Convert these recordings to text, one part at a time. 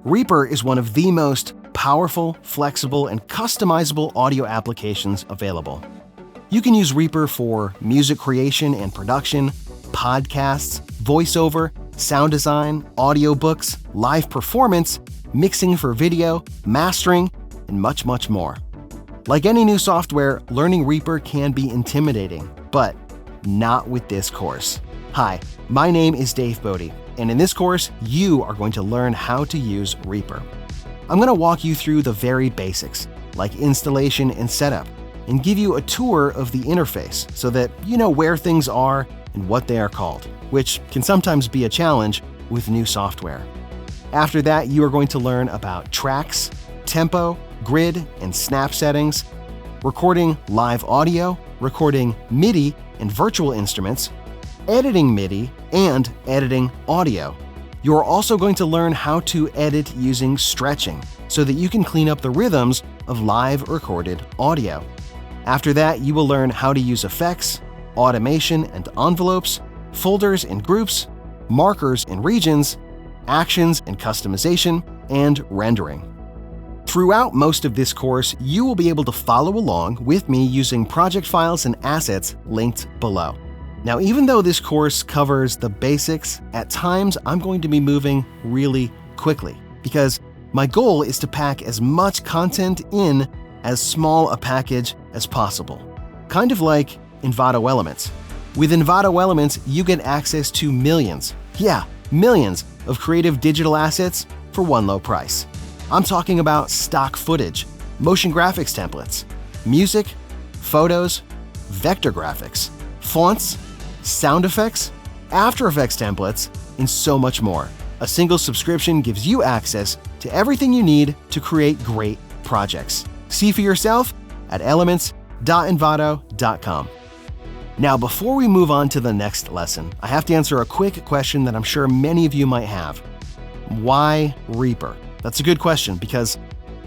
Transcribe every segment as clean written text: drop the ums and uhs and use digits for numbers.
Reaper is one of the most powerful, flexible, and customizable audio applications available. You can use Reaper for music creation and production, podcasts, voiceover, sound design, audiobooks, live performance, mixing for video, mastering, and much, much more. Like any new software, learning Reaper can be intimidating, but not with this course. Hi, my name is Dave Bodie, and in this course, you are going to learn how to use Reaper. I'm going to walk you through the very basics, like installation and setup, and give you a tour of the interface so that you know where things are and what they are called, which can sometimes be a challenge with new software. After that, you are going to learn about tracks, tempo, grid, and snap settings, recording live audio, recording MIDI and virtual instruments, editing MIDI, and editing audio. You are also going to learn how to edit using stretching so that you can clean up the rhythms of live recorded audio. After that, you will learn how to use effects, automation and envelopes, folders and groups, markers and regions, actions and customization, and rendering. Throughout most of this course, you will be able to follow along with me using project files and assets linked below. Now, even though this course covers the basics, at times I'm going to be moving really quickly because my goal is to pack as much content in as small a package as possible. Kind of like Envato Elements. With Envato Elements, you get access to millions of creative digital assets for one low price. I'm talking about stock footage, motion graphics templates, music, photos, vector graphics, fonts, sound effects, After Effects templates, and so much more. A single subscription gives you access to everything you need to create great projects. See for yourself at elements.envato.com. Now, before we move on to the next lesson, I have to answer a quick question that I'm sure many of you might have. Why Reaper? That's a good question because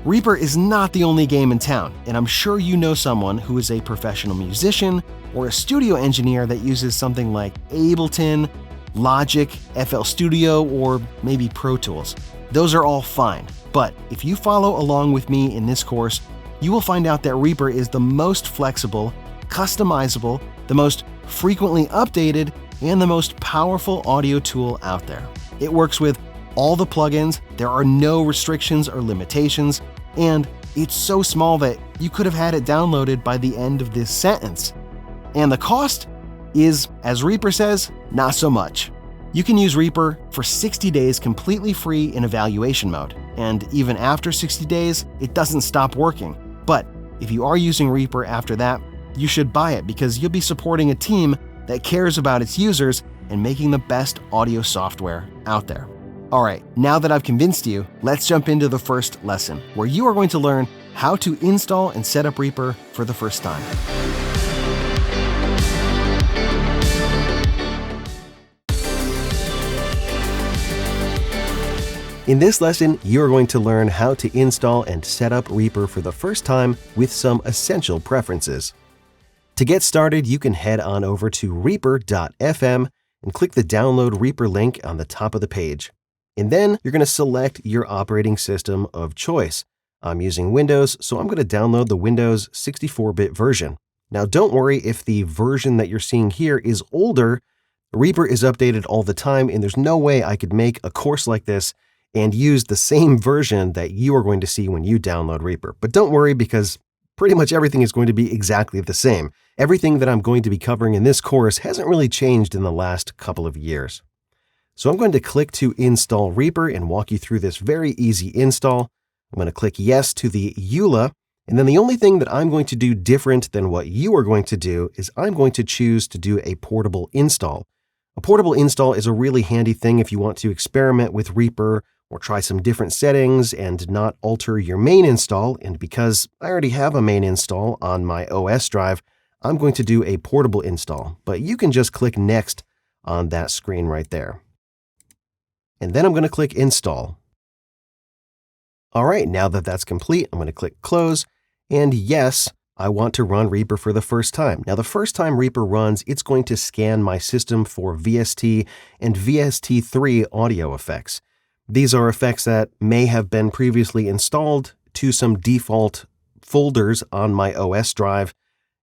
Reaper is not the only game in town, and I'm sure you know someone who is a professional musician or a studio engineer that uses something like Ableton, Logic, FL Studio, or maybe Pro Tools. Those are all fine, but if you follow along with me in this course, you will find out that Reaper is the most flexible, customizable, the most frequently updated, and the most powerful audio tool out there. It works with all the plugins, there are no restrictions or limitations, and it's so small that you could have had it downloaded by the end of this sentence. And the cost is, as Reaper says, not so much. You can use Reaper for 60 days completely free in evaluation mode, and even after 60 days, it doesn't stop working. But if you are using Reaper after that, you should buy it because you'll be supporting a team that cares about its users and making the best audio software out there. All right, now that I've convinced you, let's jump into the first lesson, where you are going to learn how to install and set up Reaper for the first time. In this lesson, you are going to learn how to install and set up Reaper for the first time with some essential preferences. To get started, you can head on over to reaper.fm and click the download Reaper link on the top of the page. And then you're going to select your operating system of choice. I'm using Windows, so I'm going to download the Windows 64-bit version. Now, don't worry if the version that you're seeing here is older. Reaper is updated all the time, and there's no way I could make a course like this and use the same version that you are going to see when you download Reaper. But don't worry because pretty much everything is going to be exactly the same. Everything that I'm going to be covering in this course hasn't really changed in the last couple of years. So I'm going to click to install Reaper and walk you through this very easy install. I'm going to click yes to the EULA, and then the only thing that I'm going to do different than what you are going to do is I'm going to choose to do a portable install. A portable install is a really handy thing if you want to experiment with Reaper or try some different settings and not alter your main install. And because I already have a main install on my OS drive, I'm going to do a portable install, but you can just click next on that screen right there. And then I'm going to click install. All right, now that that's complete, I'm going to click close. And yes, I want to run Reaper for the first time. Now, the first time Reaper runs, it's going to scan my system for VST and VST3 audio effects. These are effects that may have been previously installed to some default folders on my OS drive,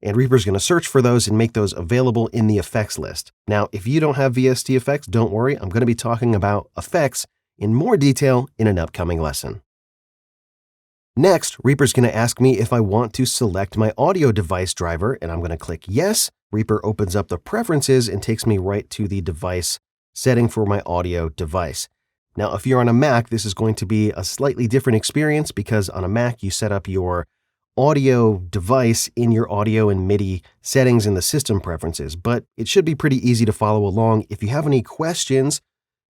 and Reaper's going to search for those and make those available in the effects list. Now, if you don't have VST effects, don't worry. I'm going to be talking about effects in more detail in an upcoming lesson. Next, Reaper's going to ask me if I want to select my audio device driver, and I'm going to click yes. Reaper opens up the preferences and takes me right to the device setting for my audio device. Now, if you're on a Mac, this is going to be a slightly different experience because on a Mac, you set up your audio device in your audio and MIDI settings in the system preferences, but it should be pretty easy to follow along. If you have any questions,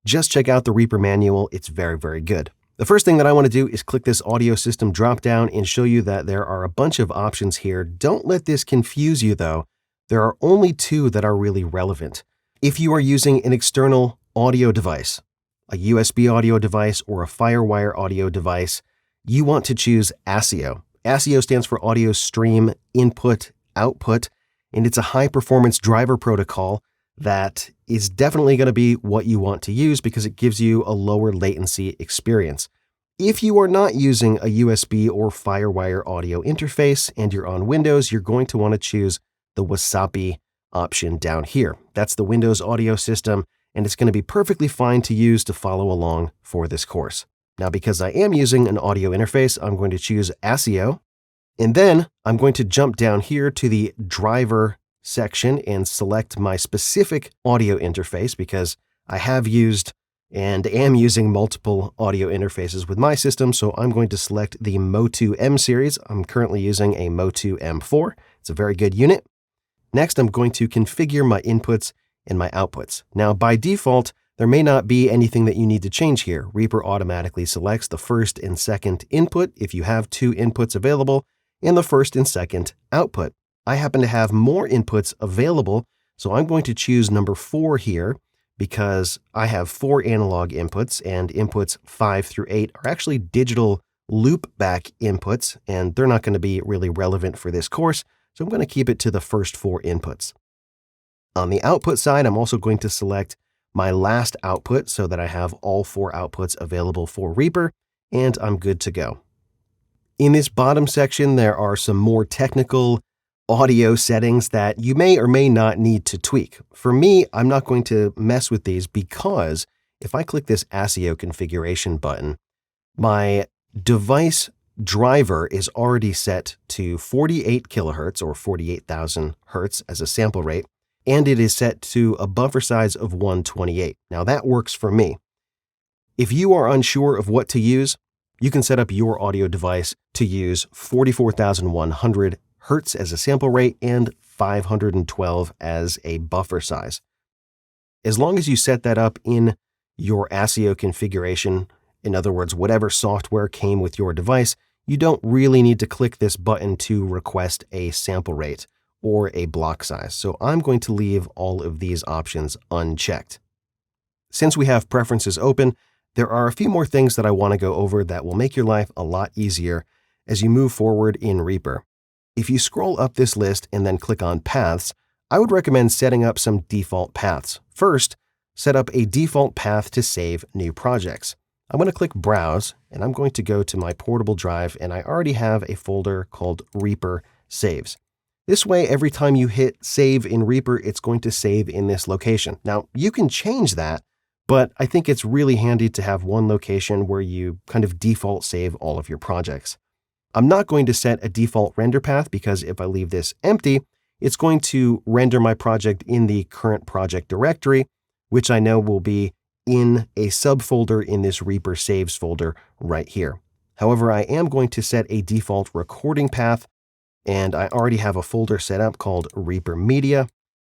just check out the Reaper manual. It's very, very good. The first thing that I want to do is click this audio system dropdown and show you that there are a bunch of options here. Don't let this confuse you though. There are only two that are really relevant. If you are using an external audio device, a USB audio device or a FireWire audio device, you want to choose ASIO. ASIO stands for Audio Stream Input Output, and it's a high-performance driver protocol that is definitely going to be what you want to use because it gives you a lower latency experience. If you are not using a USB or FireWire audio interface and you're on Windows, you're going to want to choose the Wasapi option down here. That's the Windows audio system, and it's going to be perfectly fine to use to follow along for this course. Now, because I am using an audio interface, I'm going to choose ASIO, and then I'm going to jump down here to the driver section and select my specific audio interface because I have used and am using multiple audio interfaces with my system, so I'm going to select the Motu M series. I'm currently using a Motu M4. It's a very good unit. Next, I'm going to configure my inputs and my outputs. Now, by default, there may not be anything that you need to change here. Reaper automatically selects the first and second input if you have two inputs available, and the first and second output. I happen to have more inputs available, so I'm going to choose number 4 here because I have 4 analog inputs, and inputs 5 through 8 are actually digital loopback inputs, and they're not going to be really relevant for this course, so I'm going to keep it to the first 4 inputs. On the output side, I'm also going to select my last output so that I have all 4 outputs available for Reaper, and I'm good to go. In this bottom section, there are some more technical audio settings that you may or may not need to tweak. For me, I'm not going to mess with these because if I click this ASIO configuration button, my device driver is already set to 48 kilohertz or 48,000 hertz as a sample rate, and it is set to a buffer size of 128. Now that works for me. If you are unsure of what to use, you can set up your audio device to use 44,100 hertz as a sample rate and 512 as a buffer size. As long as you set that up in your ASIO configuration, in other words, whatever software came with your device, you don't really need to click this button to request a sample rate or a block size. So I'm going to leave all of these options unchecked. Since we have preferences open, there are a few more things that I want to go over that will make your life a lot easier as you move forward in Reaper. If you scroll up this list and then click on Paths, I would recommend setting up some default paths. First, set up a default path to save new projects. I'm going to click Browse, and I'm going to go to my portable drive, and I already have a folder called Reaper Saves. This way, every time you hit Save in Reaper, it's going to save in this location. Now, you can change that, but I think it's really handy to have one location where you kind of default save all of your projects. I'm not going to set a default render path because if I leave this empty, it's going to render my project in the current project directory, which I know will be in a subfolder in this Reaper Saves folder right here. However, I am going to set a default recording path, and I already have a folder set up called Reaper Media.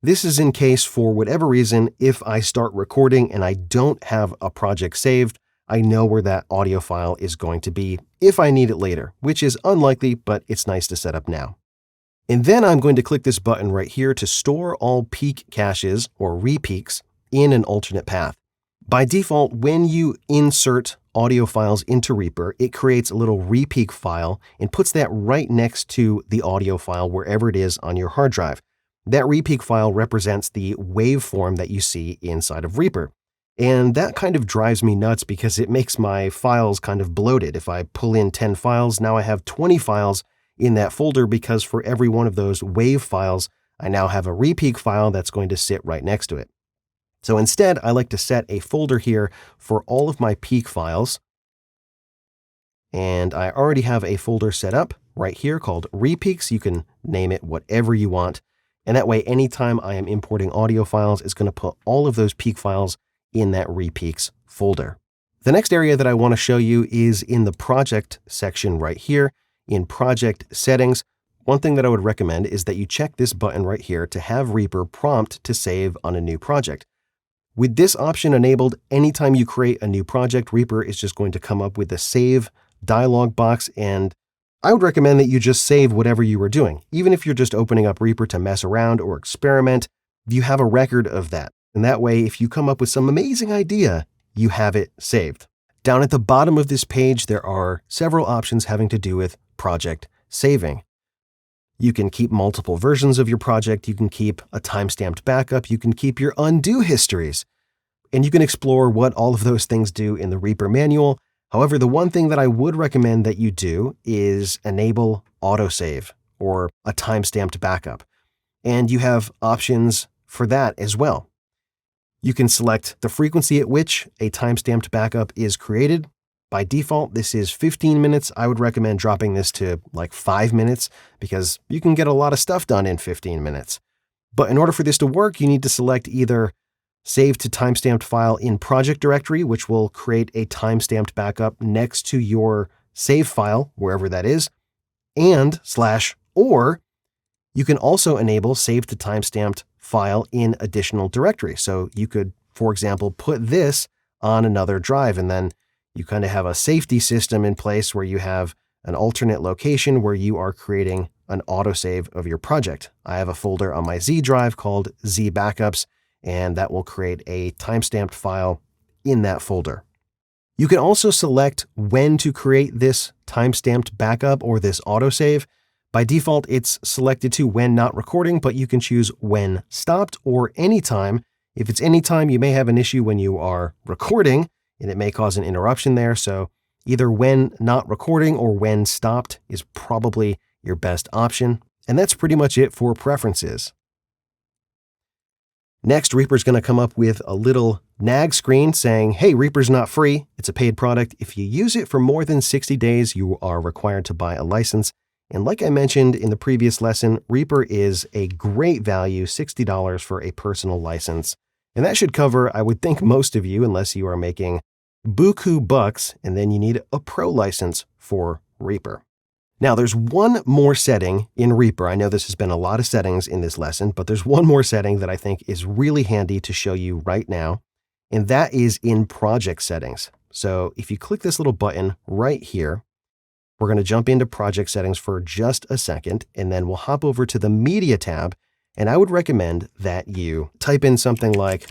This is in case, for whatever reason, if I start recording and I don't have a project saved, I know where that audio file is going to be if I need it later, which is unlikely, but it's nice to set up now. And then I'm going to click this button right here to store all peak caches or repeaks in an alternate path. By default, when you insert audio files into Reaper, it creates a little repeak file and puts that right next to the audio file wherever it is on your hard drive. That repeak file represents the waveform that you see inside of Reaper. And that kind of drives me nuts because it makes my files kind of bloated. If I pull in 10 files, now I have 20 files in that folder because for every one of those wave files, I now have a repeak file that's going to sit right next to it. So instead, I like to set a folder here for all of my peak files. And I already have a folder set up right here called repeaks. You can name it whatever you want. And that way, anytime I am importing audio files, it's going to put all of those peak files in that repeaks folder. The next area that I want to show you is in the project section right here in project settings. One thing that I would recommend is that you check this button right here to have Reaper prompt to save on a new project. With this option enabled, anytime you create a new project, Reaper is just going to come up with a save dialog box, and I would recommend that you just save whatever you are doing. Even if you're just opening up Reaper to mess around or experiment, you have a record of that. And that way, if you come up with some amazing idea, you have it saved. Down at the bottom of this page, there are several options having to do with project saving. You can keep multiple versions of your project. You can keep a timestamped backup. You can keep your undo histories. And you can explore what all of those things do in the Reaper manual. However, the one thing that I would recommend that you do is enable autosave or a timestamped backup. And you have options for that as well. You can select the frequency at which a timestamped backup is created. By default, this is 15 minutes. I would recommend dropping this to like 5 minutes because you can get a lot of stuff done in 15 minutes. But in order for this to work, you need to select either Save to timestamped file in project directory, which will create a timestamped backup next to your save file, wherever that is, and / or you can also enable Save to timestamped file in additional directory. So you could, for example, put this on another drive, and then you kind of have a safety system in place where you have an alternate location where you are creating an autosave of your project. I have a folder on my Z drive called Z Backups, and that will create a timestamped file in that folder. You can also select when to create this timestamped backup or this autosave. By default, it's selected to when not recording, but you can choose when stopped or anytime. If it's anytime, you may have an issue when you are recording, and it may cause an interruption there. So either when not recording or when stopped is probably your best option. And that's pretty much it for preferences. Next, Reaper's going to come up with a little nag screen saying, hey, Reaper's not free. It's a paid product. If you use it for more than 60 days, you are required to buy a license. And like I mentioned in the previous lesson, Reaper is a great value, $60 for a personal license. And that should cover, I would think, most of you, unless you are making buku bucks, and then you need a pro license for Reaper. Now, there's one more setting in Reaper. I know this has been a lot of settings in this lesson, but there's one more setting that I think is really handy to show you right now, and that is in project settings. So if you click this little button right here, we're going to jump into project settings for just a second, and then we'll hop over to the media tab, and I would recommend that you type in something like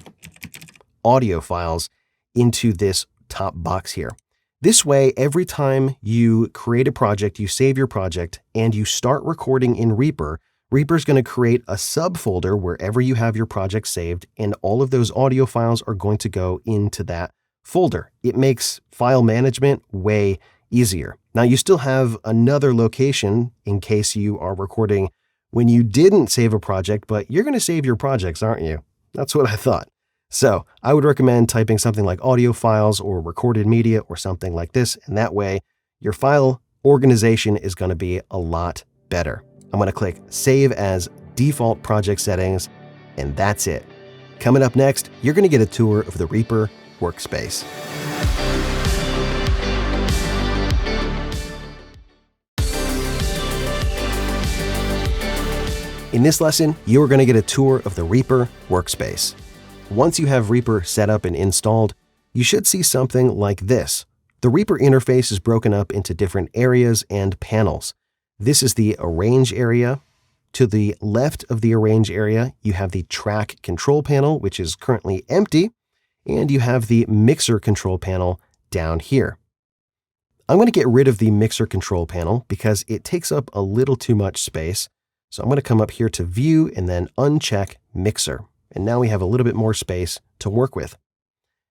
audio files into this top box here. This way, every time you create a project, you save your project, and you start recording in Reaper, Reaper's going to create a subfolder wherever you have your project saved, and all of those audio files are going to go into that folder. It makes file management way easier. Now, you still have another location in case you are recording when you didn't save a project, but you're going to save your projects, aren't you? That's what I thought. So I would recommend typing something like audio files or recorded media or something like this, and that way your file organization is going to be a lot better. I'm going to click Save as Default Project Settings, and that's it. Coming up next, you're going to get a tour of the Reaper Workspace. In this lesson, you are going to get a tour of the Reaper Workspace. Once you have Reaper set up and installed, you should see something like this. The Reaper interface is broken up into different areas and panels. This is the Arrange area. To the left of the Arrange area, you have the Track Control panel, which is currently empty, and you have the Mixer Control panel down here. I'm going to get rid of the Mixer Control panel because it takes up a little too much space. So I'm going to come up here to View and then uncheck Mixer. And now we have a little bit more space to work with.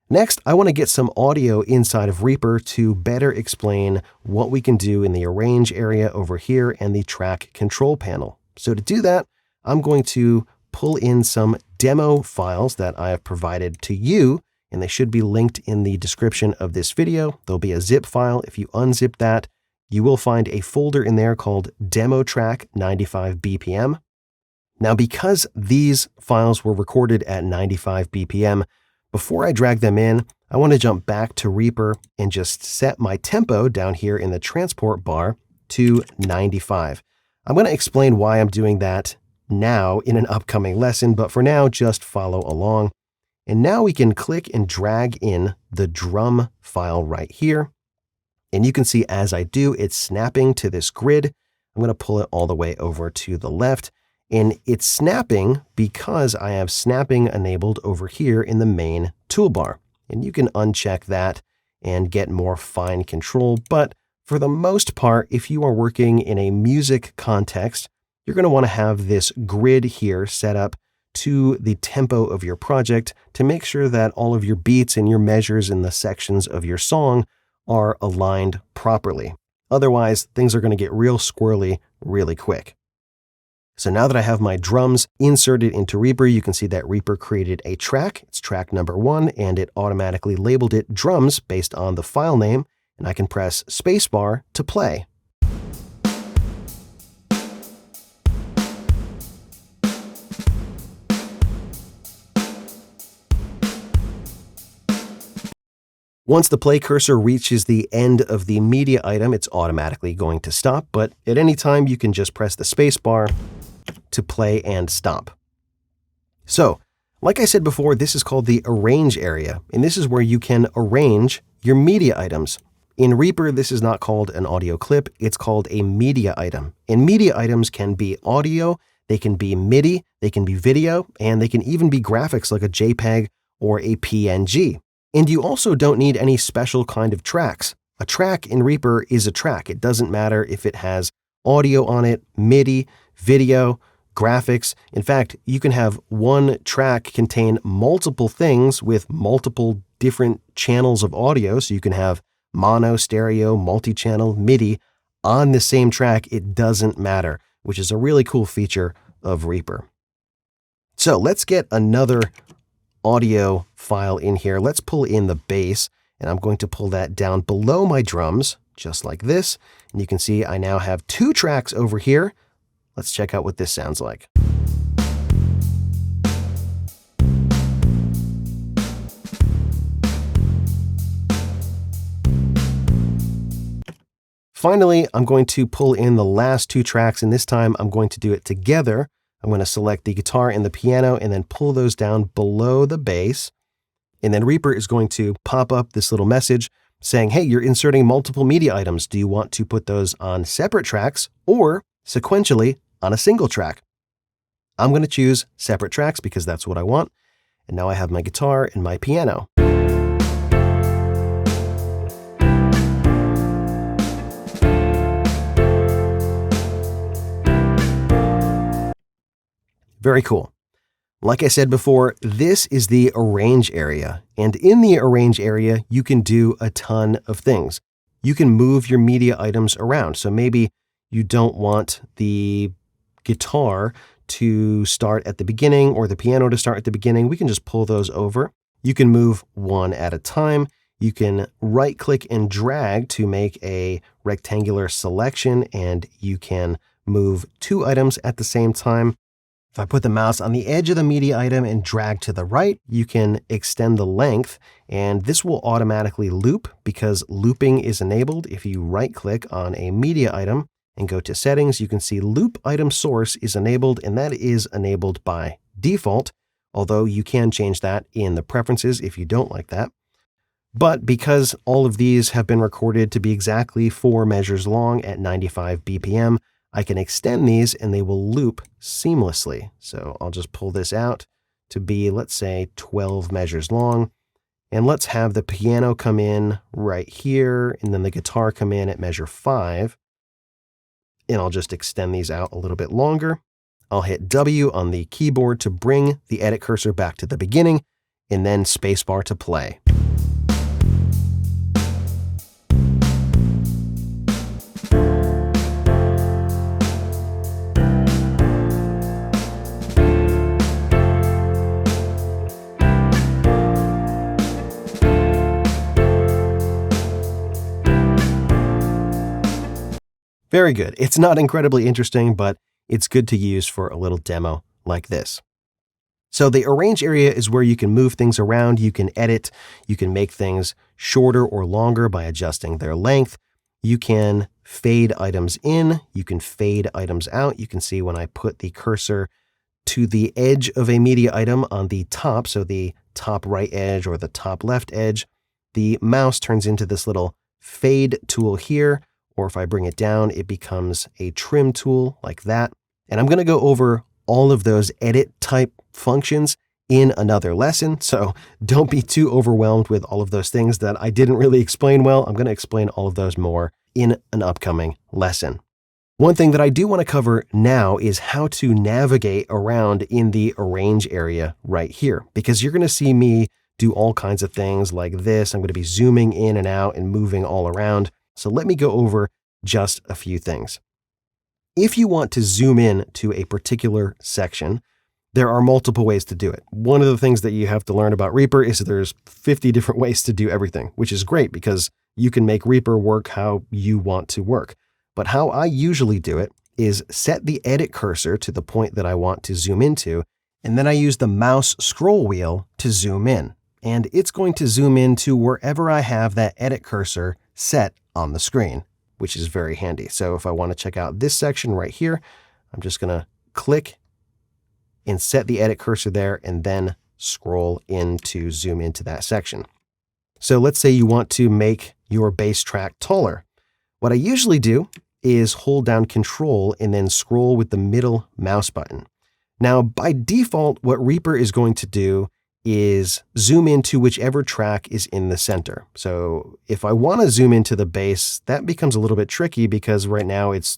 Next, I want to get some audio inside of Reaper to better explain what we can do in the Arrange area over here and the Track Control panel. So to do that, I'm going to pull in some demo files that I have provided to you, and they should be linked in the description of this video. There'll be a zip file. If you unzip that, you will find a folder in there called Demo Track 95 BPM. Now, because these files were recorded at 95 BPM, before I drag them in, I want to jump back to Reaper and just set my tempo down here in the transport bar to 95. I'm going to explain why I'm doing that now in an upcoming lesson, but for now, just follow along. And now we can click and drag in the drum file right here. And you can see as I do, it's snapping to this grid. I'm going to pull it all the way over to the left. And it's snapping because I have snapping enabled over here in the main toolbar. And you can uncheck that and get more fine control. But for the most part, if you are working in a music context, you're going to want to have this grid here set up to the tempo of your project to make sure that all of your beats and your measures in the sections of your song are aligned properly. Otherwise, things are going to get real squirrely really quick. So now that I have my drums inserted into Reaper, you can see that Reaper created a track. It's track number 1, and it automatically labeled it drums based on the file name, and I can press spacebar to play. Once the play cursor reaches the end of the media item, it's automatically going to stop, but at any time you can just press the spacebar to play and stop. So, like I said before, this is called the Arrange area, and this is where you can arrange your media items. In Reaper, this is not called an audio clip, it's called a media item. And media items can be audio, they can be MIDI, they can be video, and they can even be graphics like a JPEG or a PNG. And you also don't need any special kind of tracks. A track in Reaper is a track. It doesn't matter if it has audio on it, MIDI, video, graphics. In fact, you can have one track contain multiple things with multiple different channels of audio. So you can have mono, stereo, multi-channel, MIDI on the same track. It doesn't matter, which is a really cool feature of Reaper. So let's get another audio file in here. Let's pull in the bass, and I'm going to pull that down below my drums, just like this. And you can see I now have 2 tracks over here. Let's check out what this sounds like. Finally, I'm going to pull in the last 2 tracks, and this time I'm going to do it together. I'm going to select the guitar and the piano and then pull those down below the bass. And then Reaper is going to pop up this little message saying, hey, you're inserting multiple media items. Do you want to put those on separate tracks or sequentially on a single track? I'm going to choose separate tracks because that's what I want. And now I have my guitar and my piano. Very cool. Like I said before, this is the Arrange area. And in the Arrange area, you can do a ton of things. You can move your media items around. So maybe you don't want the guitar to start at the beginning or the piano to start at the beginning. We can just pull those over. You can move one at a time. You can right-click and drag to make a rectangular selection, and you can move 2 items at the same time. If I put the mouse on the edge of the media item and drag to the right, you can extend the length, and this will automatically loop because looping is enabled. If you right-click on a media item and go to settings, you can see loop item source is enabled, and that is enabled by default, although you can change that in the preferences if you don't like that. But because all of these have been recorded to be exactly 4 measures long at 95 BPM, I can extend these and they will loop seamlessly. So I'll just pull this out to be, let's say, 12 measures long. And let's have the piano come in right here, and then the guitar come in at measure 5. And I'll just extend these out a little bit longer. I'll hit W on the keyboard to bring the edit cursor back to the beginning, and then spacebar to play. Very good. It's not incredibly interesting, but it's good to use for a little demo like this. So the arrange area is where you can move things around, you can edit, you can make things shorter or longer by adjusting their length. You can fade items in, you can fade items out. You can see when I put the cursor to the edge of a media item on the top, so the top right edge or the top left edge, the mouse turns into this little fade tool here, or if I bring it down, it becomes a trim tool like that. And I'm going to go over all of those edit type functions in another lesson, so don't be too overwhelmed with all of those things that I didn't really explain well. I'm going to explain all of those more in an upcoming lesson. One thing that I do want to cover now is how to navigate around in the arrange area right here, because you're going to see me do all kinds of things like this. I'm going to be zooming in and out and moving all around. So let me go over just a few things. If you want to zoom in to a particular section, there are multiple ways to do it. One of the things that you have to learn about Reaper is that there's 50 different ways to do everything, which is great because you can make Reaper work how you want to work. But how I usually do it is set the edit cursor to the point that I want to zoom into, and then I use the mouse scroll wheel to zoom in. And it's going to zoom in to wherever I have that edit cursor set on the screen, which is very handy. So if I want to check out this section right here, I'm just going to click and set the edit cursor there and then scroll in to zoom into that section. So let's say you want to make your bass track taller. What I usually do is hold down Control and then scroll with the middle mouse button. Now, by default, what Reaper is going to do is zoom into whichever track is in the center. So if I want to zoom into the bass, that becomes a little bit tricky because right now it's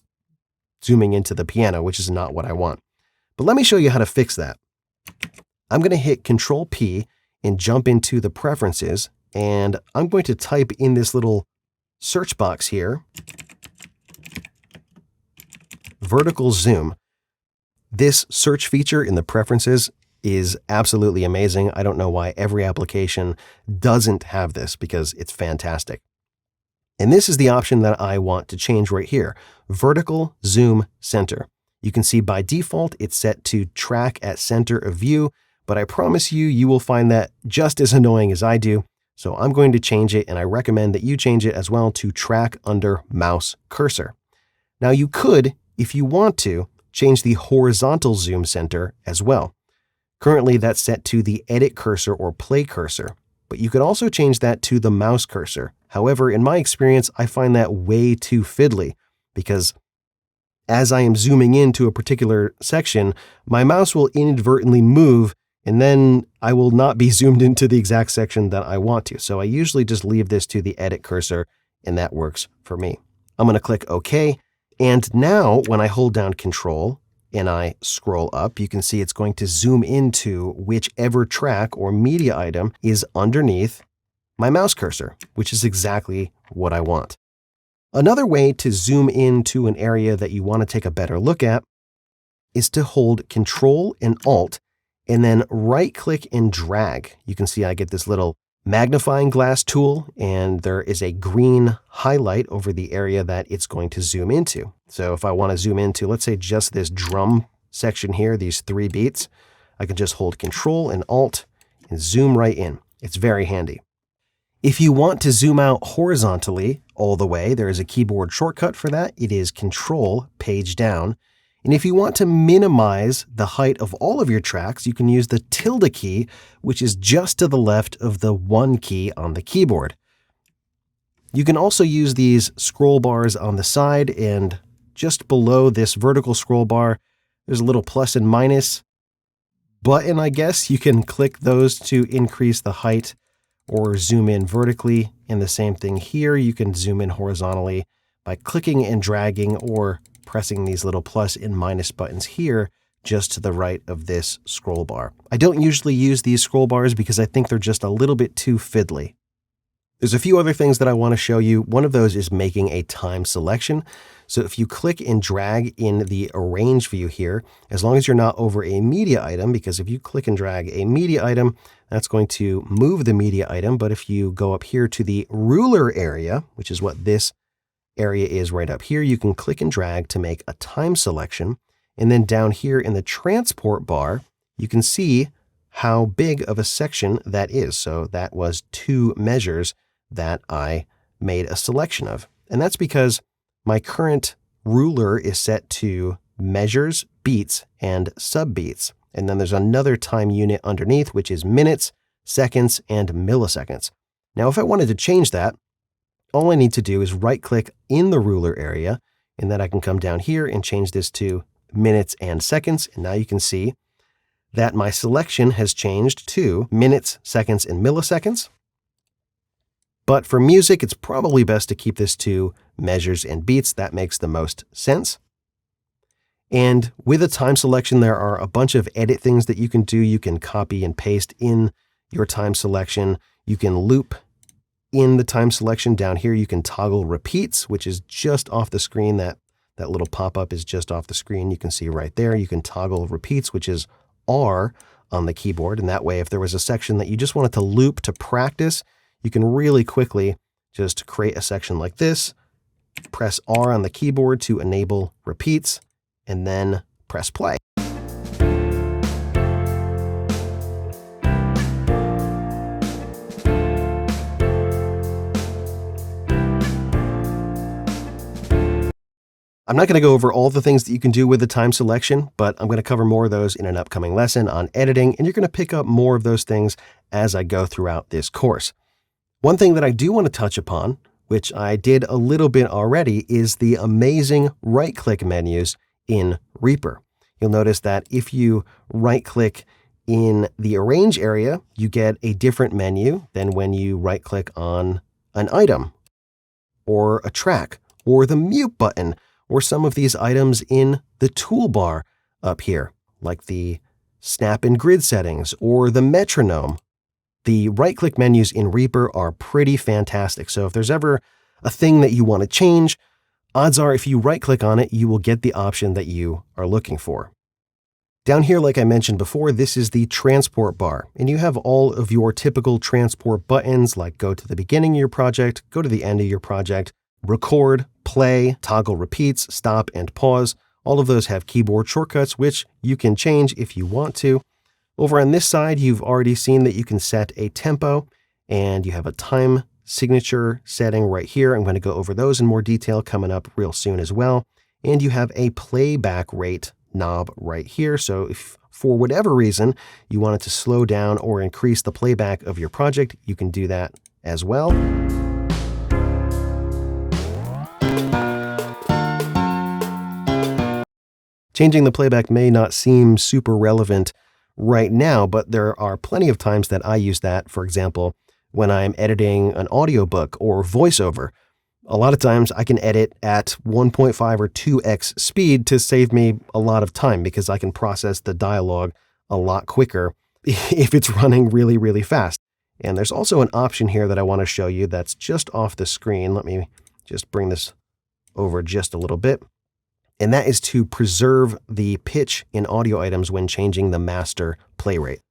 zooming into the piano, which is not what I want. But let me show you how to fix that. I'm going to hit Control P and jump into the preferences, and I'm going to type in this little search box here, vertical zoom. This search feature in the preferences is absolutely amazing. I don't know why every application doesn't have this because it's fantastic. And this is the option that I want to change right here, vertical zoom center. You can see by default, it's set to track at center of view, but I promise you, you will find that just as annoying as I do. So I'm going to change it, and I recommend that you change it as well to track under mouse cursor. Now you could, if you want to, change the horizontal zoom center as well. Currently, that's set to the edit cursor or play cursor, but you could also change that to the mouse cursor. However, in my experience, I find that way too fiddly because as I am zooming into a particular section, my mouse will inadvertently move, and then I will not be zoomed into the exact section that I want to. So I usually just leave this to the edit cursor, and that works for me. I'm going to click OK. And now when I hold down Control and I scroll up, you can see it's going to zoom into whichever track or media item is underneath my mouse cursor, which is exactly what I want. Another way to zoom into an area that you want to take a better look at is to hold Control and Alt and then right-click and drag. You can see I get this little magnifying glass tool, and there is a green highlight over the area that it's going to zoom into. So if I want to zoom into, let's say, just this drum section here, these 3 beats, I can just hold Control and Alt and zoom right in. It's very handy. If you want to zoom out horizontally all the way, there is a keyboard shortcut for that. It is Control, page down. And if you want to minimize the height of all of your tracks, you can use the tilde key, which is just to the left of the 1 key on the keyboard. You can also use these scroll bars on the side, and just below this vertical scroll bar, there's a little plus and minus button, I guess. You can click those to increase the height or zoom in vertically. And the same thing here, you can zoom in horizontally by clicking and dragging or pressing these little plus and minus buttons here just to the right of this scroll bar. I don't usually use these scroll bars because I think they're just a little bit too fiddly. There's a few other things that I want to show you. One of those is making a time selection. So if you click and drag in the arrange view here, as long as you're not over a media item, because if you click and drag a media item, that's going to move the media item. But if you go up here to the ruler area, which is what this area is right up here. You can click and drag to make a time selection. And then down here in the transport bar, you can see how big of a section that is. So that was 2 measures that I made a selection of. And that's because my current ruler is set to measures, beats, and subbeats. And then there's another time unit underneath, which is minutes, seconds, and milliseconds. Now, if I wanted to change that, all I need to do is right-click in the ruler area, and then I can come down here and change this to minutes and seconds. And now you can see that my selection has changed to minutes, seconds, and milliseconds. But for music, it's probably best to keep this to measures and beats. That makes the most sense. And with a time selection, there are a bunch of edit things that you can do. You can copy and paste in your time selection. You can loop in the time selection. Down here, you can toggle repeats, which is just off the screen. That little pop-up is just off the screen. You can see right there. You can toggle repeats, which is R on the keyboard. And that way, if there was a section that you just wanted to loop to practice, you can really quickly just create a section like this, press R on the keyboard to enable repeats, and then press play. I'm not going to go over all the things that you can do with the time selection, but I'm going to cover more of those in an upcoming lesson on editing, and you're going to pick up more of those things as I go throughout this course. One thing that I do want to touch upon, which I did a little bit already, is the amazing right-click menus in Reaper. You'll notice that if you right-click in the Arrange area, you get a different menu than when you right-click on an item, or a track, or the Mute button, or some of these items in the toolbar up here, like the Snap and Grid settings, or the metronome. The right-click menus in Reaper are pretty fantastic. So if there's ever a thing that you want to change, odds are if you right-click on it, you will get the option that you are looking for. Down here, like I mentioned before, this is the transport bar, and you have all of your typical transport buttons like go to the beginning of your project, go to the end of your project, record, play, toggle repeats, stop, and pause. All of those have keyboard shortcuts, which you can change if you want to. Over on this side, you've already seen that you can set a tempo, and you have a time signature setting right here. I'm going to go over those in more detail coming up real soon as well. And you have a playback rate knob right here. So if for whatever reason you wanted to slow down or increase the playback of your project, you can do that as well. Changing the playback may not seem super relevant right now, but there are plenty of times that I use that. For example, when I'm editing an audiobook or voiceover, a lot of times I can edit at 1.5 or 2x speed to save me a lot of time because I can process the dialogue a lot quicker if it's running really, really fast. And there's also an option here that I want to show you that's just off the screen. Let me just bring this over just a little bit. And that is to preserve the pitch in audio items when changing the master play rate.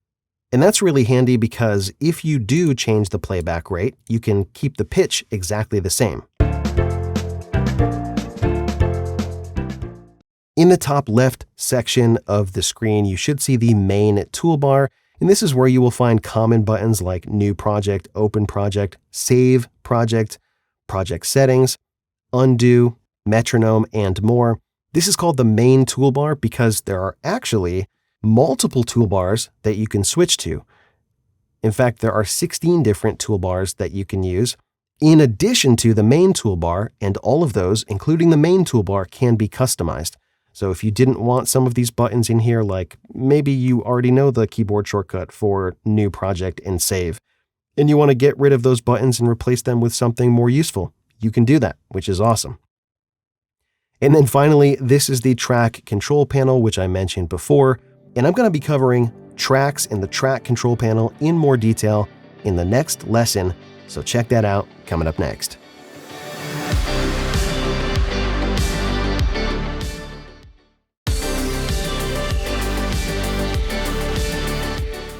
And that's really handy because if you do change the playback rate, you can keep the pitch exactly the same. In the top left section of the screen, you should see the main toolbar, and this is where you will find common buttons like New Project, Open Project, Save Project, Project Settings, Undo, Metronome, and more. This is called the main toolbar because there are actually multiple toolbars that you can switch to. In fact, there are 16 different toolbars that you can use in addition to the main toolbar, and all of those, including the main toolbar, can be customized. So if you didn't want some of these buttons in here, like maybe you already know the keyboard shortcut for New Project and Save, and you want to get rid of those buttons and replace them with something more useful, you can do that, which is awesome. And then finally, this is the track control panel, which I mentioned before, and I'm going to be covering tracks in the track control panel in more detail in the next lesson, so check that out coming up next.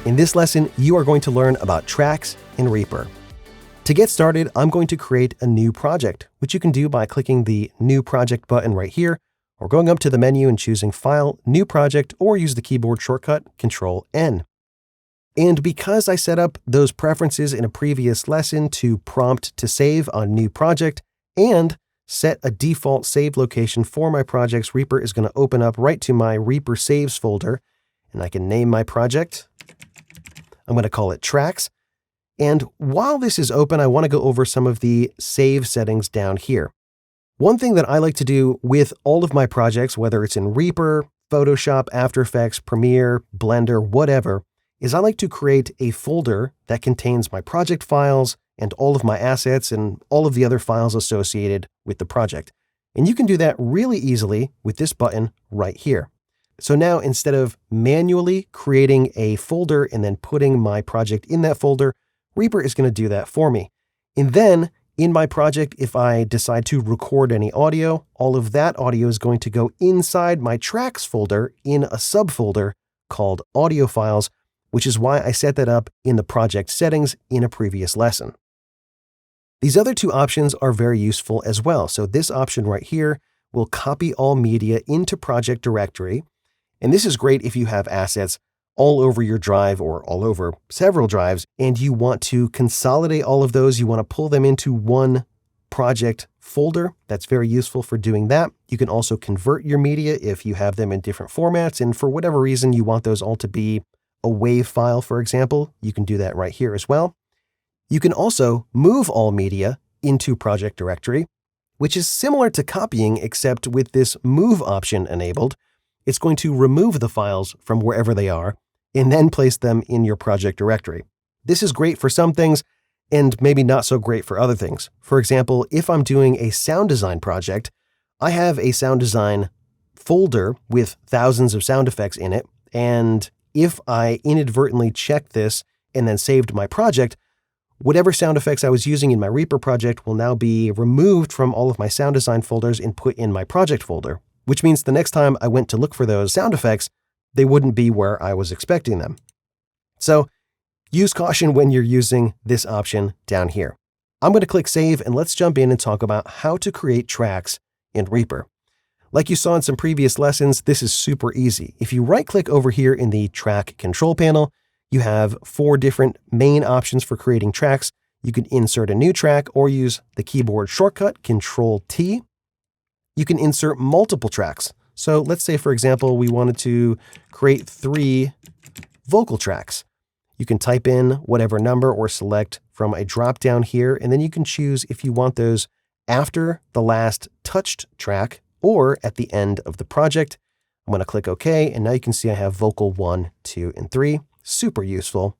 In this lesson, you are going to learn about tracks in Reaper. To get started, I'm going to create a new project, which you can do by clicking the New Project button right here, or going up to the menu and choosing File, New Project, or use the keyboard shortcut Control-N. And because I set up those preferences in a previous lesson to prompt to save on New Project and set a default save location for my projects, Reaper is going to open up right to my Reaper Saves folder, and I can name my project. I'm going to call it Tracks. And while this is open, I want to go over some of the save settings down here. One thing that I like to do with all of my projects, whether it's in Reaper, Photoshop, After Effects, Premiere, Blender, whatever, is I like to create a folder that contains my project files and all of my assets and all of the other files associated with the project. And you can do that really easily with this button right here. So now instead of manually creating a folder and then putting my project in that folder, Reaper is going to do that for me. And then in my project, if I decide to record any audio, all of that audio is going to go inside my tracks folder in a subfolder called audio files, which is why I set that up in the project settings in a previous lesson. These other two options are very useful as well. So this option right here will copy all media into project directory. And this is great if you have assets all over your drive or all over several drives, and you want to consolidate all of those. You want to pull them into one project folder. That's very useful for doing that. You can also convert your media if you have them in different formats, and for whatever reason you want those all to be a WAV file, for example, you can do that right here as well. You can also move all media into project directory, which is similar to copying, except with this move option enabled, it's going to remove the files from wherever they are and then place them in your project directory. This is great for some things and maybe not so great for other things. For example, if I'm doing a sound design project, I have a sound design folder with thousands of sound effects in it. And if I inadvertently checked this and then saved my project, whatever sound effects I was using in my Reaper project will now be removed from all of my sound design folders and put in my project folder, which means the next time I went to look for those sound effects, they wouldn't be where I was expecting them. So use caution when you're using this option down here. I'm going to click Save, and let's jump in and talk about how to create tracks in Reaper. Like you saw in some previous lessons, this is super easy. If you right-click over here in the Track Control panel, you have 4 different main options for creating tracks. You can insert a new track or use the keyboard shortcut, Control-T. You can insert multiple tracks. So let's say, for example, we wanted to create 3 vocal tracks. You can type in whatever number or select from a drop down here, and then you can choose if you want those after the last touched track or at the end of the project. I'm going to click OK, and now you can see I have vocal 1, 2, and 3. Super useful.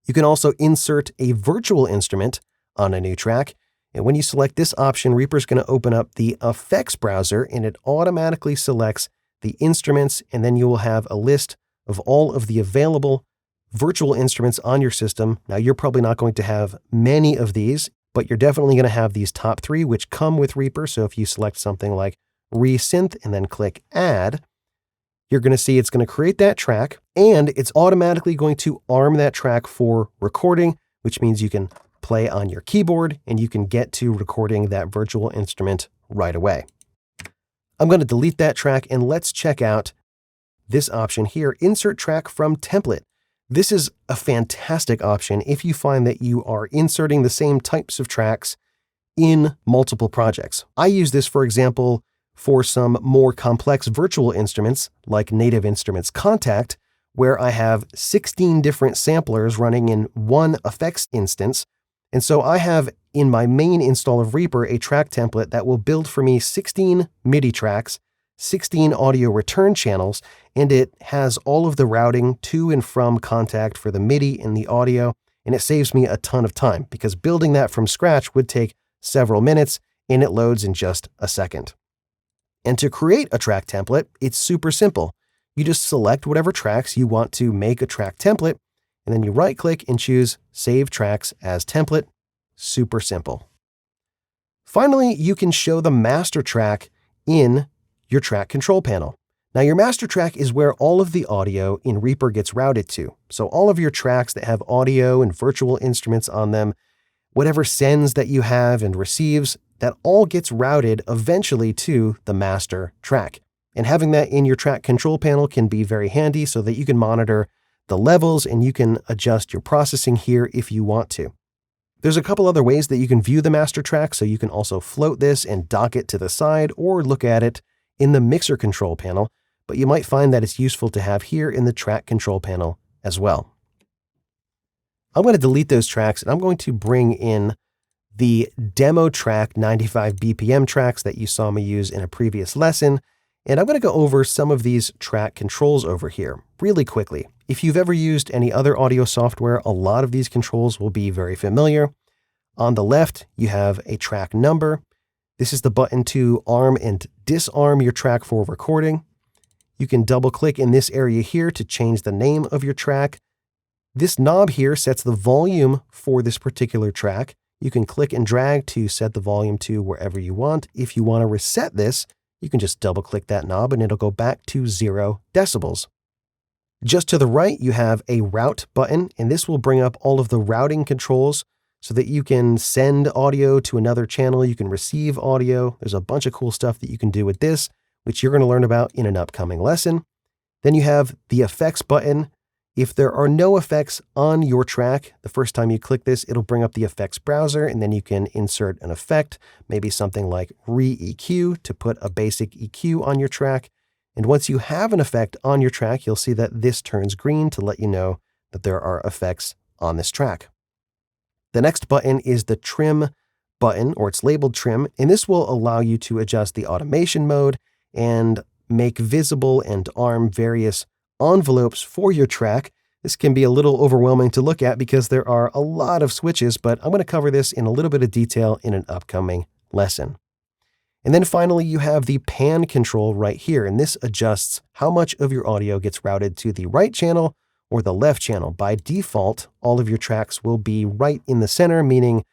You can also insert a virtual instrument on a new track. And when you select this option, Reaper's going to open up the effects browser, and it automatically selects the instruments, and then you will have a list of all of the available virtual instruments on your system. Now, you're probably not going to have many of these, but you're definitely going to have these top 3, which come with Reaper. So if you select something like Resynth and then click Add, you're going to see it's going to create that track, and it's automatically going to arm that track for recording, which means you can play on your keyboard and you can get to recording that virtual instrument right away. I'm going to delete that track, and let's check out this option here, Insert Track from Template. This is a fantastic option if you find that you are inserting the same types of tracks in multiple projects. I use this, for example, for some more complex virtual instruments like Native Instruments Contact, where I have 16 different samplers running in one effects instance. And so I have in my main install of Reaper a track template that will build for me 16 MIDI tracks, 16 audio return channels, and it has all of the routing to and from Contact for the MIDI and the audio, and it saves me a ton of time because building that from scratch would take several minutes, and it loads in just a second. And to create a track template, it's super simple. You just select whatever tracks you want to make a track template, and then you right-click and choose Save Tracks as Template. Super simple. Finally, you can show the master track in your track control panel. Now, your master track is where all of the audio in Reaper gets routed to. So all of your tracks that have audio and virtual instruments on them whatever sends that you have and receives, that all gets routed eventually to the master track. And having that in your track control panel can be very handy so that you can monitor the levels and you can adjust your processing here if you want to. There's a couple other ways that you can view the master track, so you can also float this and dock it to the side or look at it in the mixer control panel, but you might find that it's useful to have here in the track control panel as well. I'm going to delete those tracks and I'm going to bring in the demo track 95 BPM tracks that you saw me use in a previous lesson. And I'm going to go over some of these track controls over here really quickly. If you've ever used any other audio software, a lot of these controls will be very familiar. On the left, you have a track number. This is the button to arm and disarm your track for recording. You can double click in this area here to change the name of your track. This knob here sets the volume for this particular track. You can click and drag to set the volume to wherever you want. If you want to reset this, you can just double click that knob and it'll go back to 0 decibels. Just to the right, you have a route button, and this will bring up all of the routing controls so that you can send audio to another channel. You can receive audio. There's a bunch of cool stuff that you can do with this, which you're going to learn about in an upcoming lesson. Then you have the effects button. If there are no effects on your track, the first time you click this, it'll bring up the effects browser, and then you can insert an effect, maybe something like re-EQ to put a basic EQ on your track. And once you have an effect on your track, you'll see that this turns green to let you know that there are effects on this track. The next button is the trim button, or it's labeled trim, and this will allow you to adjust the automation mode and make visible and arm various envelopes for your track. This can be a little overwhelming to look at because there are a lot of switches, but I'm going to cover this in a little bit of detail in an upcoming lesson. And then finally, you have the pan control right here, and this adjusts how much of your audio gets routed to the right channel or the left channel. By default, all of your tracks will be right in the center, meaning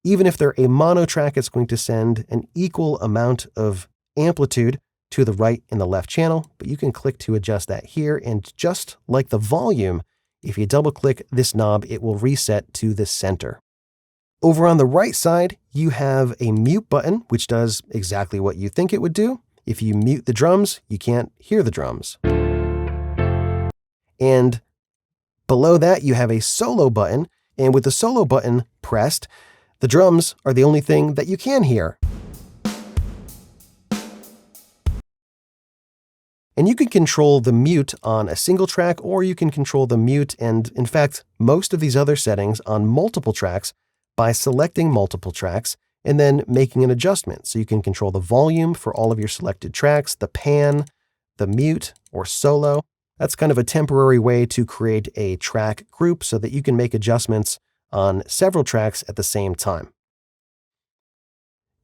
even if they're a mono track, it's going to send an equal amount of amplitude to the right and the left channel, but you can click to adjust that here. And just like the volume, if you double click this knob, it will reset to the center. Over on the right side, you have a mute button, which does exactly what you think it would do. If you mute the drums, you can't hear the drums. And below that, you have a solo button. And with the solo button pressed, the drums are the only thing that you can hear. And you can control the mute on a single track, or you can control the mute and, in fact, most of these other settings on multiple tracks by selecting multiple tracks and then making an adjustment. So you can control the volume for all of your selected tracks, the pan, the mute, or solo. That's kind of a temporary way to create a track group so that you can make adjustments on several tracks at the same time.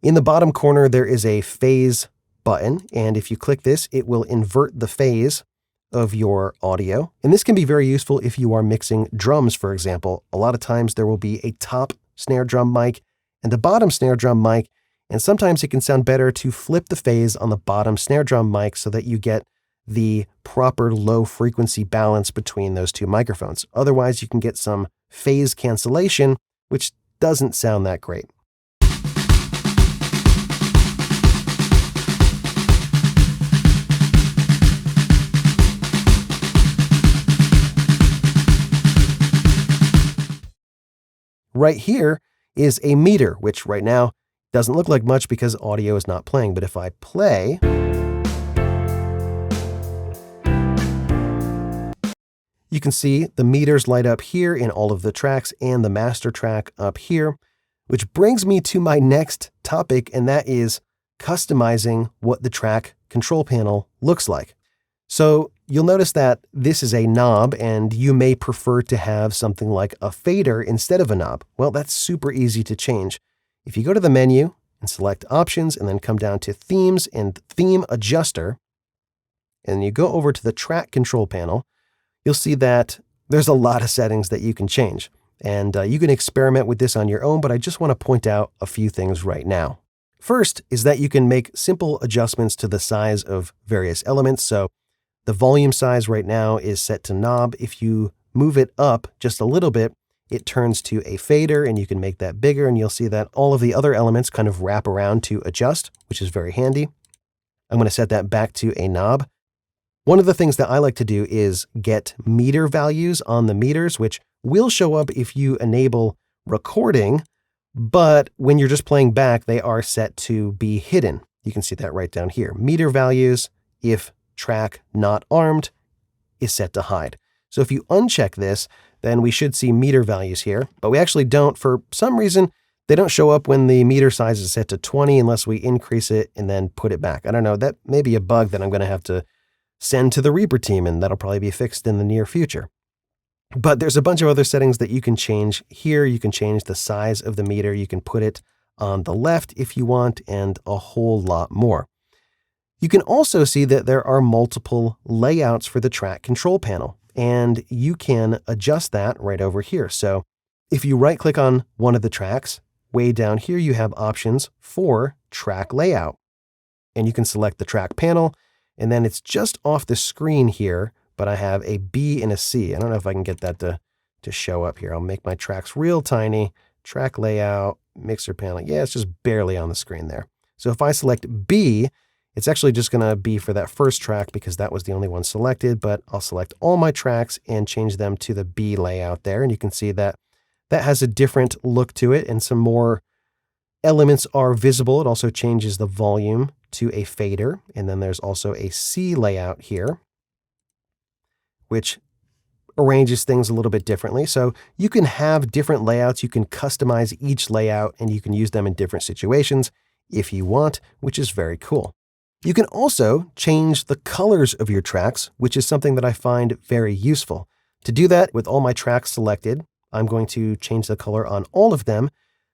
In the bottom corner, there is a phase button, and if you click this, it will invert the phase of your audio. And this can be very useful if you are mixing drums, for example. A lot of times there will be a top snare drum mic and a bottom snare drum mic, and sometimes it can sound better to flip the phase on the bottom snare drum mic so that you get the proper low frequency balance between those two microphones. Otherwise, you can get some phase cancellation, which doesn't sound that great. Right here is a meter, which right now doesn't look like much because audio is not playing. But if I play, you can see the meters light up here in all of the tracks and the master track up here, which brings me to my next topic, and that is customizing what the track control panel looks like. So you'll notice that this is a knob, and you may prefer to have something like a fader instead of a knob. Well, that's super easy to change. If you go to the menu and select Options and then come down to Themes and Theme Adjuster, and you go over to the track control panel, you'll see that there's a lot of settings that you can change. And you can experiment with this on your own, but I just want to point out a few things right now. First is that you can make simple adjustments to the size of various elements. So the volume size right now is set to knob. If you move it up just a little bit, it turns to a fader, and you can make that bigger, and you'll see that all of the other elements kind of wrap around to adjust, which is very handy. I'm going to set that back to a knob. One of the things that I like to do is get meter values on the meters, which will show up if you enable recording, but when you're just playing back, they are set to be hidden. You can see that right down here. Meter values, if track not armed, is set to hide. So if you uncheck this, then we should see meter values here, but we actually don't. For some reason, they don't show up when the meter size is set to 20 unless we increase it and then put it back. I don't know, that may be a bug that I'm going to have to send to the Reaper team, and that'll probably be fixed in the near future. But there's a bunch of other settings that you can change here. You can change the size of the meter. You can put it on the left if you want, and a whole lot more. You can also see that there are multiple layouts for the track control panel, and you can adjust that right over here. So if you right click on one of the tracks, way down here you have options for track layout, and you can select the track panel, and then it's just off the screen here, but I have a B and a C. I don't know if I can get that to show up here. I'll make my tracks real tiny. Track layout, mixer panel. Yeah, it's just barely on the screen there. So if I select B, it's actually just going to be for that first track because that was the only one selected, but I'll select all my tracks and change them to the B layout there. And you can see that that has a different look to it, and some more elements are visible. It also changes the volume to a fader. And then there's also a C layout here, which arranges things a little bit differently. So you can have different layouts. You can customize each layout, and you can use them in different situations if you want, which is very cool. You can also change the colors of your tracks, which is something that I find very useful. To do that, with all my tracks selected, I'm going to change the color on all of them.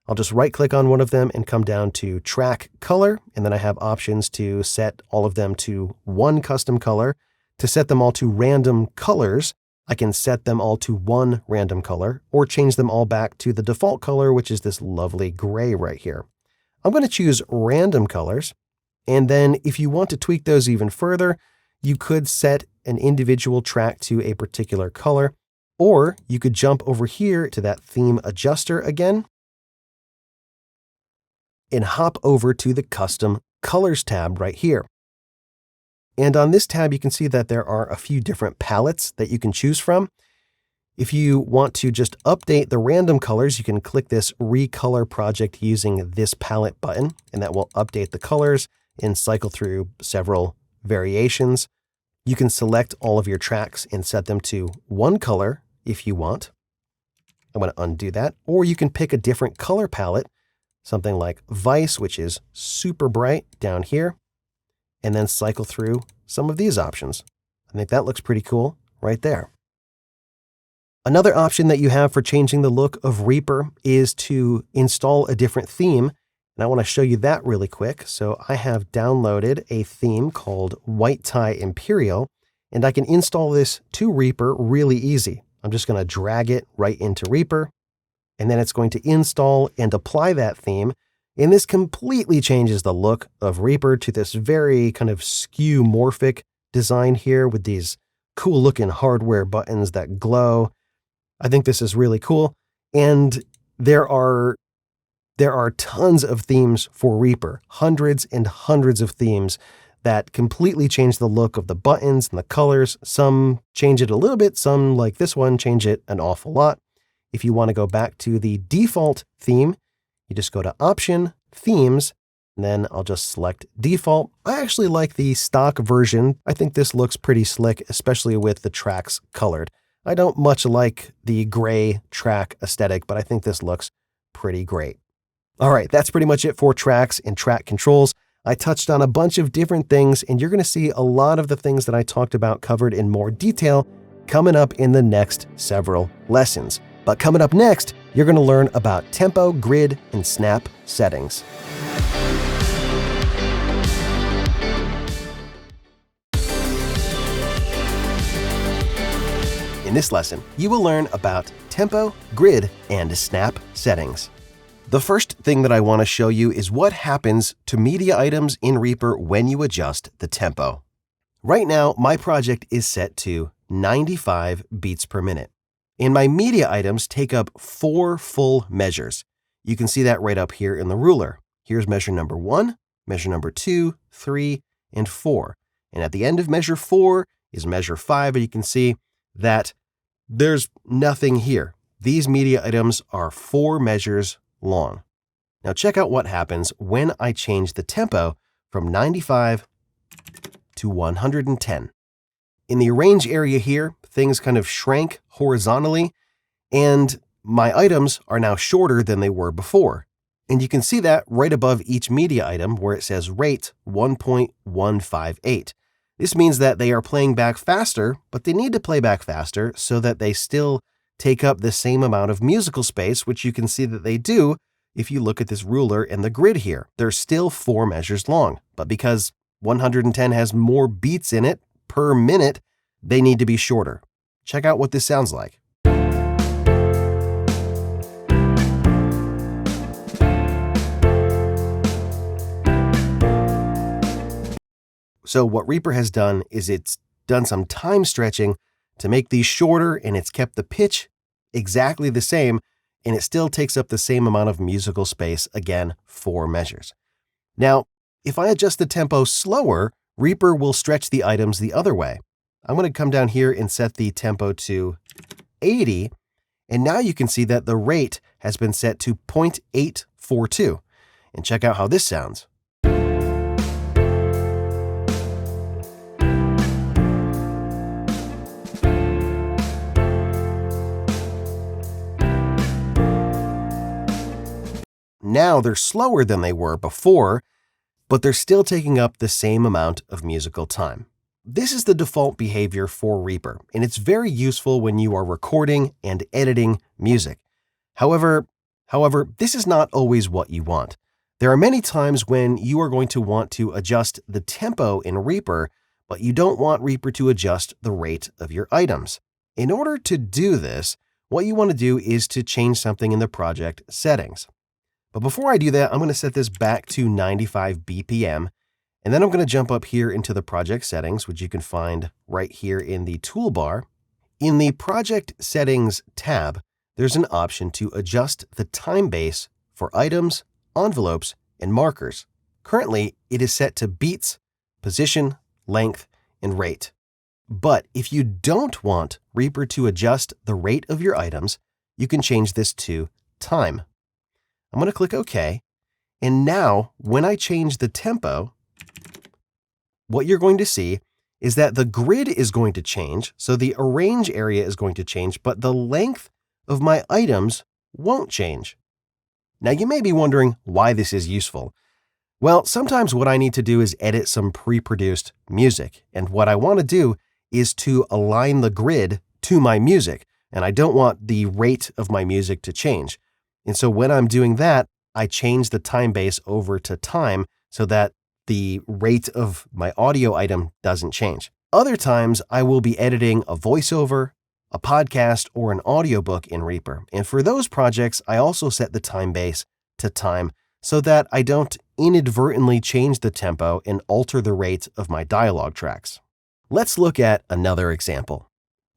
I'll just right click on one of them and come down to track color. And then I have options to set all of them to one custom color. To set them all to random colors, I can set them all to one random color, or change them all back to the default color, which is this lovely gray right here. I'm going to choose random colors. And then if you want to tweak those even further, you could set an individual track to a particular color, or you could jump over here to that theme adjuster again and hop over to the custom colors tab right here. And on this tab, you can see that there are a few different palettes that you can choose from. If you want to just update the random colors, you can click this Recolor Project using this palette button, and that will update the colors and cycle through several variations. You can select all of your tracks and set them to one color if you want. I'm going to undo that. Or you can pick a different color palette, something like Vice, which is super bright down here, and then cycle through some of these options. I think that looks pretty cool right there. Another option that you have for changing the look of Reaper is to install a different theme. And I want to show you that really quick. So I have downloaded a theme called White Tie Imperial, and I can install this to Reaper really easy. I'm just going to drag it right into Reaper, and then it's going to install and apply that theme. And this completely changes the look of Reaper to this very kind of skeuomorphic design here with these cool looking hardware buttons that glow. I think this is really cool. And there are tons of themes for Reaper, hundreds and hundreds of themes that completely change the look of the buttons and the colors. Some change it a little bit, some like this one change it an awful lot. If you want to go back to the default theme, you just go to Option, Themes, and then I'll just select Default. I actually like the stock version. I think this looks pretty slick, especially with the tracks colored. I don't much like the gray track aesthetic, but I think this looks pretty great. All right, that's pretty much it for tracks and track controls. I touched on a bunch of different things, and you're going to see a lot of the things that I talked about covered in more detail coming up in the next several lessons. But coming up next, you're going to learn about tempo, grid, and snap settings. In this lesson, you will learn about tempo, grid, and snap settings. The first thing that I want to show you is what happens to media items in Reaper when you adjust the tempo. Right now, my project is set to 95 beats per minute. And my media items take up 4 full measures. You can see that right up here in the ruler. Here's measure number 1, measure number 2, 3, and 4. And at the end of measure 4 is measure 5, and you can see that there's nothing here. These media items are 4 measures long. Now check out what happens when I change the tempo from 95 to 110. In the arrange area here, things kind of shrank horizontally, and my items are now shorter than they were before. And you can see that right above each media item where it says rate 1.158. This means that they are playing back faster, but they need to play back faster so that they still take up the same amount of musical space, which you can see that they do if you look at this ruler and the grid here. They're still 4 measures long, but because 110 has more beats in it per minute, they need to be shorter. Check out what this sounds like. So what Reaper has done is it's done some time stretching to make these shorter, and it's kept the pitch exactly the same, and it still takes up the same amount of musical space, again, 4 measures. Now, if I adjust the tempo slower, Reaper will stretch the items the other way. I'm going to come down here and set the tempo to 80, and now you can see that the rate has been set to 0.842. And check out how this sounds. Now they're slower than they were before, but they're still taking up the same amount of musical time. This is the default behavior for Reaper, and it's very useful when you are recording and editing music. However, this is not always what you want. There are many times when you are going to want to adjust the tempo in Reaper, but you don't want Reaper to adjust the rate of your items. In order to do this, what you want to do is to change something in the project settings. But before I do that, I'm going to set this back to 95 BPM, and then I'm going to jump up here into the project settings, which you can find right here in the toolbar. In the Project Settings tab, there's an option to adjust the time base for items, envelopes, and markers. Currently, it is set to beats, position, length, and rate. But if you don't want Reaper to adjust the rate of your items, you can change this to time. I'm going to click OK, and now when I change the tempo, what you're going to see is that the grid is going to change, so the arrange area is going to change, but the length of my items won't change. Now you may be wondering why this is useful. Well, sometimes what I need to do is edit some pre-produced music, and what I want to do is to align the grid to my music, and I don't want the rate of my music to change. And so when I'm doing that, I change the time base over to time so that the rate of my audio item doesn't change. Other times, I will be editing a voiceover, a podcast, or an audiobook in Reaper. And for those projects, I also set the time base to time so that I don't inadvertently change the tempo and alter the rate of my dialogue tracks. Let's look at another example.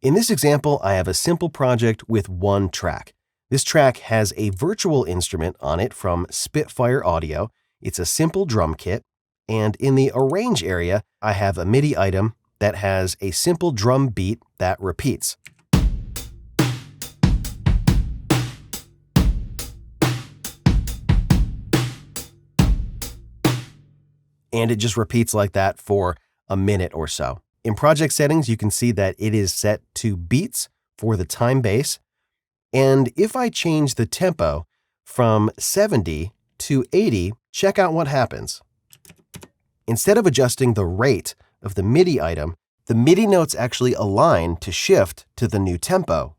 In this example, I have a simple project with 1 track. This track has a virtual instrument on it from Spitfire Audio. It's a simple drum kit. And in the arrange area, I have a MIDI item that has a simple drum beat that repeats. And it just repeats like that for a minute or so. In project settings, you can see that it is set to beats for the time base. And if I change the tempo from 70 to 80, check out what happens. Instead of adjusting the rate of the MIDI item, the MIDI notes actually align to shift to the new tempo.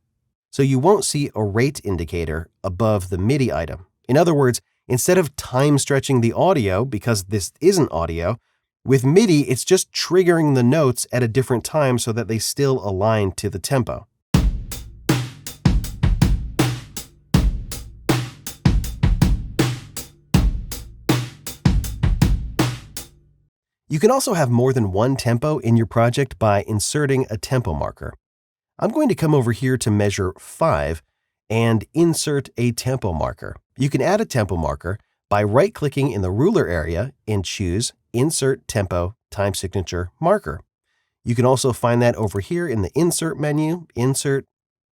So you won't see a rate indicator above the MIDI item. In other words, instead of time stretching the audio, because this isn't audio, with MIDI, it's just triggering the notes at a different time so that they still align to the tempo. You can also have more than 1 tempo in your project by inserting a tempo marker. I'm going to come over here to measure 5 and insert a tempo marker. You can add a tempo marker by right-clicking in the ruler area and choose Insert Tempo Time Signature Marker. You can also find that over here in the Insert menu, Insert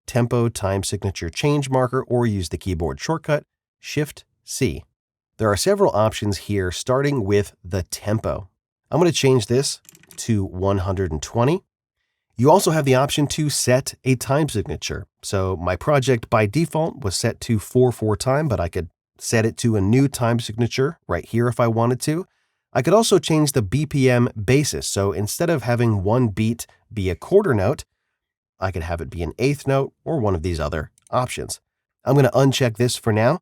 Tempo Time Signature Change Marker, or use the keyboard shortcut Shift-C. There are several options here, starting with the tempo. I'm going to change this to 120. You also have the option to set a time signature. So my project by default was set to 4/4 time, but I could set it to a new time signature right here if I wanted to. I could also change the BPM basis. So instead of having one beat be a quarter note, I could have it be an eighth note or one of these other options. I'm going to uncheck this for now.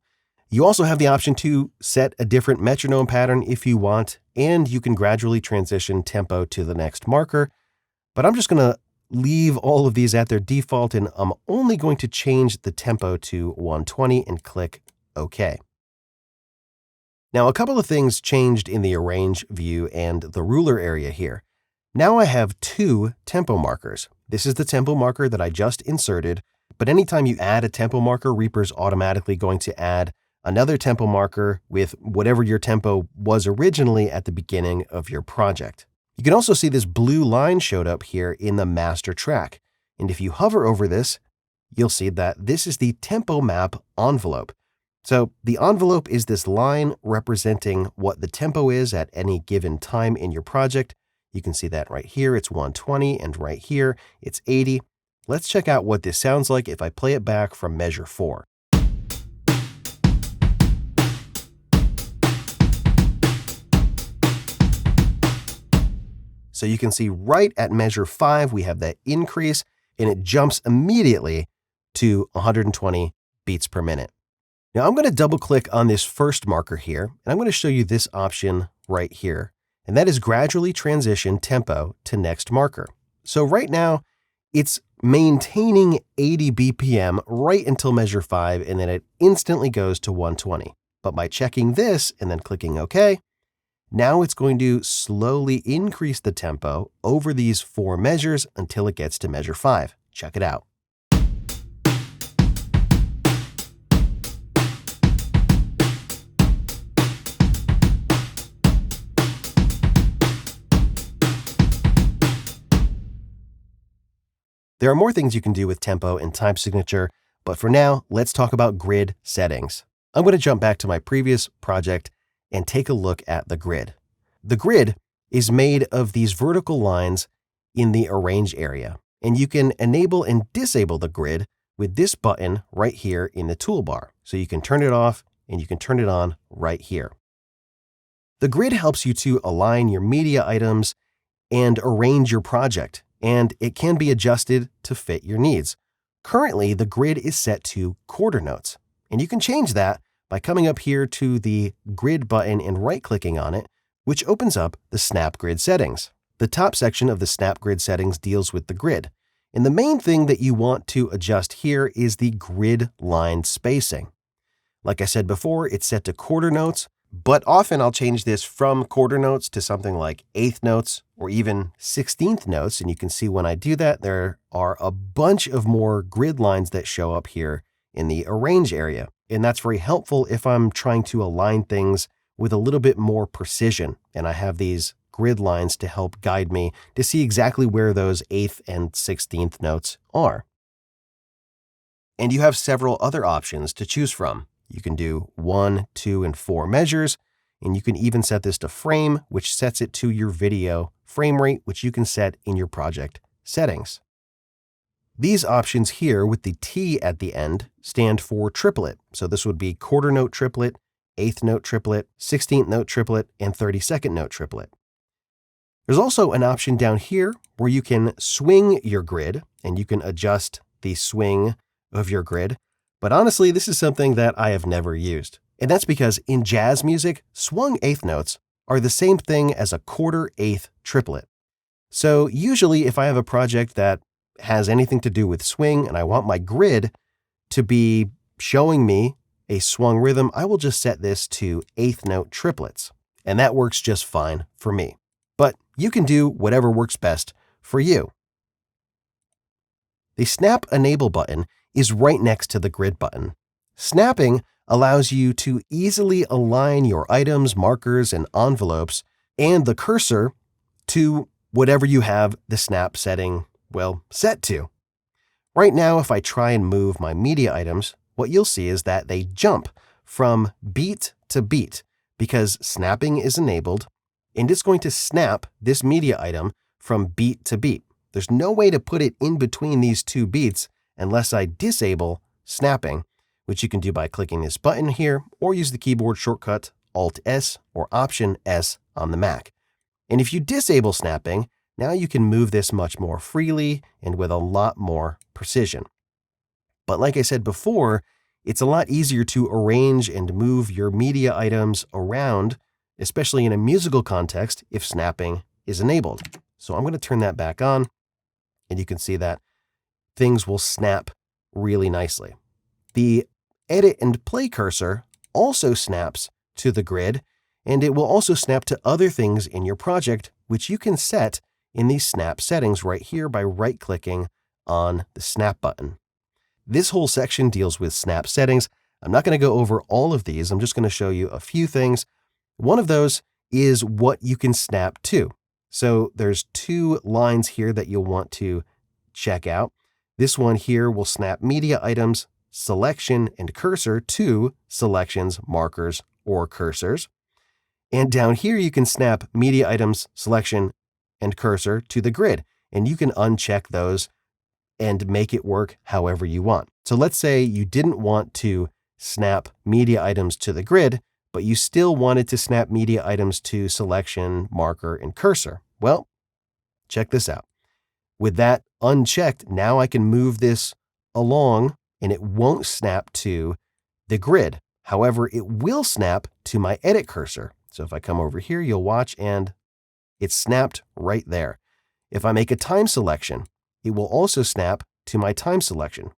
You also have the option to set a different metronome pattern if you want, and you can gradually transition tempo to the next marker. But I'm just going to leave all of these at their default, and I'm only going to change the tempo to 120 and click OK. Now, a couple of things changed in the Arrange view and the ruler area here. Now I have 2 tempo markers. This is the tempo marker that I just inserted, but anytime you add a tempo marker, Reaper's automatically going to add another tempo marker with whatever your tempo was originally at the beginning of your project. You can also see this blue line showed up here in the master track. And if you hover over this, you'll see that this is the tempo map envelope. So the envelope is this line representing what the tempo is at any given time in your project. You can see that right here, it's 120, and right here, it's 80. Let's check out what this sounds like if I play it back from measure 4. So you can see right at measure 5, we have that increase, and it jumps immediately to 120 beats per minute. Now I'm going to double click on this first marker here, and I'm going to show you this option right here, and that is gradually transition tempo to next marker. So right now, it's maintaining 80 BPM right until measure 5, and then it instantly goes to 120. But by checking this and then clicking OK, now it's going to slowly increase the tempo over these 4 measures until it gets to measure 5. Check it out. There are more things you can do with tempo and time signature, but for now, let's talk about grid settings. I'm going to jump back to my previous project and take a look at the grid. The grid is made of these vertical lines in the Arrange area, and you can enable and disable the grid with this button right here in the toolbar. So you can turn it off and you can turn it on right here. The grid helps you to align your media items and arrange your project, and it can be adjusted to fit your needs. Currently, the grid is set to quarter notes, and you can change that by coming up here to the grid button and right-clicking on it, which opens up the Snap Grid settings. The top section of the Snap Grid settings deals with the grid, and the main thing that you want to adjust here is the grid line spacing. Like I said before, it's set to quarter notes, but often I'll change this from quarter notes to something like eighth notes or even 16th notes, and you can see when I do that, there are a bunch of more grid lines that show up here in the Arrange area. And that's very helpful if I'm trying to align things with a little bit more precision. And I have these grid lines to help guide me to see exactly where those 8th and 16th notes are. And you have several other options to choose from. You can do 1, 2, and 4 measures, and you can even set this to frame, which sets it to your video frame rate, which you can set in your project settings. These options here with the T at the end stand for triplet. So this would be quarter note triplet, 8th note triplet, 16th note triplet, and 32nd note triplet. There's also an option down here where you can swing your grid, and you can adjust the swing of your grid. But honestly, this is something that I have never used. And that's because in jazz music, swung 8th notes are the same thing as a quarter 8th triplet. So usually if I have a project that has anything to do with swing and I want my grid to be showing me a swung rhythm, I will just set this to 8th note triplets. And that works just fine for me. But you can do whatever works best for you. The Snap Enable button is right next to the Grid button. Snapping allows you to easily align your items, markers, and envelopes and the cursor to whatever you have the snap setting, set to. Right now, if I try and move my media items, what you'll see is that they jump from beat to beat because snapping is enabled, and it's going to snap this media item from beat to beat. There's no way to put it in between these two beats unless I disable snapping, which you can do by clicking this button here or use the keyboard shortcut Alt-S or Option-S on the Mac. And if you disable snapping, now you can move this much more freely and with a lot more precision. But like I said before, it's a lot easier to arrange and move your media items around, especially in a musical context, if snapping is enabled. So I'm going to turn that back on, and you can see that things will snap really nicely. The Edit and Play cursor also snaps to the grid, and it will also snap to other things in your project, which you can set in these snap settings right here by right-clicking on the Snap button. This whole section deals with snap settings. I'm not going to go over all of these. I'm just going to show you a few things. One of those is what you can snap to. So there's two lines here that you'll want to check out. This one here will snap media items, selection, and cursor to selections, markers, or cursors. And down here, you can snap media items, selection, and cursor to the grid. And you can uncheck those and make it work however you want. So let's say you didn't want to snap media items to the grid, but you still wanted to snap media items to selection, marker, and cursor. Well, check this out. With that unchecked, now I can move this along and it won't snap to the grid. However, it will snap to my edit cursor. So if I come over here, you'll watch and it's snapped right there. If I make a time selection, it will also snap to my time selection,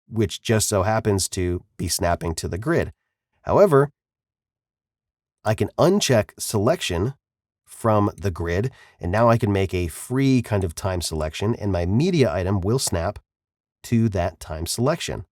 which just so happens to be snapping to the grid. However, I can uncheck selection from the grid, and now I can make a free kind of time selection, and my media item will snap to that time selection,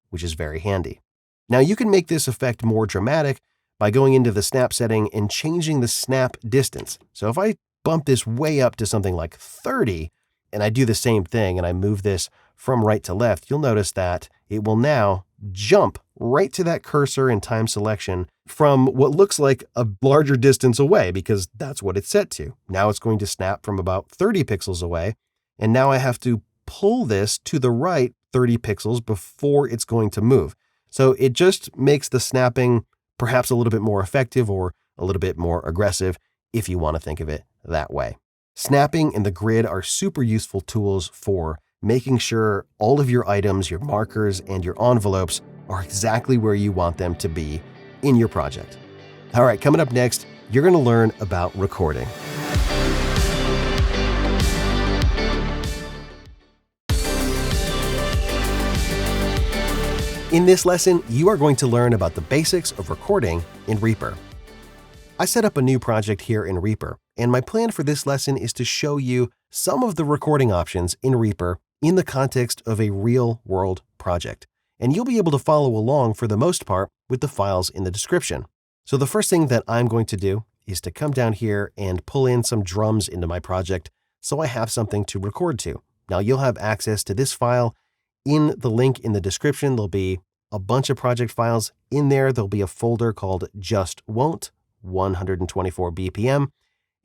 which is very handy. Now you can make this effect more dramatic by going into the snap setting and changing the snap distance. So if I bump this way up to something like 30, and I do the same thing and I move this from right to left, you'll notice that it will now jump right to that cursor and time selection from what looks like a larger distance away because that's what it's set to. Now it's going to snap from about 30 pixels away, and now I have to pull this to the right 30 pixels before it's going to move. So it just makes the snapping perhaps a little bit more effective or a little bit more aggressive if you want to think of it that way. Snapping and the grid are super useful tools for making sure all of your items, your markers, and your envelopes are exactly where you want them to be in your project. All right, coming up next, you're going to learn about recording. In this lesson, you are going to learn about the basics of recording in Reaper. I set up a new project here in Reaper, and my plan for this lesson is to show you some of the recording options in Reaper in the context of a real-world project. And you'll be able to follow along for the most part with the files in the description. So the first thing that I'm going to do is to come down here and pull in some drums into my project so I have something to record to. Now you'll have access to this file in the link in the description. There'll be a bunch of project files in there. There'll be a folder called Just Won't 124 BPM.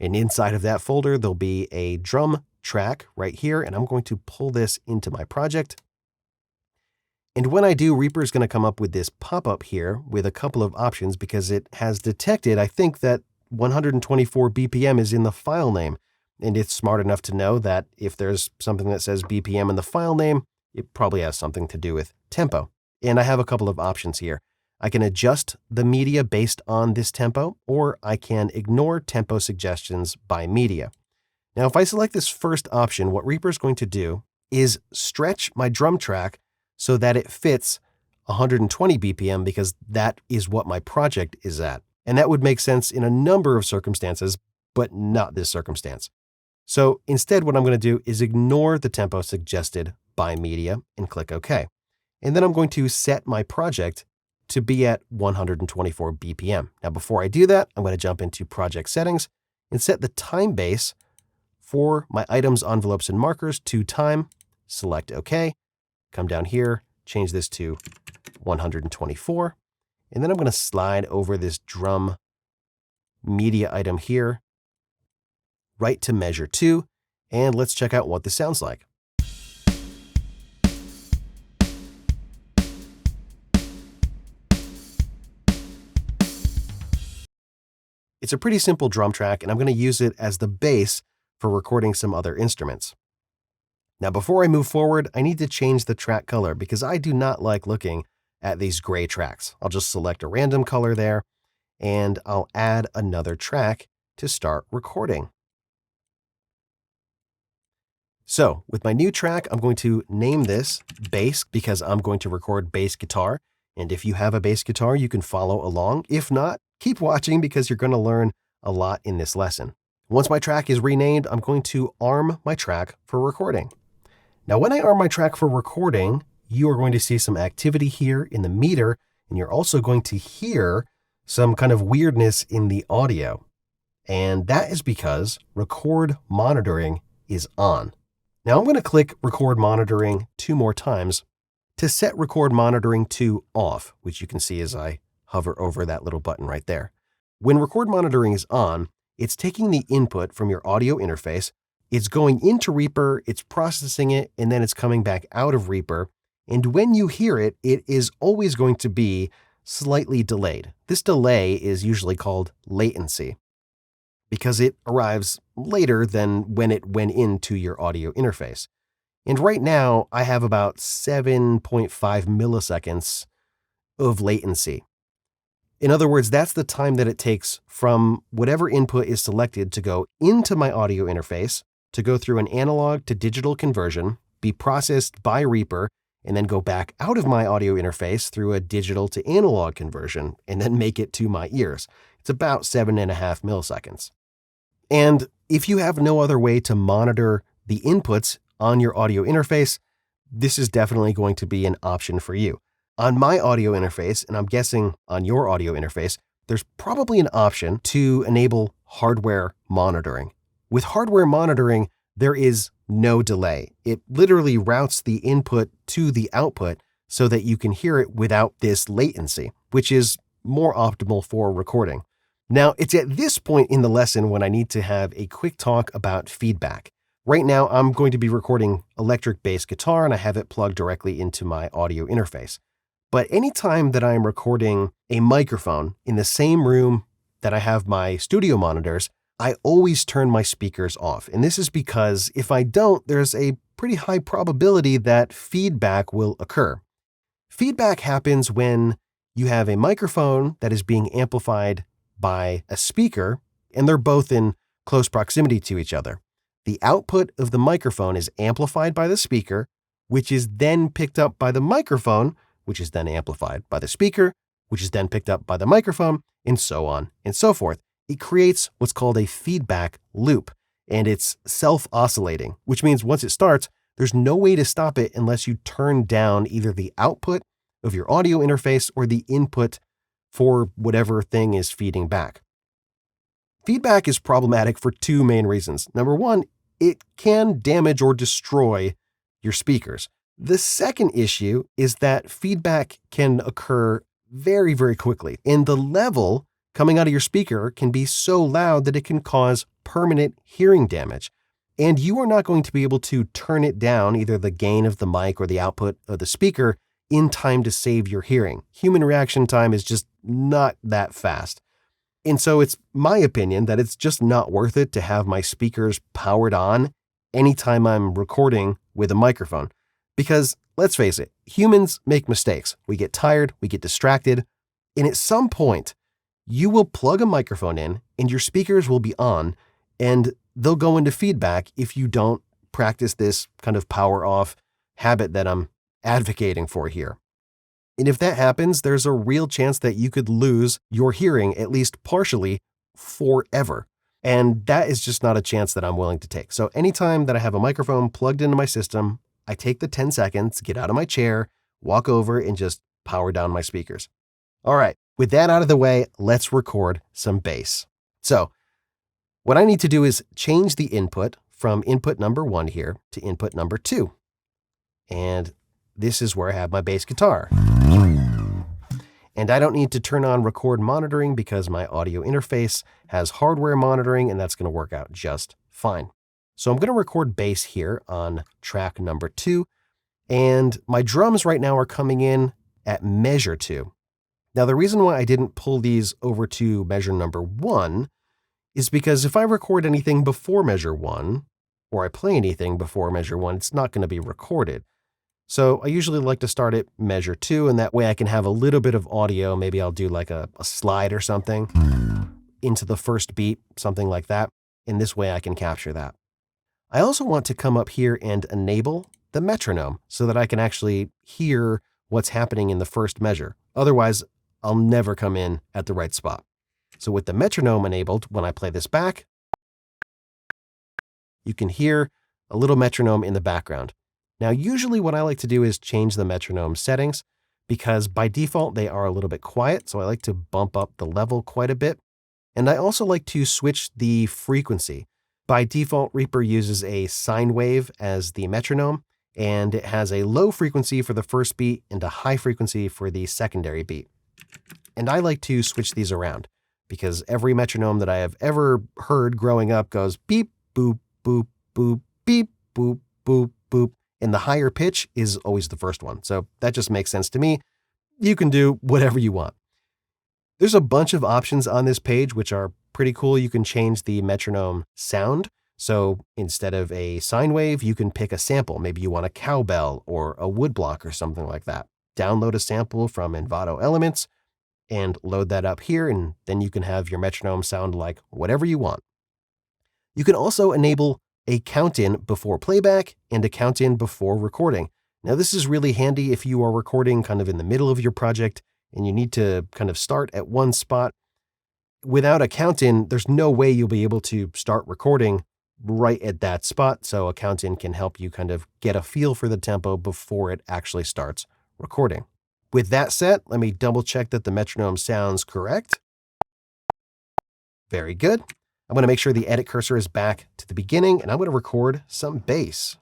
And inside of that folder, there'll be a drum track right here. And I'm going to pull this into my project. And when I do, Reaper is going to come up with this pop-up here with a couple of options because it has detected, I think, that 124 BPM is in the file name. And it's smart enough to know that if there's something that says BPM in the file name, it probably has something to do with tempo. And I have a couple of options here. I can adjust the media based on this tempo, or I can ignore tempo suggestions by media. Now, if I select this first option, what Reaper is going to do is stretch my drum track so that it fits 120 BPM because that is what my project is at. And that would make sense in a number of circumstances, but not this circumstance. So instead, what I'm going to do is ignore the tempo suggested by media and click OK. And then I'm going to set my project to be at 124 BPM. Now, before I do that, I'm going to jump into project settings and set the time base for my items, envelopes, and markers to time. Select OK. Come down here, change this to 124. And then I'm going to slide over this drum media item here, right to measure 2. And let's check out what this sounds like. It's a pretty simple drum track, and I'm going to use it as the base for recording some other instruments. Now, before I move forward, I need to change the track color because I do not like looking at these gray tracks. I'll just select a random color there, and I'll add another track to start recording. So with my new track, I'm going to name this bass because I'm going to record bass guitar. And if you have a bass guitar, you can follow along. If not, keep watching because you're going to learn a lot in this lesson. Once my track is renamed, I'm going to arm my track for recording. Now, when I arm my track for recording, you are going to see some activity here in the meter, and you're also going to hear some kind of weirdness in the audio. And that is because record monitoring is on. Now I'm going to click record monitoring 2 more times to set record monitoring to off, which you can see as I hover over that little button right there. When record monitoring is on, it's taking the input from your audio interface, it's going into Reaper, it's processing it, and then it's coming back out of Reaper. And when you hear it, it is always going to be slightly delayed. This delay is usually called latency because it arrives later than when it went into your audio interface. And right now, I have about 7.5 milliseconds of latency. In other words, that's the time that it takes from whatever input is selected to go into my audio interface, to go through an analog to digital conversion, be processed by Reaper, and then go back out of my audio interface through a digital to analog conversion, and then make it to my ears. It's about 7.5 milliseconds. And if you have no other way to monitor the inputs on your audio interface, this is definitely going to be an option for you. On my audio interface, and I'm guessing on your audio interface, there's probably an option to enable hardware monitoring. With hardware monitoring, there is no delay. It literally routes the input to the output so that you can hear it without this latency, which is more optimal for recording. Now, it's at this point in the lesson when I need to have a quick talk about feedback. Right now, I'm going to be recording electric bass guitar, and I have it plugged directly into my audio interface. But anytime that I'm recording a microphone in the same room that I have my studio monitors, I always turn my speakers off. And this is because if I don't, there's a pretty high probability that feedback will occur. Feedback happens when you have a microphone that is being amplified by a speaker, and they're both in close proximity to each other. The output of the microphone is amplified by the speaker, which is then picked up by the microphone, which is then amplified by the speaker, which is then picked up by the microphone, and so on and so forth. It creates what's called a feedback loop, and it's self-oscillating, which means once it starts, there's no way to stop it unless you turn down either the output of your audio interface or the input for whatever thing is feeding back. Feedback is problematic for 2 main reasons. Number 1, it can damage or destroy your speakers. The second issue is that feedback can occur very, very quickly, and the level coming out of your speaker can be so loud that it can cause permanent hearing damage. And you are not going to be able to turn it down, either the gain of the mic or the output of the speaker, in time to save your hearing. Human reaction time is just not that fast. And so it's my opinion that it's just not worth it to have my speakers powered on anytime I'm recording with a microphone. Because let's face it, humans make mistakes. We get tired, we get distracted, and at some point, you will plug a microphone in and your speakers will be on, and they'll go into feedback if you don't practice this kind of power off habit that I'm advocating for here. And if that happens, there's a real chance that you could lose your hearing, at least partially, forever. And that is just not a chance that I'm willing to take. So anytime that I have a microphone plugged into my system, I take the 10 seconds, get out of my chair, walk over, and just power down my speakers. All right, with that out of the way, let's record some bass. So what I need to do is change the input from input number 1 here to input number 2. And this is where I have my bass guitar. And I don't need to turn on record monitoring because my audio interface has hardware monitoring, and that's going to work out just fine. So I'm going to record bass here on track number 2. And my drums right now are coming in at measure 2. Now, the reason why I didn't pull these over to measure number 1 is because if I record anything before measure 1, or I play anything before measure 1, it's not going to be recorded. So I usually like to start at measure 2, and that way I can have a little bit of audio. Maybe I'll do like a slide or something into the first beat, something like that. And this way I can capture that. I also want to come up here and enable the metronome so that I can actually hear what's happening in the first measure. Otherwise, I'll never come in at the right spot. So with the metronome enabled, when I play this back, you can hear a little metronome in the background. Now, usually what I like to do is change the metronome settings because by default, they are a little bit quiet. So I like to bump up the level quite a bit. And I also like to switch the frequency. By default, Reaper uses a sine wave as the metronome, and it has a low frequency for the first beat and a high frequency for the secondary beat. And I like to switch these around because every metronome that I have ever heard growing up goes beep, boop, boop, boop, beep, boop, boop, boop. And the higher pitch is always the first one. So that just makes sense to me. You can do whatever you want. There's a bunch of options on this page, which are pretty cool. You can change the metronome sound. So instead of a sine wave, you can pick a sample. Maybe you want a cowbell or a woodblock or something like that. Download a sample from Envato Elements and load that up here, and then you can have your metronome sound like whatever you want. You can also enable a count-in before playback and a count-in before recording. Now, this is really handy if you are recording kind of in the middle of your project and you need to kind of start at one spot. Without a count-in, there's no way you'll be able to start recording right at that spot. So a count-in can help you kind of get a feel for the tempo before it actually starts recording. With that set, let me double check that the metronome sounds correct. Very good. I'm going to make sure the edit cursor is back to the beginning, and I'm going to record some bass.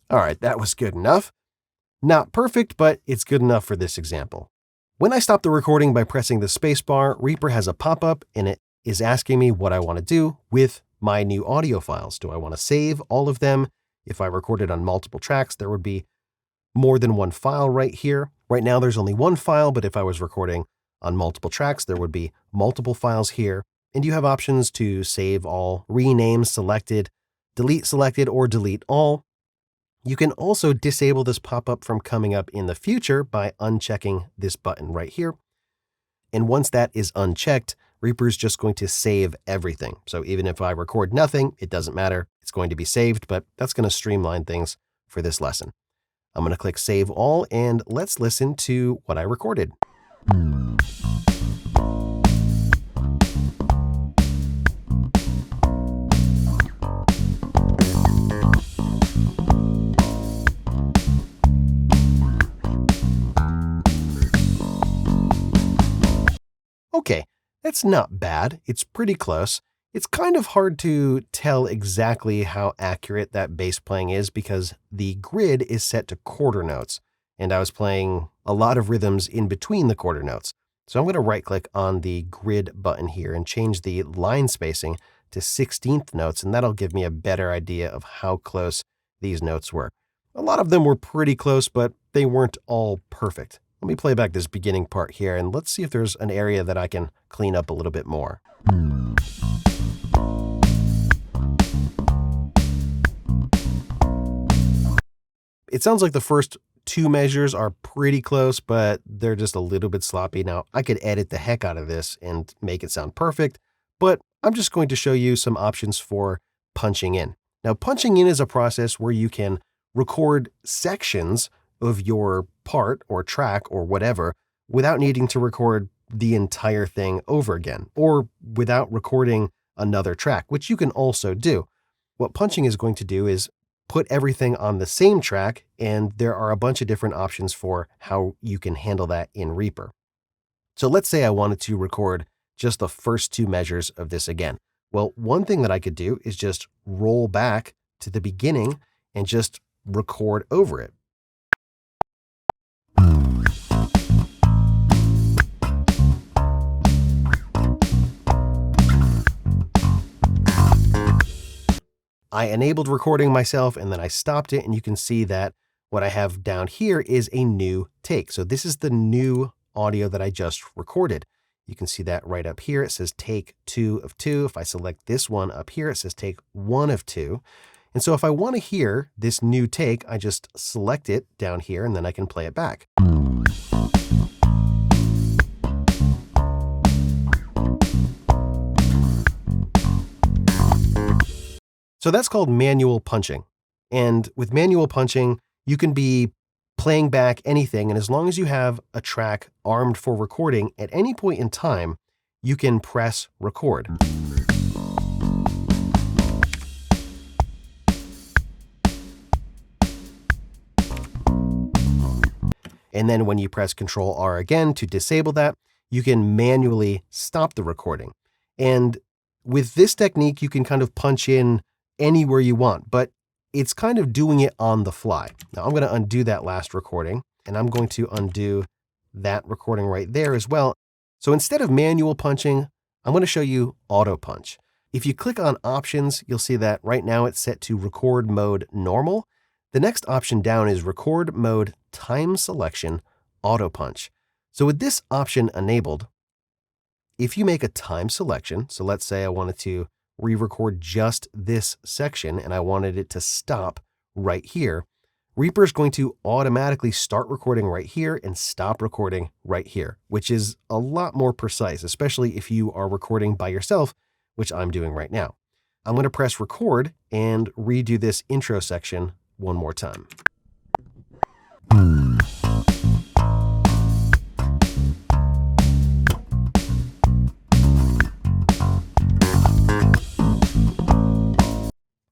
All right, that was good enough. Not perfect, but it's good enough for this example. When I stop the recording by pressing the space bar, Reaper has a pop-up and it is asking me what I want to do with my new audio files. Do I want to save all of them? If I recorded on multiple tracks, there would be more than one file right here. Right now, there's only one file, but if I was recording on multiple tracks, there would be multiple files here. And you have options to save all, rename selected, delete or delete all. You can also disable this pop-up from coming up in the future by unchecking this button right here. And once that is unchecked, Reaper's just going to save everything. So even if I record nothing, it doesn't matter. It's going to be saved, but that's going to streamline things for this lesson. I'm going to click Save All, and let's listen to what I recorded. Okay, that's not bad. It's pretty close. It's kind of hard to tell exactly how accurate that bass playing is because the grid is set to quarter notes, and I was playing a lot of rhythms in between the quarter notes. So I'm going to right-click on the grid button here and change the line spacing to 16th notes, and that'll give me a better idea of how close these notes were. A lot of them were pretty close, but they weren't all perfect. Let me play back this beginning part here, and let's see if there's an area that I can clean up a little bit more. It sounds like the first two measures are pretty close, but they're just a little bit sloppy. Now, I could edit the heck out of this and make it sound perfect, but I'm just going to show you some options for punching in. Now, punching in is a process where you can record sections of your part or track or whatever without needing to record the entire thing over again, or without recording another track, which you can also do. What punching is going to do is put everything on the same track, and there are a bunch of different options for how you can handle that in Reaper. So let's say I wanted to record just the first two measures of this again. Well, one thing that I could do is just roll back to the beginning and just record over it. I enabled recording myself and then I stopped it, and you can see that what I have down here is a new take. So this is the new audio that I just recorded. You can see that right up here. It says take 2 of 2. If I select this one up here, it says take 1 of 2. And so if I want to hear this new take, I just select it down here and then I can play it back. So that's called manual punching. And with manual punching, you can be playing back anything. And as long as you have a track armed for recording at any point in time, you can press record. And then when you press Control R again to disable that, you can manually stop the recording. And with this technique, you can kind of punch in anywhere you want, but it's kind of doing it on the fly. Now I'm going to undo that last recording, and I'm going to undo that recording right there as well. So instead of manual punching, I'm going to show you auto punch. If you click on options, you'll see that right now it's set to record mode normal. The next option down is record mode time selection auto punch. So with this option enabled, if you make a time selection, so let's say I wanted to re-record just this section and I wanted it to stop right here, Reaper is going to automatically start recording right here and stop recording right here, which is a lot more precise, especially if you are recording by yourself, which I'm doing right now. I'm going to press record and redo this intro section one more time.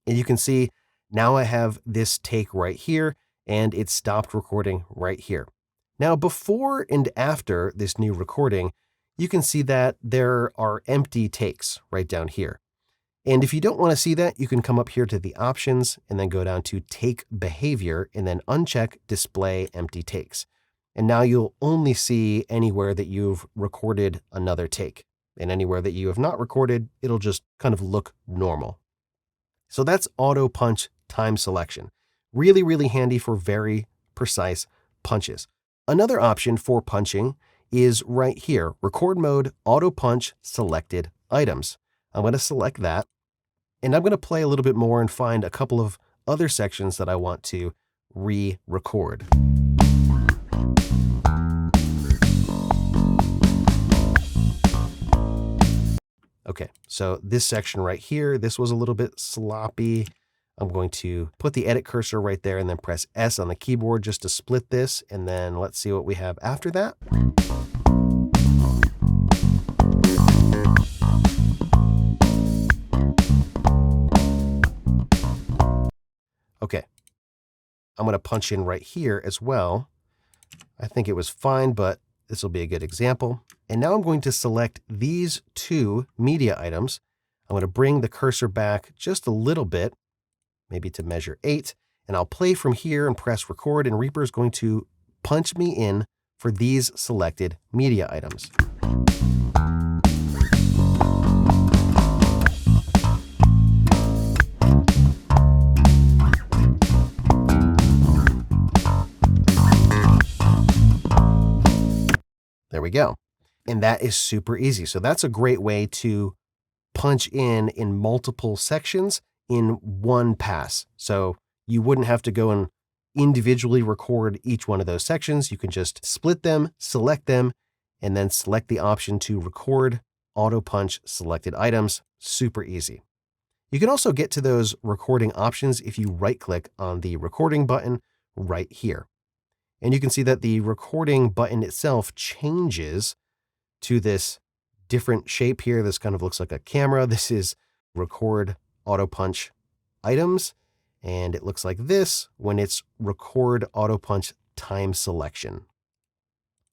And you can see now I have this take right here, and it stopped recording right here. Now, before and after this new recording, you can see that there are empty takes right down here. And if you don't want to see that, you can come up here to the options and then go down to take behavior and then uncheck display empty takes. And now you'll only see anywhere that you've recorded another take, and anywhere that you have not recorded, it'll just kind of look normal. So that's auto punch time selection. Really, really handy for very precise punches. Another option for punching is right here, record mode, auto punch selected items. I'm going to select that, and I'm going to play a little bit more and find a couple of other sections that I want to re-record. Okay, so this section right here, this was a little bit sloppy. I'm going to put the edit cursor right there and then press S on the keyboard just to split this. And then let's see what we have after that. Okay, I'm going to punch in right here as well. I think it was fine, but this will be a good example. And now I'm going to select these two media items. I'm going to bring the cursor back just a little bit, maybe to measure 8, and I'll play from here and press record, and Reaper is going to punch me in for these selected media items. There we go. And that is super easy. So that's a great way to punch in multiple sections in one pass. So you wouldn't have to go and individually record each one of those sections. You can just split them, select them, and then select the option to record auto punch selected items. Super easy. You can also get to those recording options if you right-click on the recording button right here. And you can see that the recording button itself changes to this different shape here. This kind of looks like a camera. This is record auto punch items. And it looks like this when it's record auto punch time selection.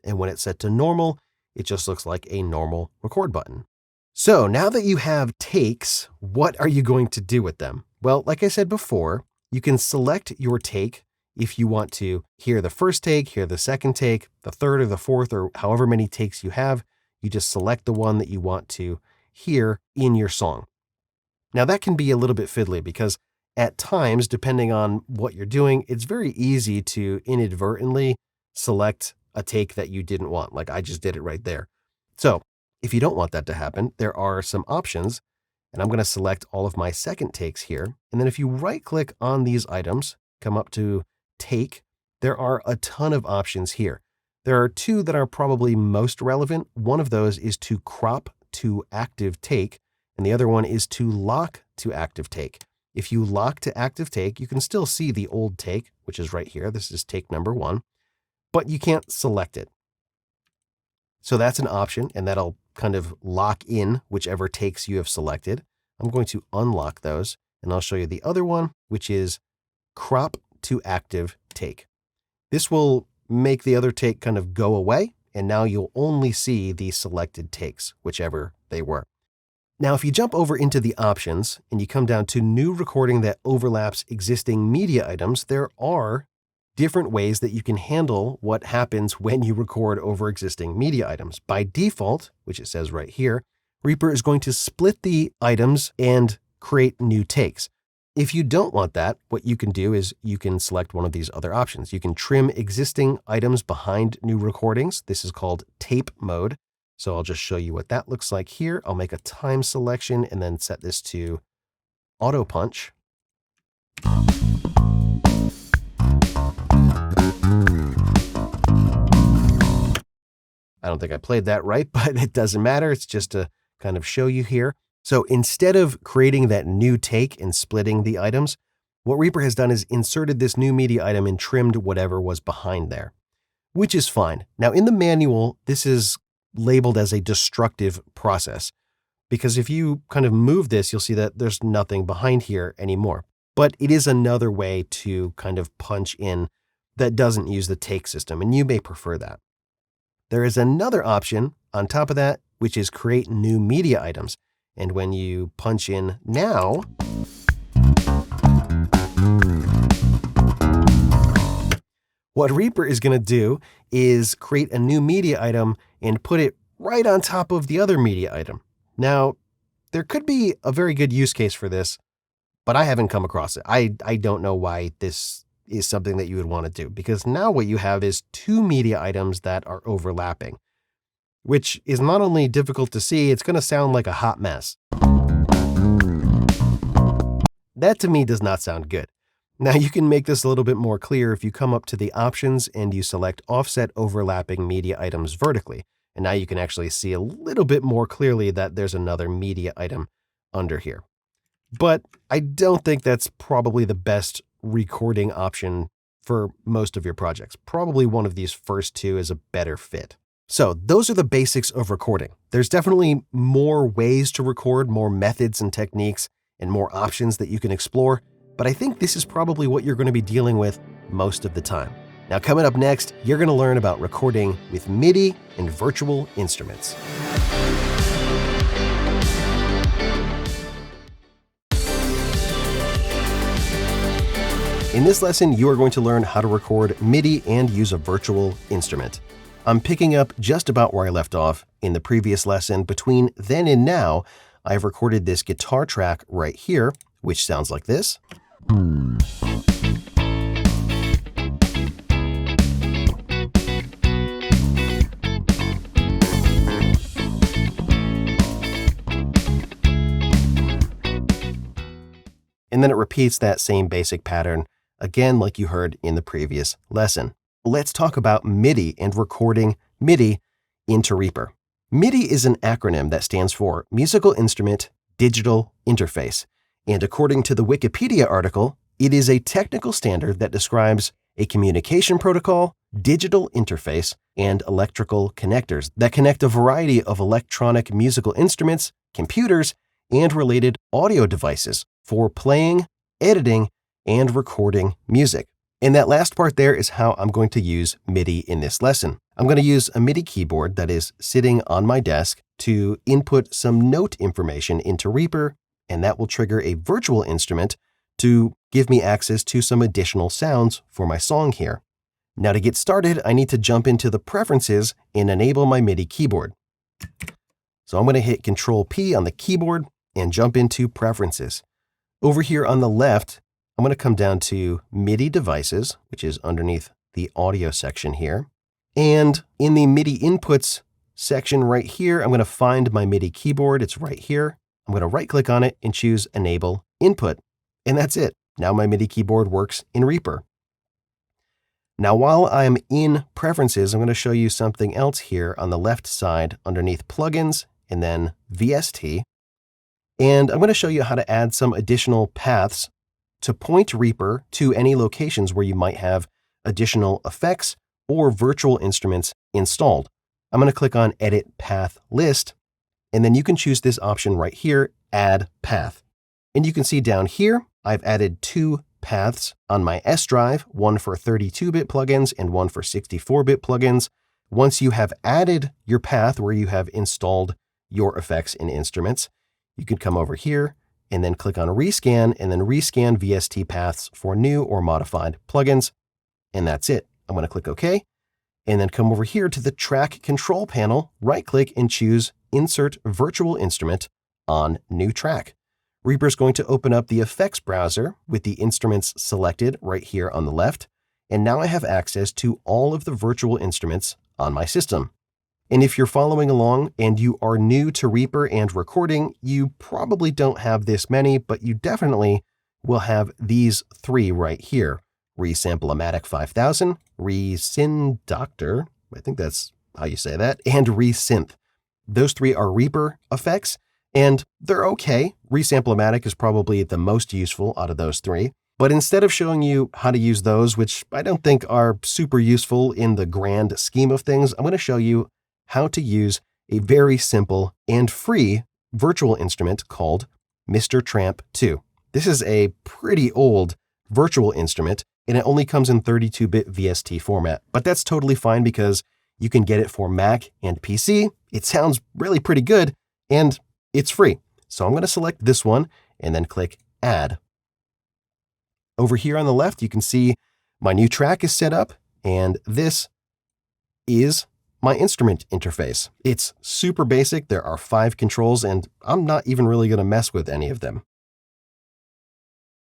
And when it's set to normal, it just looks like a normal record button. So now that you have takes, what are you going to do with them? Well, like I said before, you can select your take if you want to hear the first take, hear the second take, the third or the fourth, or however many takes you have. You just select the one that you want to hear in your song. Now that can be a little bit fiddly because at times, depending on what you're doing, it's very easy to inadvertently select a take that you didn't want. Like I just did it right there. So if you don't want that to happen, there are some options, and I'm going to select all of my second takes here. And then if you right click on these items, come up to take, there are a ton of options here. There are two that are probably most relevant. One of those is to crop to active take, and the other one is to lock to active take. If you lock to active take, you can still see the old take, which is right here. This is take number 1, but you can't select it. So that's an option, and that'll kind of lock in whichever takes you have selected. I'm going to unlock those, and I'll show you the other one, which is crop to active take. This will make the other take kind of go away, and now you'll only see the selected takes, whichever they were. Now, if you jump over into the options and you come down to new recording that overlaps existing media items, there are different ways that you can handle what happens when you record over existing media items. By default, which it says right here, Reaper is going to split the items and create new takes. If you don't want that, what you can do is you can select one of these other options. You can trim existing items behind new recordings. This is called tape mode. So I'll just show you what that looks like here. I'll make a time selection and then set this to auto punch. I don't think I played that right, but it doesn't matter. It's just to kind of show you here. So instead of creating that new take and splitting the items, what Reaper has done is inserted this new media item and trimmed whatever was behind there, which is fine. Now in the manual, this is labeled as a destructive process, because if you kind of move this, you'll see that there's nothing behind here anymore. But it is another way to kind of punch in that doesn't use the take system, and you may prefer that. There is another option on top of that, which is create new media items. And when you punch in now, what Reaper is going to do is create a new media item and put it right on top of the other media item. Now, there could be a very good use case for this, but I haven't come across it. I don't know why this is something that you would want to do, because now what you have is two media items that are overlapping, which is not only difficult to see, it's going to sound like a hot mess. That to me does not sound good. Now you can make this a little bit more clear if you come up to the options and you select offset overlapping media items vertically. And now you can actually see a little bit more clearly that there's another media item under here. But I don't think that's probably the best recording option for most of your projects. Probably one of these first two is a better fit. So those are the basics of recording. There's definitely more ways to record, more methods and techniques, and more options that you can explore. But I think this is probably what you're going to be dealing with most of the time. Now, coming up next, you're going to learn about recording with MIDI and virtual instruments. In this lesson, you are going to learn how to record MIDI and use a virtual instrument. I'm picking up just about where I left off in the previous lesson. Between then and now, I've recorded this guitar track right here, which sounds like this. And then it repeats that same basic pattern again like you heard in the previous lesson. Let's talk about MIDI and recording MIDI into Reaper. MIDI is an acronym that stands for Musical Instrument Digital Interface. And according to the Wikipedia article, it is a technical standard that describes a communication protocol, digital interface, and electrical connectors that connect a variety of electronic musical instruments, computers, and related audio devices for playing, editing, and recording music. And that last part there is how I'm going to use MIDI in this lesson. I'm going to use a MIDI keyboard that is sitting on my desk to input some note information into Reaper, and that will trigger a virtual instrument to give me access to some additional sounds for my song here. Now to get started, I need to jump into the preferences and enable my MIDI keyboard. So I'm going to hit Control P on the keyboard and jump into preferences. Over here on the left, I'm going to come down to MIDI devices, which is underneath the audio section here. And in the MIDI inputs section right here, I'm going to find my MIDI keyboard. It's right here. I'm going to right click on it and choose Enable Input. And that's it. Now my MIDI keyboard works in Reaper. Now, while I'm in Preferences, I'm going to show you something else here on the left side underneath Plugins and then VST. And I'm going to show you how to add some additional paths to point Reaper to any locations where you might have additional effects or virtual instruments installed. I'm going to click on Edit Path List, and then you can choose this option right here, Add Path. And you can see down here, I've added 2 paths on my S drive, one for 32-bit plugins and one for 64-bit plugins. Once you have added your path where you have installed your effects and instruments, you can come over here and then click on Rescan and then rescan VST paths for new or modified plugins. And that's it. I'm going to click OK and then come over here to the track control panel, right click and choose Insert Virtual Instrument on New Track. Reaper is going to open up the effects browser with the instruments selected right here on the left. And now I have access to all of the virtual instruments on my system. And if you're following along and you are new to Reaper and recording, you probably don't have this many, but you definitely will have these 3 right here. Resample-O-Matic 5000, Resyn Doctor, I think that's how you say that, and Resynth. Those 3 are Reaper effects, and they're okay. Resample-O-Matic is probably the most useful out of those 3. But instead of showing you how to use those, which I don't think are super useful in the grand scheme of things, I'm going to show you how to use a very simple and free virtual instrument called Mr. Tramp 2. This is a pretty old virtual instrument, and it only comes in 32-bit VST format. But that's totally fine because you can get it for Mac and PC. It sounds really pretty good, and it's free. So I'm going to select this one and then click Add. Over here on the left, you can see my new track is set up, and this is my instrument interface. It's super basic. There are 5 controls, and I'm not even really going to mess with any of them.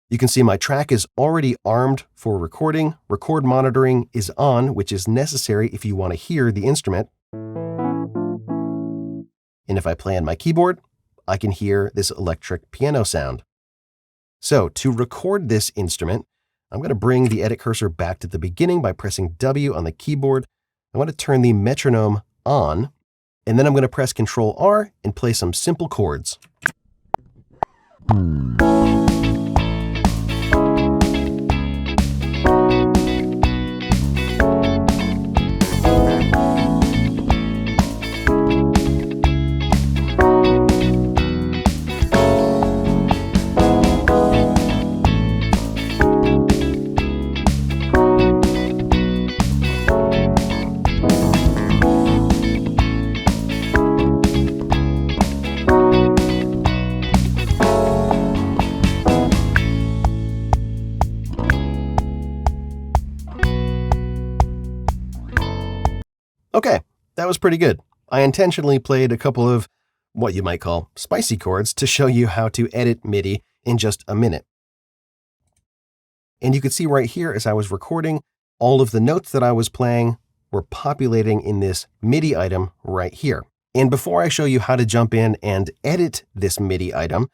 You can see my track is already armed for recording. Record monitoring is on, which is necessary if you want to hear the instrument. And if I play on my keyboard, I can hear this electric piano sound. So to record this instrument, I'm going to bring the edit cursor back to the beginning by pressing W on the keyboard. I want to turn the metronome on, and then I'm going to press Ctrl R and play some simple chords. Okay, that was pretty good. I intentionally played a couple of what you might call spicy chords to show you how to edit MIDI in just a minute. And you can see right here as I was recording, all of the notes that I was playing were populating in this MIDI item right here. And before I show you how to jump in and edit this MIDI item,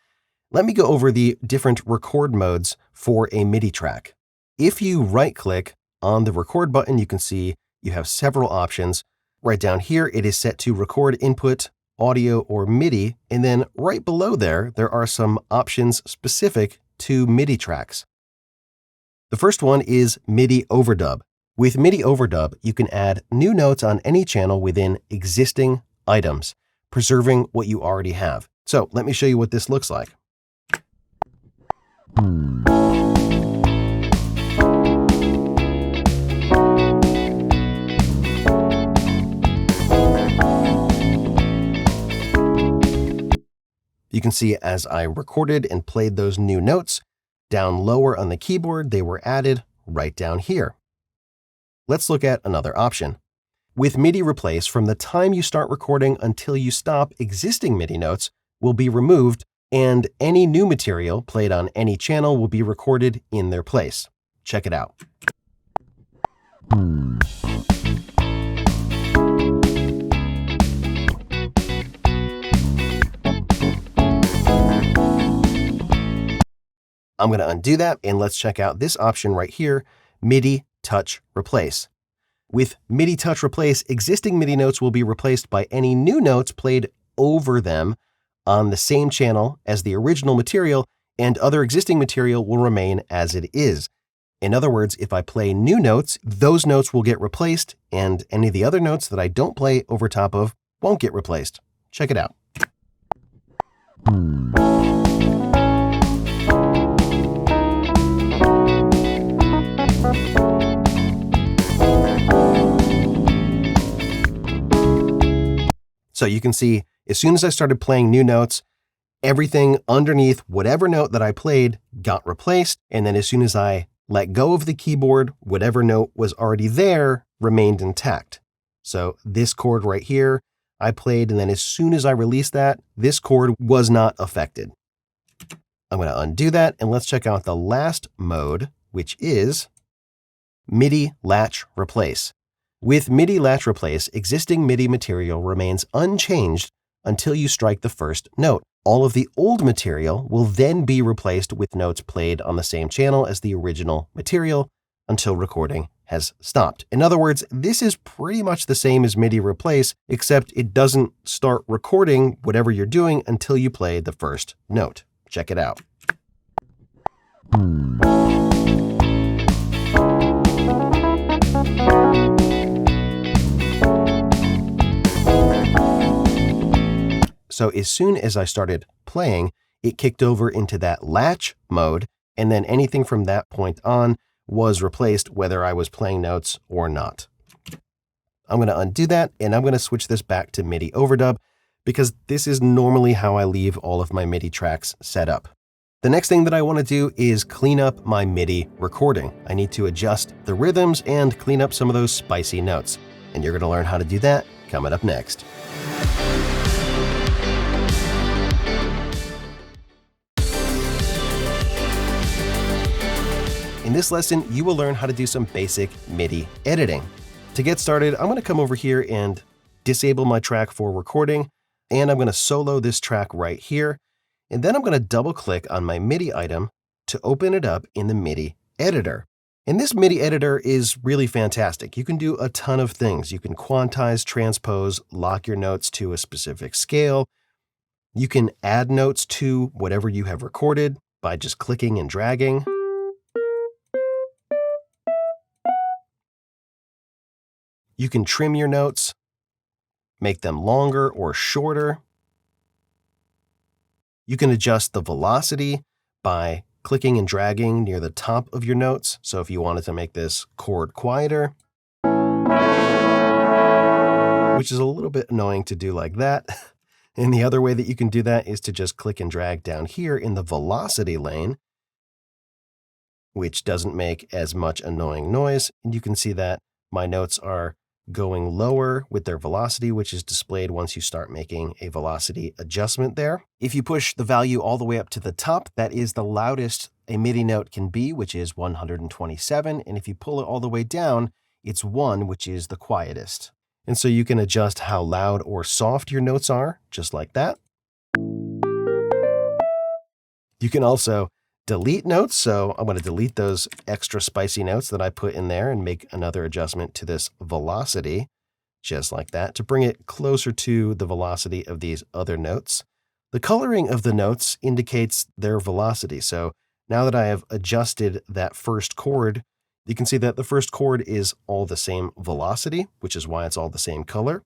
Let me go over the different record modes for a MIDI track. If you right-click on the record button, you can see you have several options. Right down here, it is set to record input, audio, or MIDI, and then right below there are some options specific to MIDI tracks. The first one is MIDI overdub. With MIDI overdub, you can add new notes on any channel within existing items, preserving what you already have. So let me show you what this looks like. You can see as I recorded and played those new notes, down lower on the keyboard, they were added right down here. Let's look at another option. With MIDI replace, from the time you start recording until you stop, existing MIDI notes will be removed and any new material played on any channel will be recorded in their place. Check it out. I'm going to undo that, and let's check out this option right here, MIDI Touch Replace. With MIDI Touch Replace, existing MIDI notes will be replaced by any new notes played over them on the same channel as the original material, and other existing material will remain as it is. In other words, if I play new notes, those notes will get replaced, and any of the other notes that I don't play over top of won't get replaced. Check it out. So you can see, as soon as I started playing new notes, everything underneath whatever note that I played got replaced. And then as soon as I let go of the keyboard, whatever note was already there remained intact. So this chord right here, I played, and then as soon as I released that, this chord was not affected. I'm going to undo that, and let's check out the last mode, which is MIDI Latch Replace. With MIDI Latch Replace, existing MIDI material remains unchanged until you strike the first note. All of the old material will then be replaced with notes played on the same channel as the original material until recording has stopped. In other words, this is pretty much the same as MIDI Replace, except it doesn't start recording whatever you're doing until you play the first note. Check it out. So as soon as I started playing, it kicked over into that latch mode, and then anything from that point on was replaced whether I was playing notes or not. I'm going to undo that, and I'm going to switch this back to MIDI overdub because this is normally how I leave all of my MIDI tracks set up. The next thing that I want to do is clean up my MIDI recording. I need to adjust the rhythms and clean up some of those spicy notes, and you're going to learn how to do that coming up next. In this lesson, you will learn how to do some basic MIDI editing. To get started, I'm going to come over here and disable my track for recording, and I'm going to solo this track right here. And then I'm going to double click on my MIDI item to open it up in the MIDI editor. And this MIDI editor is really fantastic. You can do a ton of things. You can quantize, transpose, lock your notes to a specific scale. You can add notes to whatever you have recorded by just clicking and dragging. You can trim your notes, make them longer or shorter. You can adjust the velocity by clicking and dragging near the top of your notes. So if you wanted to make this chord quieter, which is a little bit annoying to do like that. And the other way that you can do that is to just click and drag down here in the velocity lane, which doesn't make as much annoying noise. And you can see that my notes are going lower with their velocity, which is displayed once you start making a velocity adjustment there. If you push the value all the way up to the top, that is the loudest a MIDI note can be, which is 127. And if you pull it all the way down, it's 1, which is the quietest. And so you can adjust how loud or soft your notes are, just like that. You can also delete notes. So I'm going to delete those extra spicy notes that I put in there and make another adjustment to this velocity, just like that, to bring it closer to the velocity of these other notes. The coloring of the notes indicates their velocity. So now that I have adjusted that first chord, you can see that the first chord is all the same velocity, which is why it's all the same color.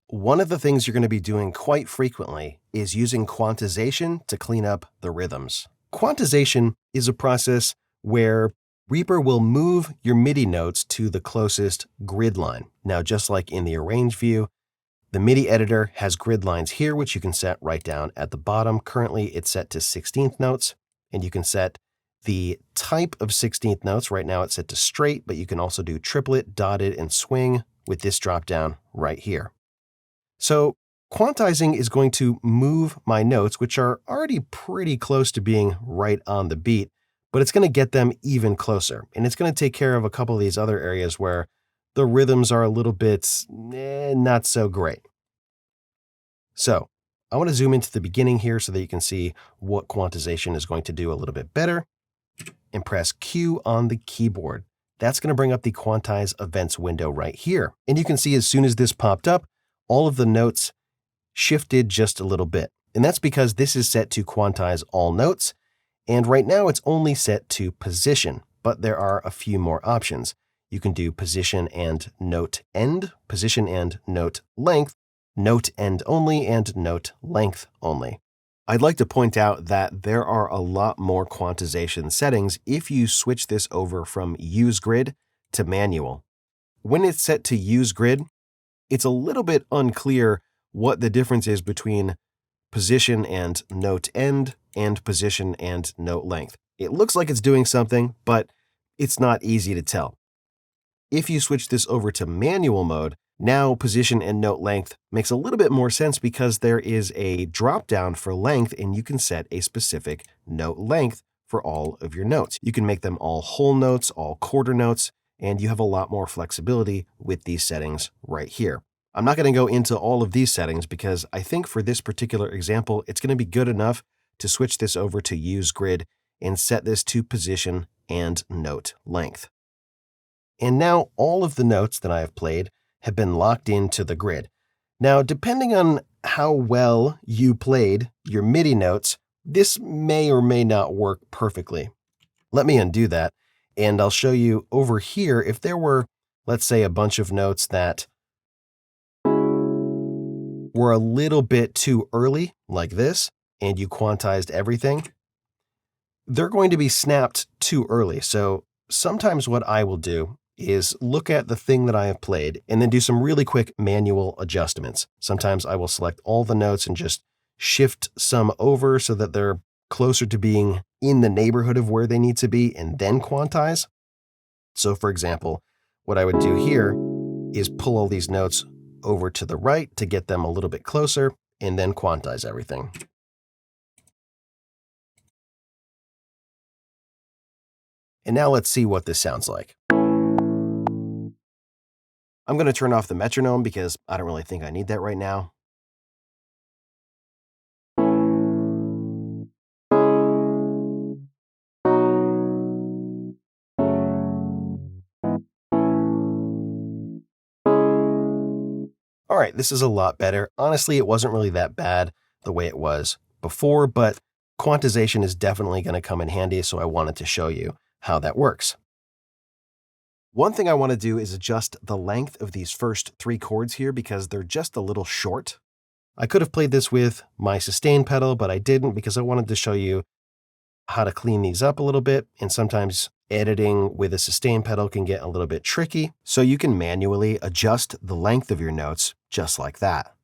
One of the things you're going to be doing quite frequently is using quantization to clean up the rhythms. Quantization is a process where Reaper will move your MIDI notes to the closest grid line. Now, just like in the Arrange view, the MIDI editor has grid lines here, which you can set right down at the bottom. Currently, it's set to 16th notes, and you can set the type of 16th notes. Right now, it's set to straight, but you can also do triplet, dotted, and swing with this dropdown right here. So quantizing is going to move my notes, which are already pretty close to being right on the beat, but it's going to get them even closer. And it's going to take care of a couple of these other areas where the rhythms are a little bit not so great. So I want to zoom into the beginning here so that you can see what quantization is going to do a little bit better, and press Q on the keyboard. That's going to bring up the Quantize Events window right here. And you can see as soon as this popped up, all of the notes shifted just a little bit. And that's because this is set to quantize all notes. And right now it's only set to position, but there are a few more options. You can do position and note end, position and note length, note end only, and note length only. I'd like to point out that there are a lot more quantization settings if you switch this over from Use Grid to Manual. When it's set to Use Grid, it's a little bit unclear what the difference is between position and note end and position and note length. It looks like it's doing something, but it's not easy to tell. If you switch this over to manual mode, now position and note length makes a little bit more sense because there is a drop down for length and you can set a specific note length for all of your notes. You can make them all whole notes, all quarter notes, and you have a lot more flexibility with these settings right here. I'm not going to go into all of these settings because I think for this particular example, it's going to be good enough to switch this over to Use Grid and set this to position and note length. And now all of the notes that I have played have been locked into the grid. Now, depending on how well you played your MIDI notes, this may or may not work perfectly. Let me undo that, and I'll show you over here if there were, let's say, a bunch of notes that were a little bit too early, like this, and you quantized everything, they're going to be snapped too early. So sometimes what I will do is look at the thing that I have played and then do some really quick manual adjustments. Sometimes I will select all the notes and just shift some over so that they're closer to being in the neighborhood of where they need to be and then quantize. So for example, what I would do here is pull all these notes over to the right to get them a little bit closer and then quantize everything. And now let's see what this sounds like. I'm going to turn off the metronome because I don't really think I need that right now. All right, this is a lot better. Honestly, it wasn't really that bad the way it was before, but quantization is definitely going to come in handy, so I wanted to show you how that works. One thing I want to do is adjust the length of these first three chords here because they're just a little short. I could have played this with my sustain pedal, but I didn't because I wanted to show you how to clean these up a little bit, and sometimes editing with a sustain pedal can get a little bit tricky, so you can manually adjust the length of your notes just like that.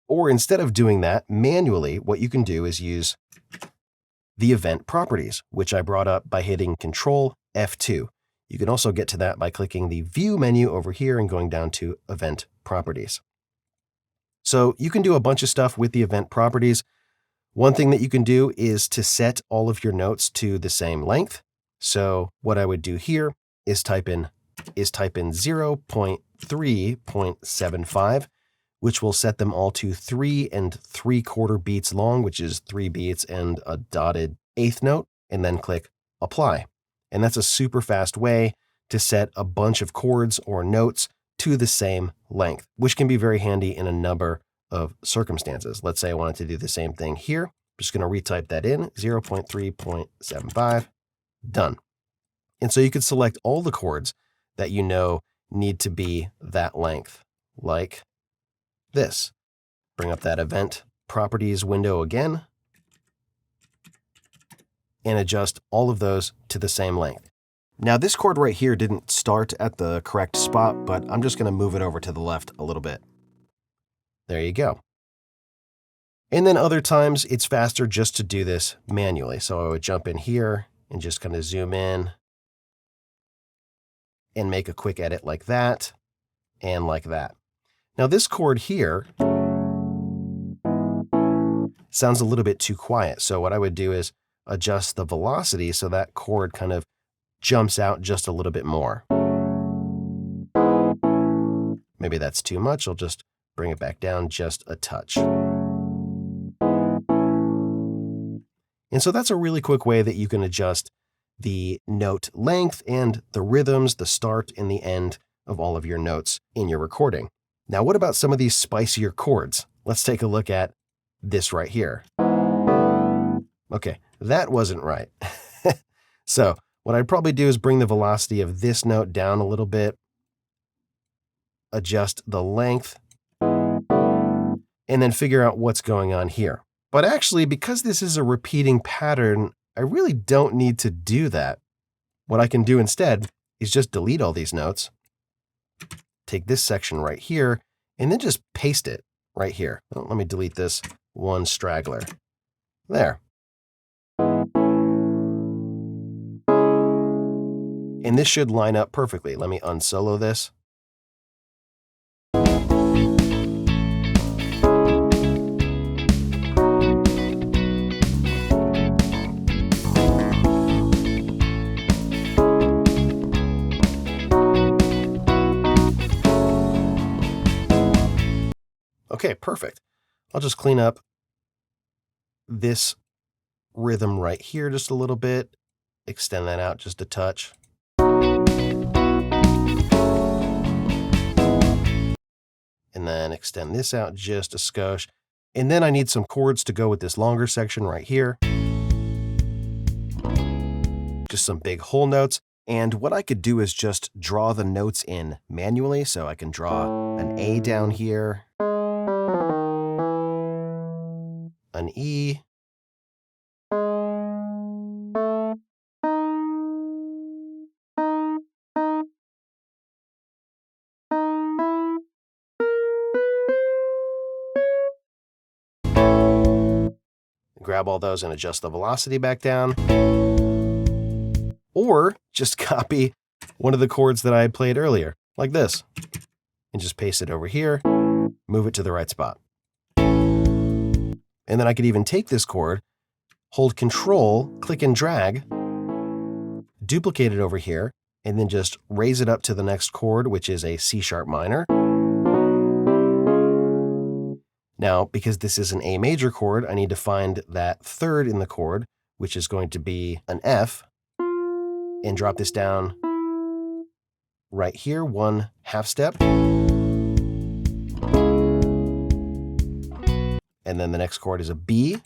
Or instead of doing that manually, what you can do is use the event properties, which I brought up by hitting Control F2. You can also get to that by clicking the View menu over here and going down to Event Properties. So you can do a bunch of stuff with the event properties. One thing that you can do is to set all of your notes to the same length. So what I would do here is type in 0.3.75, which will set them all to 3 3/4 beats long, which is 3 beats and a dotted eighth note, and then click apply. And that's a super fast way to set a bunch of chords or notes to the same length, which can be very handy in a number of circumstances. Let's say I wanted to do the same thing here. I'm just going to retype that in, 0.3.75, done. And so you could select all the chords that you know need to be that length, like this. Bring up that event properties window again and adjust all of those to the same length. Now this chord right here didn't start at the correct spot, but I'm just going to move it over to the left a little bit. There you go. And then other times it's faster just to do this manually. So I would jump in here and just kind of zoom in and make a quick edit like that and like that. Now this chord here sounds a little bit too quiet. So what I would do is adjust the velocity so that chord kind of jumps out just a little bit more. Maybe that's too much. I'll just bring it back down just a touch. And so that's a really quick way that you can adjust the note length and the rhythms, the start and the end of all of your notes in your recording. Now, what about some of these spicier chords? Let's take a look at this right here. Okay, that wasn't right. So what I'd probably do is bring the velocity of this note down a little bit, adjust the length, and then figure out what's going on here. But actually, because this is a repeating pattern, I really don't need to do that. What I can do instead is just delete all these notes, take this section right here, and then just paste it right here. Well, let me delete this one straggler. There. And this should line up perfectly. Let me unsolo this. Okay, perfect. I'll just clean up this rhythm right here just a little bit, extend that out just a touch. And then extend this out just a skosh. And then I need some chords to go with this longer section right here. Just some big whole notes. And what I could do is just draw the notes in manually. So I can draw an A down here, an E, grab all those and adjust the velocity back down. Or just copy one of the chords that I had played earlier, like this, and just paste it over here, move it to the right spot. And then I could even take this chord, hold Control, click and drag, duplicate it over here, and then just raise it up to the next chord, which is a C sharp minor. Now, because this is an A major chord, I need to find that third in the chord, which is going to be an F, and drop this down right here, 1/2 step. And then the next chord is a B.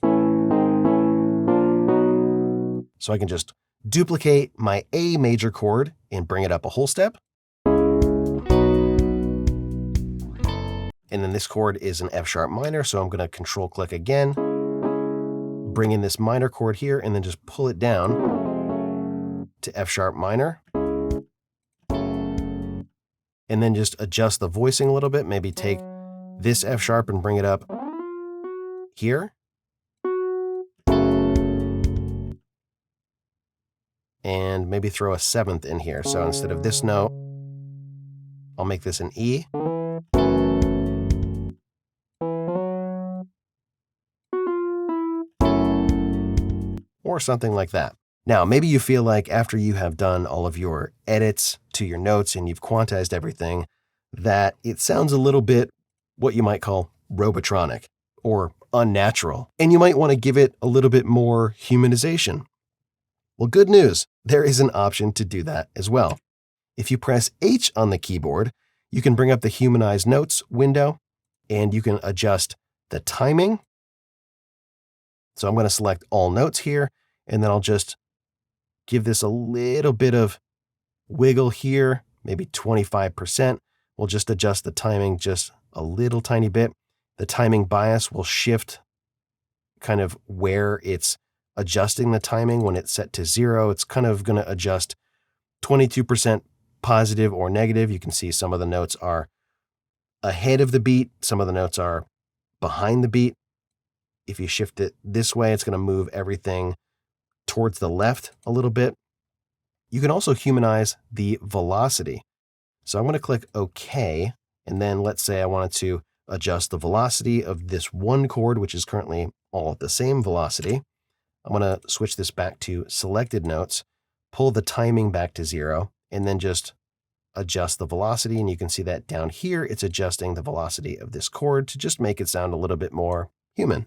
So I can just duplicate my A major chord and bring it up a whole step. And then this chord is an F sharp minor, so I'm going to Control click again, bring in this minor chord here, and then just pull it down to F sharp minor. And then just adjust the voicing a little bit, maybe take this F sharp and bring it up here. And maybe throw a 7th in here. So instead of this note, I'll make this an E. Or something like that. Now, maybe you feel like after you have done all of your edits to your notes and you've quantized everything, that it sounds a little bit what you might call robotronic or unnatural, and you might want to give it a little bit more humanization. Well, good news, there is an option to do that as well. If you press H on the keyboard, you can bring up the Humanize Notes window, and you can adjust the timing. So I'm going to select all notes here, and then I'll just give this a little bit of wiggle here, maybe 25%. We'll just adjust the timing just a little tiny bit. The timing bias will shift kind of where it's adjusting the timing. When it's set to 0, it's kind of going to adjust 22% positive or negative. You can see some of the notes are ahead of the beat. Some of the notes are behind the beat. If you shift it this way, it's going to move everything towards the left a little bit. You can also humanize the velocity. So I'm going to click OK, and then let's say I wanted to adjust the velocity of this one chord, which is currently all at the same velocity. I'm going to switch this back to selected notes, pull the timing back to 0, and then just adjust the velocity. And you can see that down here, it's adjusting the velocity of this chord to just make it sound a little bit more human.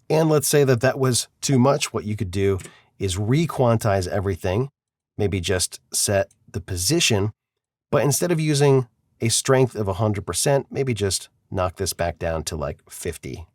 And let's say that that was too much. What you could do is re-quantize everything, maybe just set the position, but instead of using a strength of 100%, maybe just knock this back down to like 50.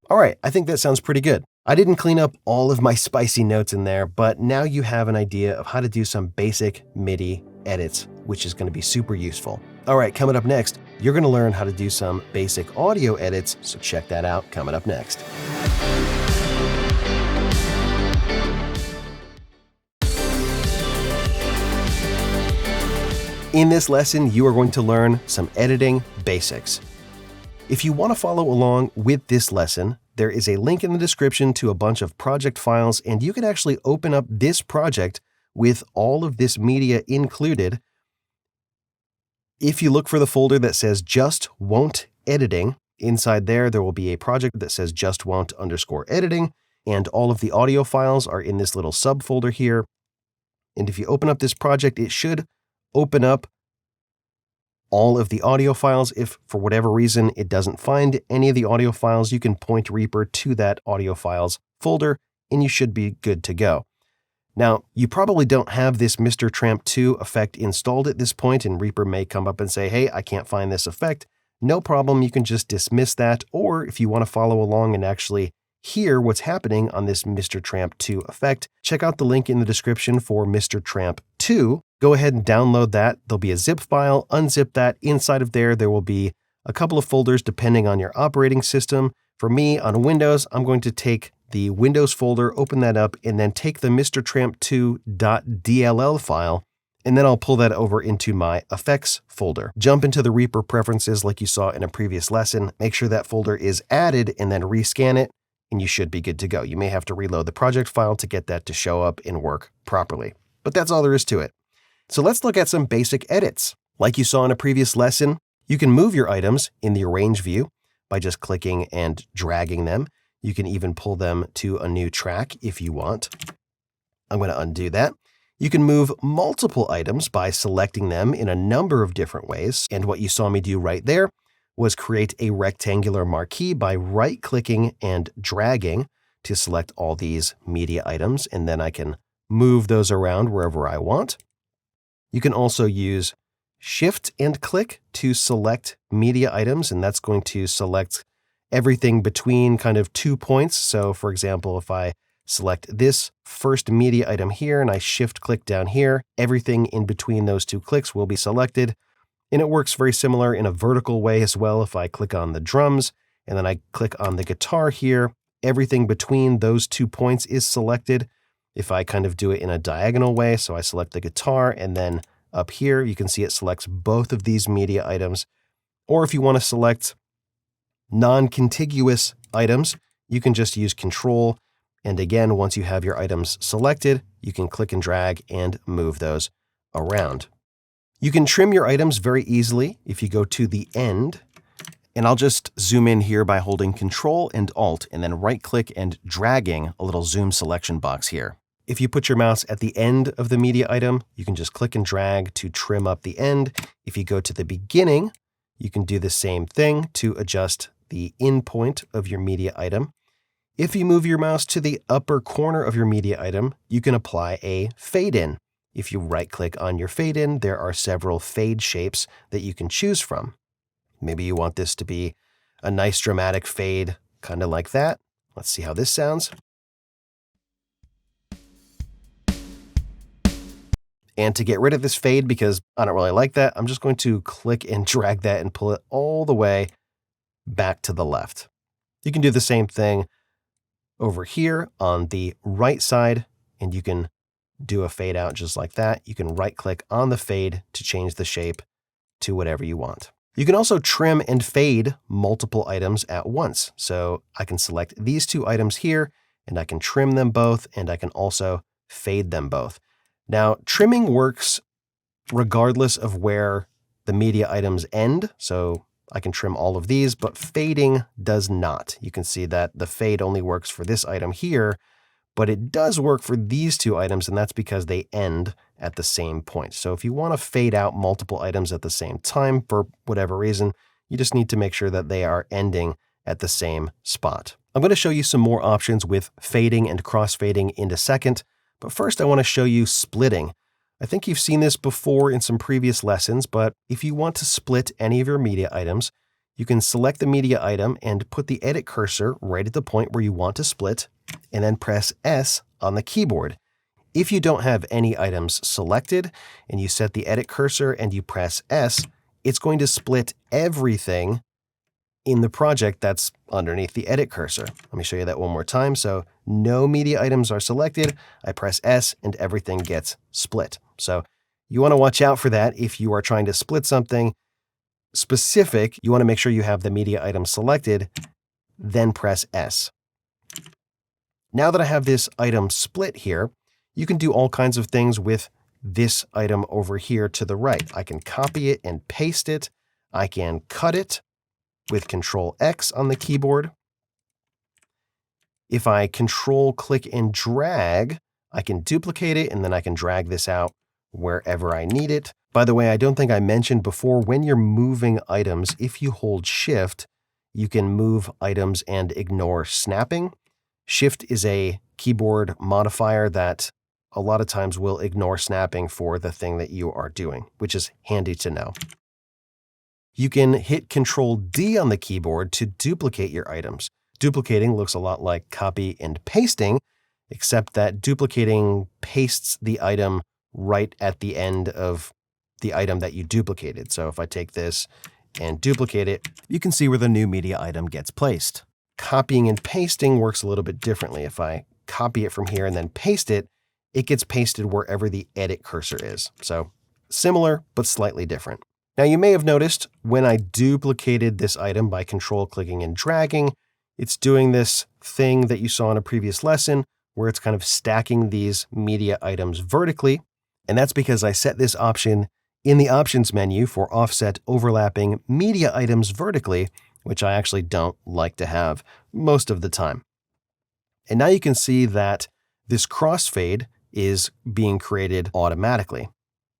All right, I think that sounds pretty good. I didn't clean up all of my spicy notes in there, but now you have an idea of how to do some basic MIDI edits, which is going to be super useful. All right, coming up next, you're going to learn how to do some basic audio edits, so check that out coming up next. In this lesson, you are going to learn some editing basics. If you want to follow along with this lesson, there is a link in the description to a bunch of project files, and you can actually open up this project with all of this media included. If you look for the folder that says just won't editing, inside there will be a project that says just won't _editing, and all of the audio files are in this little subfolder here. And if you open up this project, it should open up all of the audio files. If for whatever reason it doesn't find any of the audio files, you can point Reaper to that audio files folder and you should be good to go. Now, you probably don't have this Mr. Tramp 2 effect installed at this point, and Reaper may come up and say, hey, I can't find this effect. No problem, you can just dismiss that, or if you want to follow along and actually hear what's happening on this Mr. Tramp 2 effect, check out the link in the description for Mr. Tramp 2. Go ahead and download that. There'll be a zip file, unzip that. Inside of there will be a couple of folders depending on your operating system. For me, on Windows, I'm going to take the Windows folder, open that up, and then take the Mr. Tramp 2.dll file, and then I'll pull that over into my effects folder. Jump into the Reaper preferences like you saw in a previous lesson. Make sure that folder is added and then rescan it, and you should be good to go. You may have to reload the project file to get that to show up and work properly. But that's all there is to it. So let's look at some basic edits. Like you saw in a previous lesson, you can move your items in the Arrange view by just clicking and dragging them. You can even pull them to a new track if you want. I'm going to undo that. You can move multiple items by selecting them in a number of different ways. And what you saw me do right there was create a rectangular marquee by right-clicking and dragging to select all these media items, and then I can move those around wherever I want. You can also use Shift and click to select media items, and that's going to select everything between kind of 2 points. So for example, if I select this first media item here and I shift click down here, everything in between those 2 clicks will be selected. And it works very similar in a vertical way as well. If I click on the drums and then I click on the guitar here, everything between those 2 points is selected. If I kind of do it in a diagonal way, so I select the guitar and then up here, you can see it selects both of these media items. Or if you want to select non-contiguous items, you can just use Control And again, once you have your items selected, you can click and drag and move those around. You can trim your items very easily if you go to the end. And I'll just zoom in here by holding Control and Alt and then right-click and dragging a little zoom selection box here. If you put your mouse at the end of the media item, you can just click and drag to trim up the end. If you go to the beginning, you can do the same thing to adjust the in point of your media item. If you move your mouse to the upper corner of your media item, you can apply a fade in. If you right-click on your fade in, there are several fade shapes that you can choose from. Maybe you want this to be a nice dramatic fade, kind of like that. Let's see how this sounds. And to get rid of this fade, because I don't really like that, I'm just going to click and drag that and pull it all the way back to the left. You can do the same thing over here on the right side, and you can do a fade out just like that. You can right-click on the fade to change the shape to whatever you want. You can also trim and fade multiple items at once. So I can select these two items here, and I can trim them both, and I can also fade them both. Now, trimming works regardless of where the media items end. So I can trim all of these, but fading does not. You can see that the fade only works for this item here, but it does work for these two items, and that's because they end at the same point. So if you want to fade out multiple items at the same time for whatever reason, you just need to make sure that they are ending at the same spot. I'm going to show you some more options with fading and crossfading in a second, but first I want to show you splitting. I think you've seen this before in some previous lessons, but if you want to split any of your media items, you can select the media item and put the edit cursor right at the point where you want to split, and then press S on the keyboard. If you don't have any items selected and you set the edit cursor and you press S, it's going to split everything in the project that's underneath the edit cursor. Let me show you that one more time. So no media items are selected. I press S and everything gets split. So you want to watch out for that if you are trying to split something specific. You want to make sure you have the media item selected, then press S. Now that I have this item split here, you can do all kinds of things with this item over here to the right. I can copy it and paste it. I can cut it with Control X on the keyboard. If I Control, click, and drag, I can duplicate it, and then I can drag this out wherever I need it. By the way, I don't think I mentioned before, when you're moving items, if you hold Shift, you can move items and ignore snapping. Shift is a keyboard modifier that a lot of times will ignore snapping for the thing that you are doing, which is handy to know. You can hit Control D on the keyboard to duplicate your items. Duplicating looks a lot like copy and pasting, except that duplicating pastes the item right at the end of the item that you duplicated. So if I take this and duplicate it, you can see where the new media item gets placed. Copying and pasting works a little bit differently. If I copy it from here and then paste it, it gets pasted wherever the edit cursor is. So similar, but slightly different. Now you may have noticed when I duplicated this item by control clicking and dragging, it's doing this thing that you saw in a previous lesson where it's kind of stacking these media items vertically. And that's because I set this option in the options menu for offset overlapping media items vertically, which I actually don't like to have most of the time. And now you can see that this crossfade is being created automatically.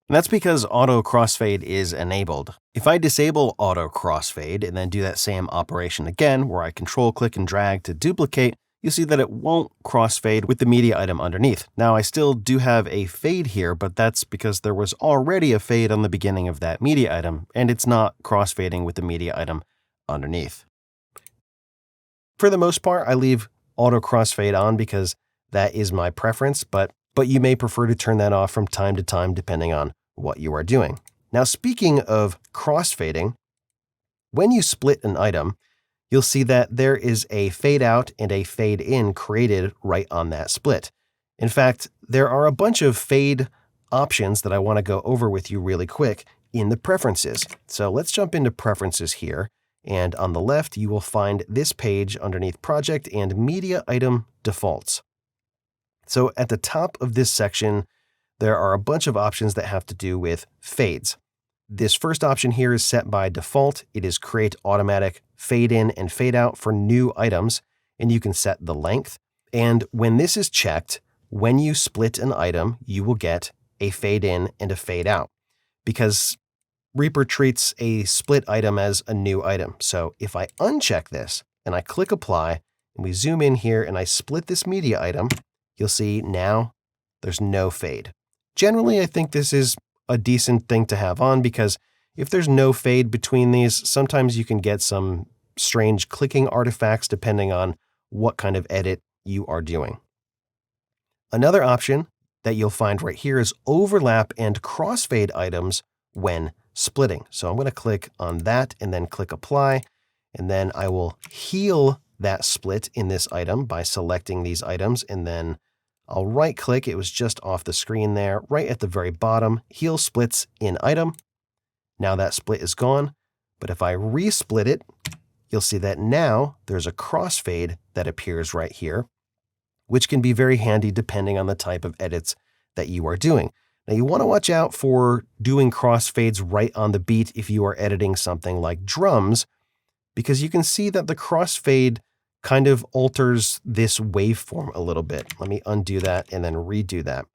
And that's because auto crossfade is enabled. If I disable auto crossfade and then do that same operation again, where I control click and drag to duplicate, you see that it won't crossfade with the media item underneath. Now I still do have a fade here, but that's because there was already a fade on the beginning of that media item, and it's not crossfading with the media item underneath. For the most part, I leave auto crossfade on because that is my preference, but you may prefer to turn that off from time to time depending on what you are doing. Now, speaking of crossfading, when you split an item, you'll see that there is a fade out and a fade in created right on that split. In fact, there are a bunch of fade options that I want to go over with you really quick in the preferences. So let's jump into preferences here. And on the left, you will find this page underneath Project and Media Item Defaults. So at the top of this section, there are a bunch of options that have to do with fades. This first option here is set by default. It is create automatic fade in and fade out for new items, and you can set the length. And when this is checked, when you split an item, you will get a fade in and a fade out, because Reaper treats a split item as a new item. So if I uncheck this and I click apply and we zoom in here and I split this media item, you'll see now there's no fade. Generally, I think this is a decent thing to have on, because if there's no fade between these, sometimes you can get some strange clicking artifacts depending on what kind of edit you are doing. Another option that you'll find right here is overlap and crossfade items when splitting. So I'm going to click on that and then click apply, and then I will heal that split in this item by selecting these items, and then I'll right click. It was just off the screen there, right at the very bottom, heal splits in item. Now that split is gone, but if I resplit it, you'll see that now there's a crossfade that appears right here, which can be very handy depending on the type of edits that you are doing. Now you want to watch out for doing crossfades right on the beat if you are editing something like drums, because you can see that the crossfade kind of alters this waveform a little bit. Let me undo that and then redo that.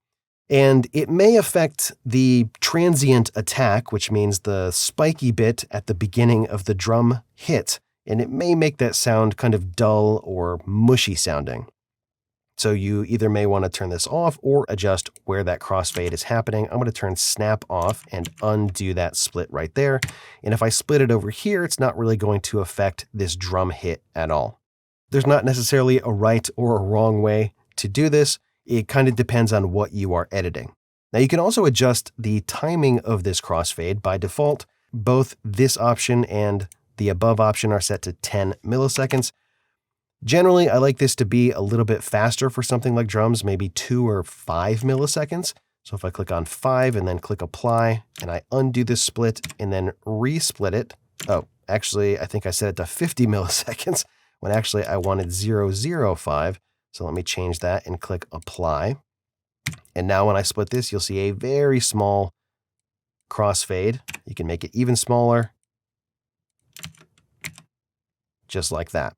And it may affect the transient attack, which means the spiky bit at the beginning of the drum hit, and it may make that sound kind of dull or mushy sounding. So you either may want to turn this off or adjust where that crossfade is happening. I'm going to turn snap off and undo that split right there. And if I split it over here, it's not really going to affect this drum hit at all. There's not necessarily a right or a wrong way to do this. It kind of depends on what you are editing. Now you can also adjust the timing of this crossfade. By default, both this option and the above option are set to 10 milliseconds. Generally, I like this to be a little bit faster for something like drums, maybe 2 or 5 milliseconds. So if I click on 5 and then click apply, and I undo this split and then resplit it. Oh, actually, I think I set it to 50 milliseconds when actually I wanted 005. So let me change that and click apply. And now when I split this, you'll see a very small crossfade. You can make it even smaller, just like that.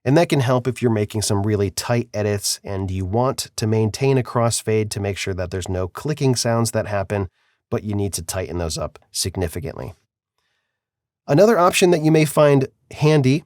And that can help if you're making some really tight edits and you want to maintain a crossfade to make sure that there's no clicking sounds that happen, but you need to tighten those up significantly. Another option that you may find handy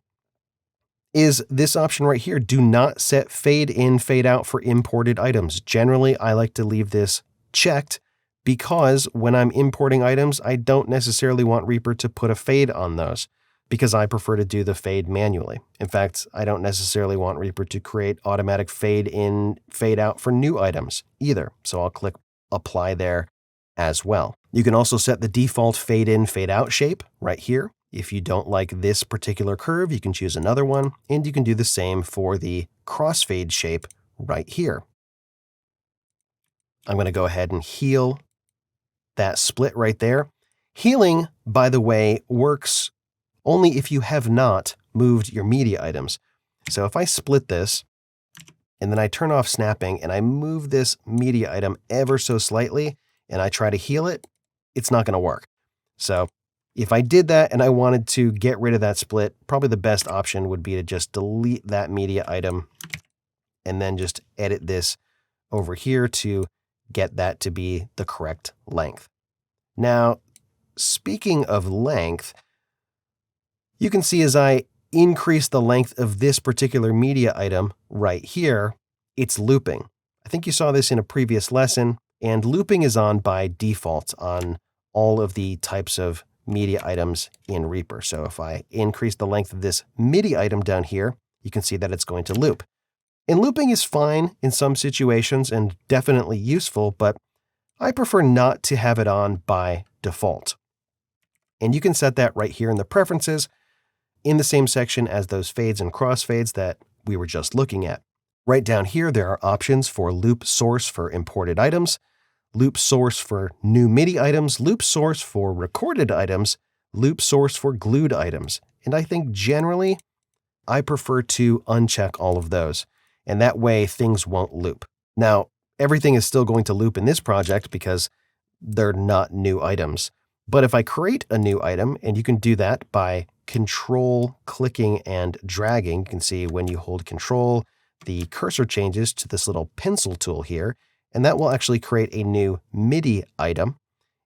is this option right here. Do not set fade in, fade out for imported items. Generally, I like to leave this checked because when I'm importing items, I don't necessarily want Reaper to put a fade on those, because I prefer to do the fade manually. In fact, I don't necessarily want Reaper to create automatic fade in, fade out for new items either. So I'll click apply there as well. You can also set the default fade in, fade out shape right here. If you don't like this particular curve, you can choose another one, and you can do the same for the crossfade shape right here. I'm going to go ahead and heal that split right there. Healing, by the way, works only if you have not moved your media items. So if I split this and then I turn off snapping and I move this media item ever so slightly and I try to heal it, it's not going to work. So if I did that and I wanted to get rid of that split, probably the best option would be to just delete that media item and then just edit this over here to get that to be the correct length. Now, speaking of length, you can see as I increase the length of this particular media item right here, it's looping. I think you saw this in a previous lesson, and looping is on by default on all of the types of media items in Reaper. So if I increase the length of this MIDI item down here, you can see that it's going to loop. And looping is fine in some situations and definitely useful, but I prefer not to have it on by default. And you can set that right here in the preferences in the same section as those fades and crossfades that we were just looking at. Right down here, there are options for loop source for imported items, loop source for new MIDI items, loop source for recorded items, loop source for glued items. And I think generally, I prefer to uncheck all of those. And that way things won't loop. Now, everything is still going to loop in this project because they're not new items. But if I create a new item, and you can do that by control clicking and dragging, you can see when you hold control, the cursor changes to this little pencil tool here, and that will actually create a new MIDI item.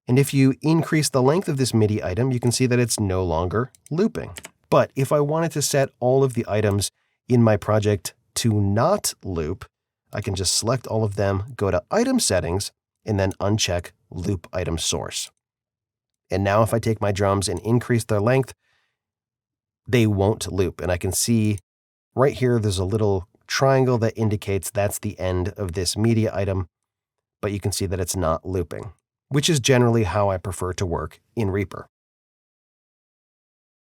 And if you increase the length of this MIDI item, you can see that it's no longer looping. But if I wanted to set all of the items in my project to not loop, I can just select all of them, go to Item Settings, and then uncheck Loop Item Source. And now if I take my drums and increase their length, they won't loop. And I can see right here, there's a little triangle that indicates that's the end of this media item, but you can see that it's not looping, which is generally how I prefer to work in Reaper.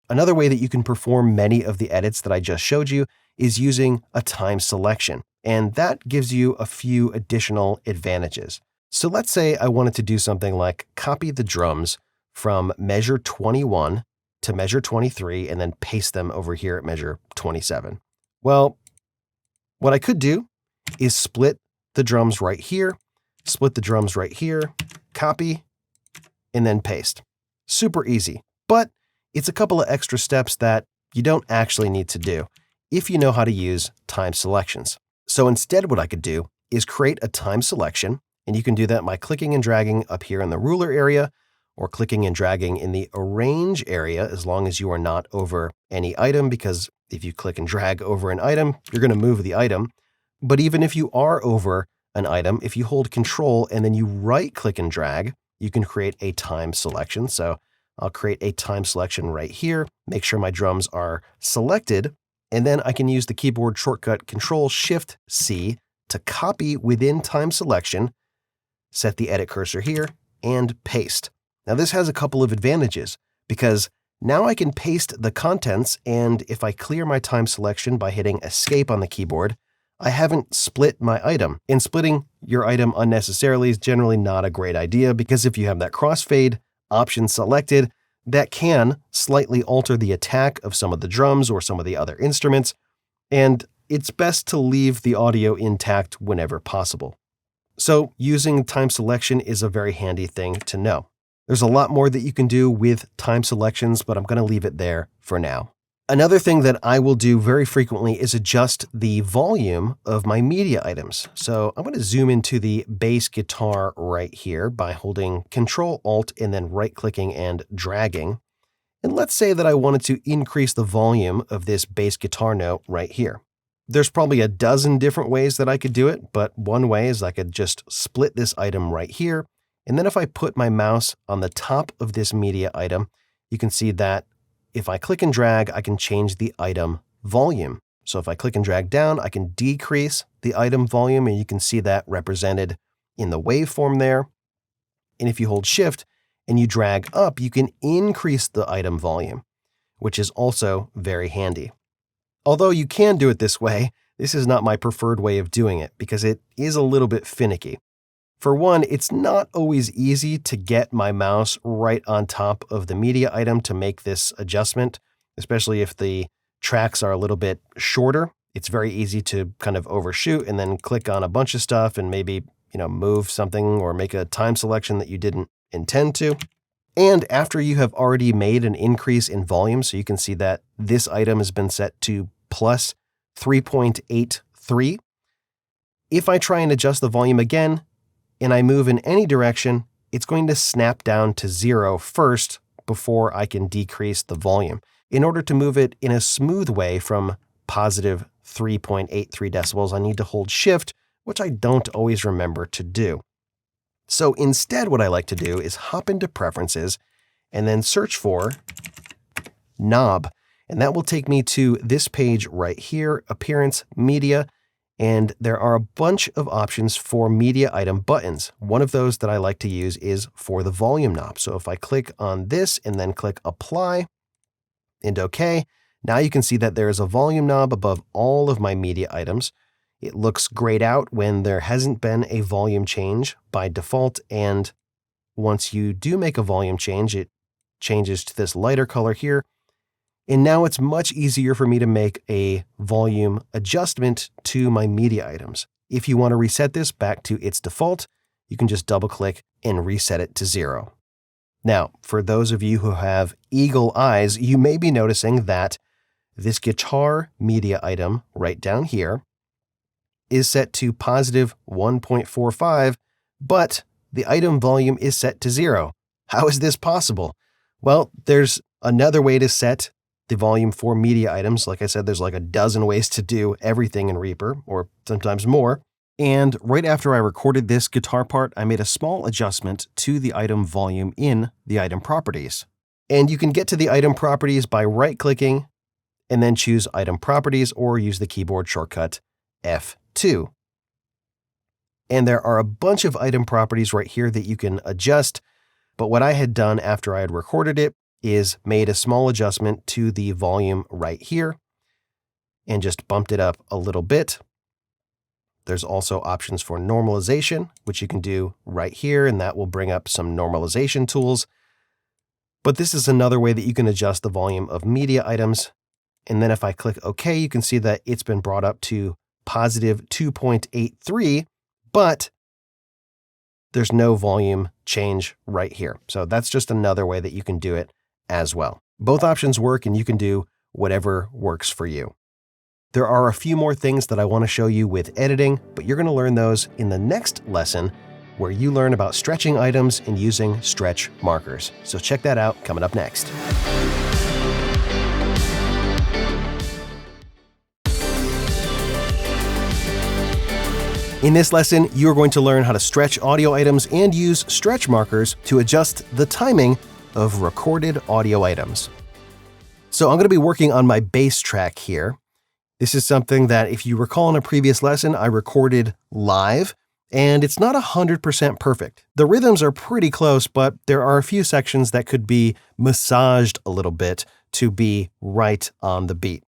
Another way that you can perform many of the edits that I just showed you is using a time selection, and that gives you a few additional advantages. So let's say I wanted to do something like copy the drums from measure 21 to measure 23 and then paste them over here at measure 27. Well, what I could do is split the drums right here, split the drums right here, copy, and then paste. Super easy, but it's a couple of extra steps that you don't actually need to do if you know how to use time selections. So instead, what I could do is create a time selection, and you can do that by clicking and dragging up here in the ruler area or clicking and dragging in the arrange area, as long as you are not over any item, because if you click and drag over an item, you're going to move the item. But even if you are over an item, if you hold control and then you right click and drag, you can create a time selection. So I'll create a time selection right here, make sure my drums are selected, and then I can use the keyboard shortcut Control-Shift-C to copy within time selection, set the edit cursor here, and paste. Now this has a couple of advantages because now I can paste the contents, and if I clear my time selection by hitting Escape on the keyboard, I haven't split my item. And splitting your item unnecessarily is generally not a great idea because if you have that crossfade option selected, that can slightly alter the attack of some of the drums or some of the other instruments, and it's best to leave the audio intact whenever possible. So using time selection is a very handy thing to know. There's a lot more that you can do with time selections, but I'm going to leave it there for now. Another thing that I will do very frequently is adjust the volume of my media items. So I'm going to zoom into the bass guitar right here by holding Control-Alt and then right-clicking and dragging. And let's say that I wanted to increase the volume of this bass guitar note right here. There's probably a dozen different ways that I could do it, but one way is I could just split this item right here. And then if I put my mouse on the top of this media item, you can see that if I click and drag, I can change the item volume. So if I click and drag down, I can decrease the item volume, and you can see that represented in the waveform there. And if you hold Shift and you drag up, you can increase the item volume, which is also very handy. Although you can do it this way, this is not my preferred way of doing it because it is a little bit finicky. For one, it's not always easy to get my mouse right on top of the media item to make this adjustment, especially if the tracks are a little bit shorter. It's very easy to kind of overshoot and then click on a bunch of stuff and maybe, move something or make a time selection that you didn't intend to. And after you have already made an increase in volume, so you can see that this item has been set to plus 3.83. If I try and adjust the volume again, and I move in any direction, it's going to snap down to 0 first before I can decrease the volume. In order to move it in a smooth way from positive 3.83 decibels, I need to hold Shift, which I don't always remember to do. So instead, what I like to do is hop into Preferences and then search for Knob. And that will take me to this page right here, Appearance, Media, and there are a bunch of options for media item buttons. One of those that I like to use is for the volume knob. So if I click on this and then click Apply and OK, now you can see that there is a volume knob above all of my media items. It looks grayed out when there hasn't been a volume change by default, and once you do make a volume change, it changes to this lighter color here. And now it's much easier for me to make a volume adjustment to my media items. If you want to reset this back to its default, you can just double click and reset it to 0. Now, for those of you who have eagle eyes, you may be noticing that this guitar media item right down here is set to positive 1.45, but the item volume is set to 0. How is this possible? Well, there's another way to set the volume for media items. Like I said, there's like a dozen ways to do everything in Reaper, or sometimes more. And right after I recorded this guitar part, I made a small adjustment to the item volume in the item properties. And you can get to the item properties by right-clicking and then choose item properties or use the keyboard shortcut F2. And there are a bunch of item properties right here that you can adjust. But what I had done after I had recorded it is made a small adjustment to the volume right here and just bumped it up a little bit. There's also options for normalization, which you can do right here, and that will bring up some normalization tools. But this is another way that you can adjust the volume of media items. And then if I click OK, you can see that it's been brought up to positive 2.83, but there's no volume change right here. So that's just another way that you can do it as well. Both options work, and you can do whatever works for you. There are a few more things that I want to show you with editing, but you're going to learn those in the next lesson, where you learn about stretching items and using stretch markers. So check that out coming up next. In this lesson, you are going to learn how to stretch audio items and use stretch markers to adjust the timing of recorded audio items. So I'm going to be working on my bass track here. This is something that, if you recall in a previous lesson, I recorded live, and it's not 100% perfect. The rhythms are pretty close, but there are a few sections that could be massaged a little bit to be right on the beat.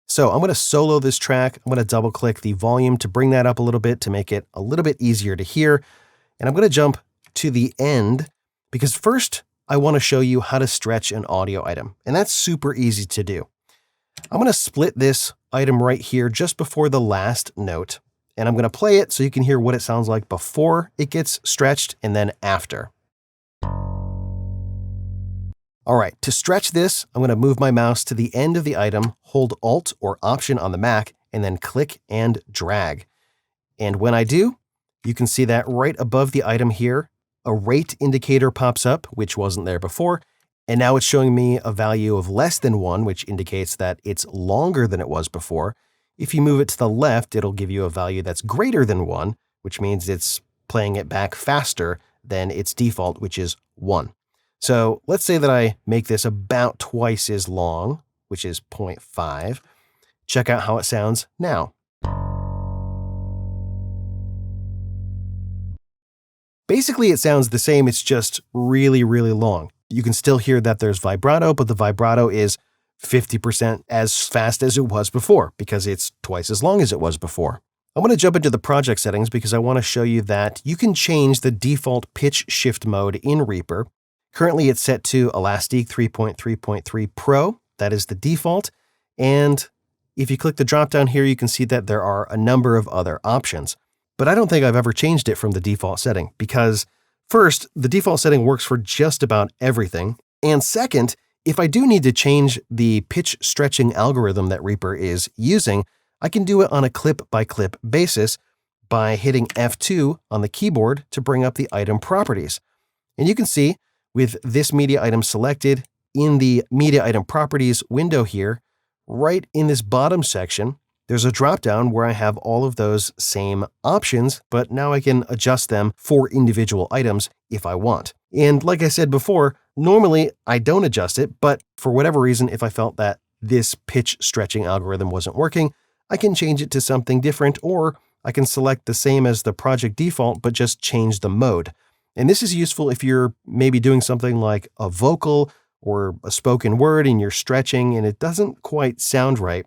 So I'm going to solo this track. I'm going to double click the volume to bring that up a little bit to make it a little bit easier to hear. And I'm going to jump to the end because first I want to show you how to stretch an audio item. And that's super easy to do. I'm going to split this item right here just before the last note. And I'm going to play it so you can hear what it sounds like before it gets stretched and then after. All right, to stretch this, I'm going to move my mouse to the end of the item, hold Alt or Option on the Mac, and then click and drag. And when I do, you can see that right above the item here, a rate indicator pops up, which wasn't there before. And now it's showing me a value of less than 1, which indicates that it's longer than it was before. If you move it to the left, it'll give you a value that's greater than 1, which means it's playing it back faster than its default, which is 1. So let's say that I make this about twice as long, which is 0.5. Check out how it sounds now. Basically, it sounds the same. It's just really, really long. You can still hear that there's vibrato, but the vibrato is 50% as fast as it was before because it's twice as long as it was before. I'm going to jump into the project settings because I want to show you that you can change the default pitch shift mode in Reaper. Currently, it's set to Elastic 3.3.3 Pro. That is the default. And if you click the drop-down here, you can see that there are a number of other options. But I don't think I've ever changed it from the default setting because, first, the default setting works for just about everything. And second, if I do need to change the pitch stretching algorithm that Reaper is using, I can do it on a clip-by-clip basis by hitting F2 on the keyboard to bring up the item properties. And you can see, with this media item selected in the media item properties window here, right in this bottom section, there's a drop-down where I have all of those same options, but now I can adjust them for individual items if I want. And like I said before, normally I don't adjust it, but for whatever reason, if I felt that this pitch stretching algorithm wasn't working, I can change it to something different, or I can select the same as the project default, but just change the mode. And this is useful if you're maybe doing something like a vocal or a spoken word and you're stretching and it doesn't quite sound right.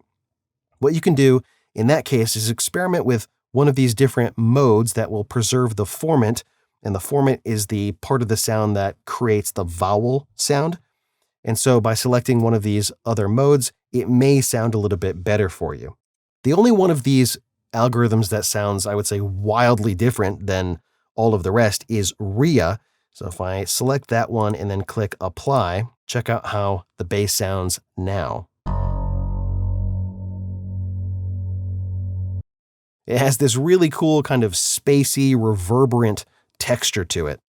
What you can do in that case is experiment with one of these different modes that will preserve the formant. And the formant is the part of the sound that creates the vowel sound. And so by selecting one of these other modes, it may sound a little bit better for you. The only one of these algorithms that sounds, I would say, wildly different than all of the rest is RIA. So if I select that one and then click apply, check out how the bass sounds now. It has this really cool kind of spacey, reverberant texture to it.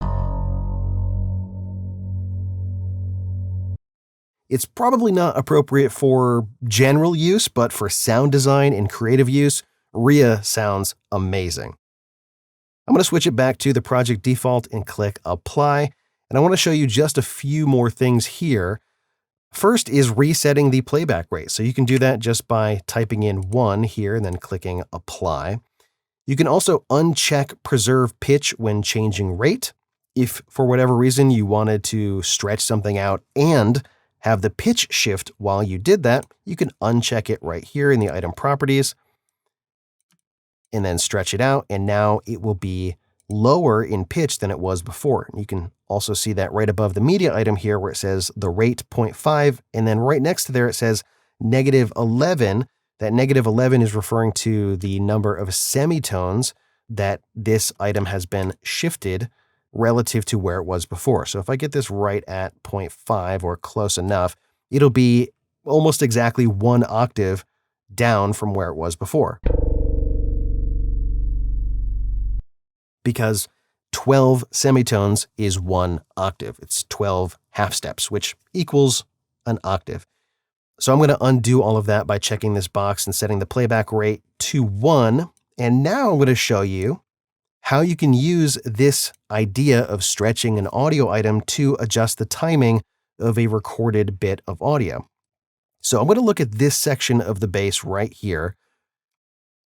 It's probably not appropriate for general use, but for sound design and creative use, RIA sounds amazing. I'm going to switch it back to the project default and click apply. And I want to show you just a few more things here. First is resetting the playback rate. So you can do that just by typing in 1 here and then clicking apply. You can also uncheck preserve pitch when changing rate. If for whatever reason you wanted to stretch something out and have the pitch shift while you did that, you can uncheck it right here in the item properties and then stretch it out. And now it will be lower in pitch than it was before. You can also see that right above the media item here where it says the rate 0.5. And then right next to there, it says -11. That -11 is referring to the number of semitones that this item has been shifted relative to where it was before. So if I get this right at 0.5 or close enough, it'll be almost exactly 1 octave down from where it was before. Because 12 semitones is 1 octave. It's 12 half steps, which equals an octave. So I'm going to undo all of that by checking this box and setting the playback rate to 1. And now I'm going to show you how you can use this idea of stretching an audio item to adjust the timing of a recorded bit of audio. So I'm going to look at this section of the bass right here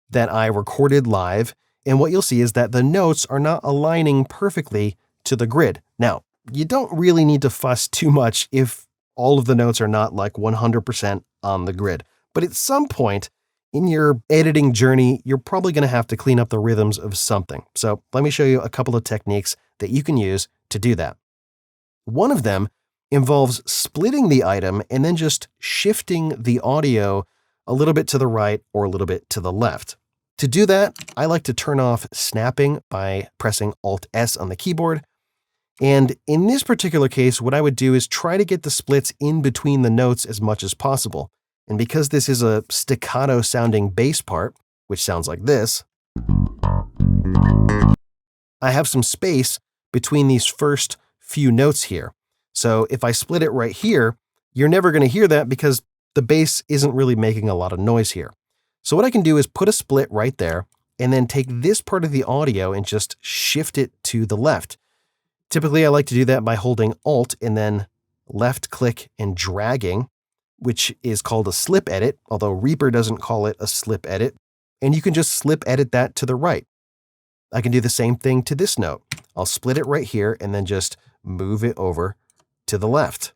that I recorded live. And what you'll see is that the notes are not aligning perfectly to the grid. Now, you don't really need to fuss too much if all of the notes are not like 100% on the grid. But at some point in your editing journey, you're probably going to have to clean up the rhythms of something. So let me show you a couple of techniques that you can use to do that. One of them involves splitting the item and then just shifting the audio a little bit to the right or a little bit to the left. To do that, I like to turn off snapping by pressing Alt-S on the keyboard. And in this particular case, what I would do is try to get the splits in between the notes as much as possible. And because this is a staccato sounding bass part, which sounds like this, I have some space between these first few notes here. So if I split it right here, you're never going to hear that because the bass isn't really making a lot of noise here. So what I can do is put a split right there and then take this part of the audio and just shift it to the left. Typically, I like to do that by holding Alt and then left click and dragging, which is called a slip edit, although Reaper doesn't call it a slip edit. And you can just slip edit that to the right. I can do the same thing to this note. I'll split it right here and then just move it over to the left.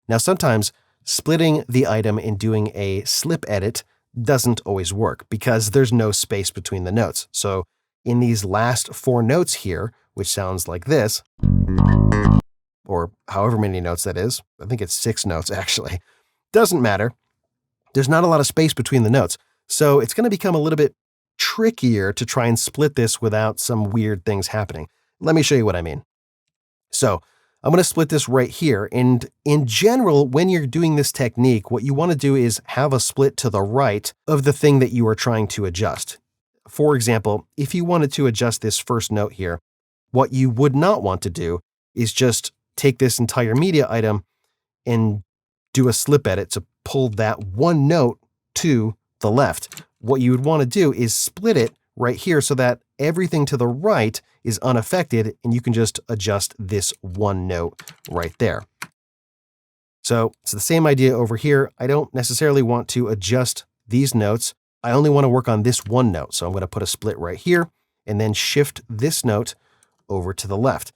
Now, sometimes splitting the item and doing a slip edit doesn't always work because there's no space between the notes. So in these last 4 notes here, which sounds like this, or however many notes that is, I think it's 6 notes actually, doesn't matter. There's not a lot of space between the notes. So it's going to become a little bit trickier to try and split this without some weird things happening. Let me show you what I mean. So I'm going to split this right here. And in general, when you're doing this technique, what you want to do is have a split to the right of the thing that you are trying to adjust. For example, if you wanted to adjust this first note here, what you would not want to do is just take this entire media item and do a slip edit to pull that one note to the left. What you would want to do is split it right here so that everything to the right is unaffected and you can just adjust this one note right there. So it's the same idea over here. I don't necessarily want to adjust these notes. I only want to work on this one note. So I'm going to put a split right here and then shift this note over to the left.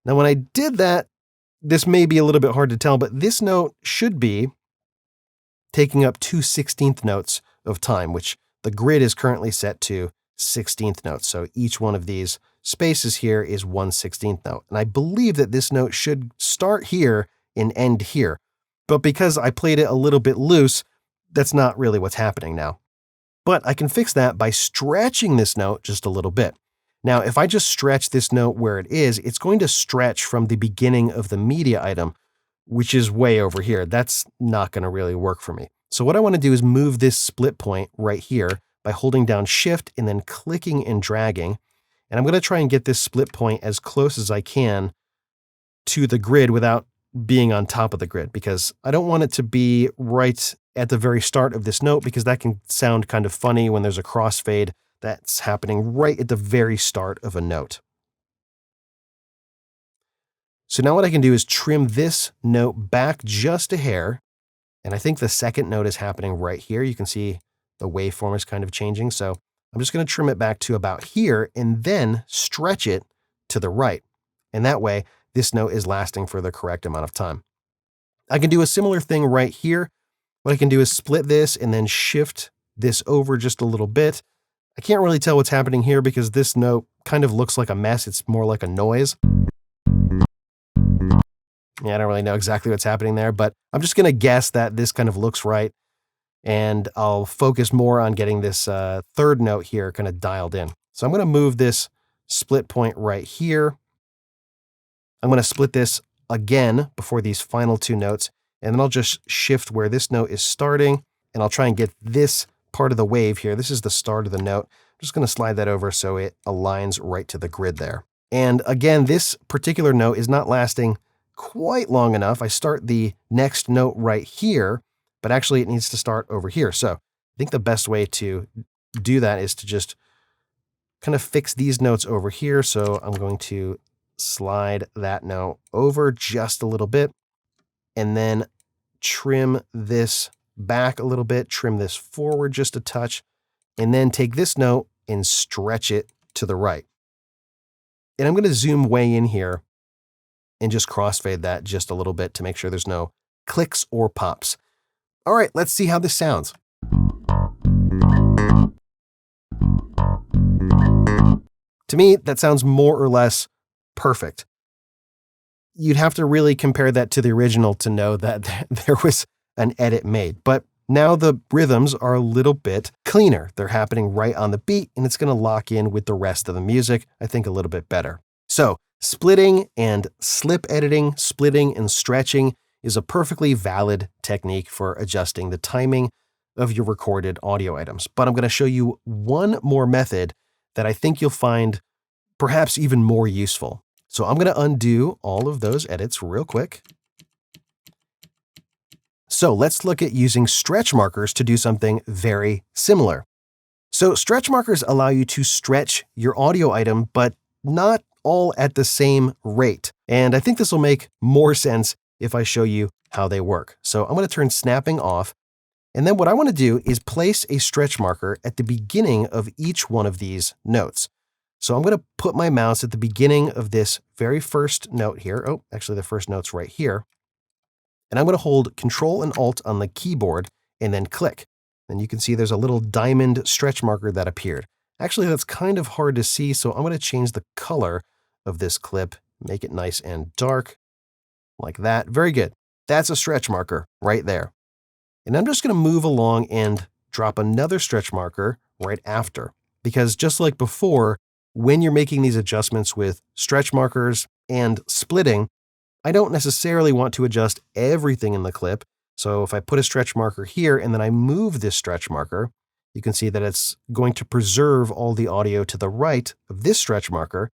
Now, when I did that, this may be a little bit hard to tell, but this note should be taking up 2/16 notes of time, which the grid is currently set to 16th notes. So each one of these spaces here is 1/16 note. And I believe that this note should start here and end here. But because I played it a little bit loose, that's not really what's happening now. But I can fix that by stretching this note just a little bit. Now, if I just stretch this note where it is, it's going to stretch from the beginning of the media item, which is way over here. That's not going to really work for me. So what I want to do is move this split point right here by holding down Shift and then clicking and dragging. And I'm going to try and get this split point as close as I can to the grid without being on top of the grid, because I don't want it to be right at the very start of this note, because that can sound kind of funny when there's a crossfade that's happening right at the very start of a note. So now what I can do is trim this note back just a hair. And I think the second note is happening right here. You can see the waveform is kind of changing. So I'm just going to trim it back to about here and then stretch it to the right. And that way, this note is lasting for the correct amount of time. I can do a similar thing right here. What I can do is split this and then shift this over just a little bit. I can't really tell what's happening here because this note kind of looks like a mess. It's more like a noise. Yeah, I don't really know exactly what's happening there, but I'm just going to guess that this kind of looks right. And I'll focus more on getting this third note here kind of dialed in. So I'm going to move this split point right here. I'm going to split this again before these final two notes, and then I'll just shift where this note is starting, and I'll try and get this part of the wave here. This is the start of the note. I'm just going to slide that over so it aligns right to the grid there. And again, this particular note is not lasting quite long enough. I start the next note right here, but actually it needs to start over here. So I think the best way to do that is to just kind of fix these notes over here. So I'm going to slide that note over just a little bit and then trim this back a little bit, trim this forward just a touch, and then take this note and stretch it to the right. And I'm going to zoom way in here and just crossfade that just a little bit to make sure there's no clicks or pops. All right, let's see how this sounds. To me, that sounds more or less perfect. You'd have to really compare that to the original to know that there was an edit made, but now the rhythms are a little bit cleaner. They're happening right on the beat, and it's going to lock in with the rest of the music, I think, a little bit better. So splitting and slip editing, splitting and stretching is a perfectly valid technique for adjusting the timing of your recorded audio items. But I'm going to show you one more method that I think you'll find perhaps even more useful. So I'm going to undo all of those edits real quick. So let's look at using stretch markers to do something very similar. So stretch markers allow you to stretch your audio item, but not all at the same rate. And I think this will make more sense if I show you how they work. So I'm going to turn snapping off. And then what I want to do is place a stretch marker at the beginning of each one of these notes. So I'm going to put my mouse at the beginning of this very first note here. Oh, actually the first note's right here. And I'm going to hold Control and Alt on the keyboard and then click. And you can see there's a little diamond stretch marker that appeared. Actually, that's kind of hard to see, so I'm going to change the color of this clip, make it nice and dark, like that. Very good. That's a stretch marker right there. And I'm just going to move along and drop another stretch marker right after. Because just like before, when you're making these adjustments with stretch markers and splitting, I don't necessarily want to adjust everything in the clip. So if I put a stretch marker here and then I move this stretch marker, you can see that it's going to preserve all the audio to the right of this stretch marker,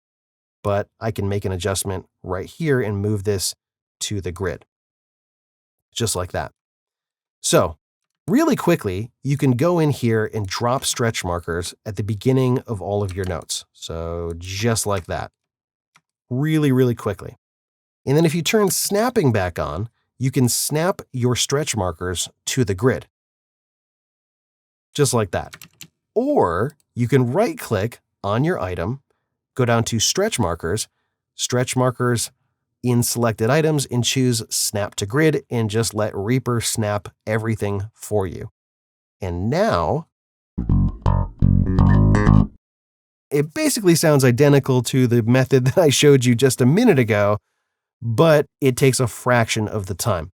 but I can make an adjustment right here and move this to the grid, just like that. So really quickly, you can go in here and drop stretch markers at the beginning of all of your notes. So just like that, really, really quickly. And then if you turn snapping back on, you can snap your stretch markers to the grid, just like that. Or you can right-click on your item, go down to stretch markers in selected items, and choose Snap to Grid, and just let Reaper snap everything for you. And now, it basically sounds identical to the method that I showed you just a minute ago, but it takes a fraction of the time.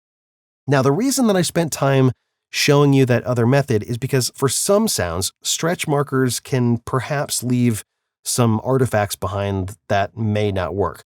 Now, the reason that I spent time showing you that other method is because for some sounds, stretch markers can perhaps leave some artifacts behind that may not work.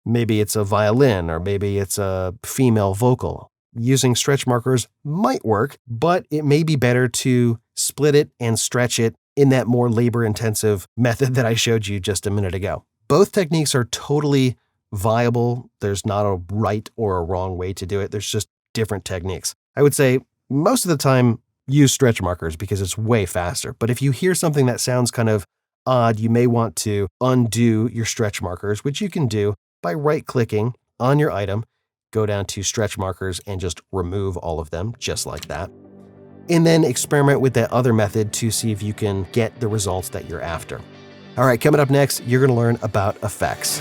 Maybe it's a violin, or maybe it's a female vocal. Using stretch markers might work, but it may be better to split it and stretch it in that more labor-intensive method that I showed you just a minute ago. Both techniques are totally viable. There's not a right or a wrong way to do it. There's just different techniques. I would say most of the time, use stretch markers because it's way faster. But if you hear something that sounds kind of odd, you may want to undo your stretch markers, which you can do by right-clicking on your item, go down to stretch markers and just remove all of them, just like that. And then experiment with that other method to see if you can get the results that you're after. All right, coming up next, you're going to learn about effects.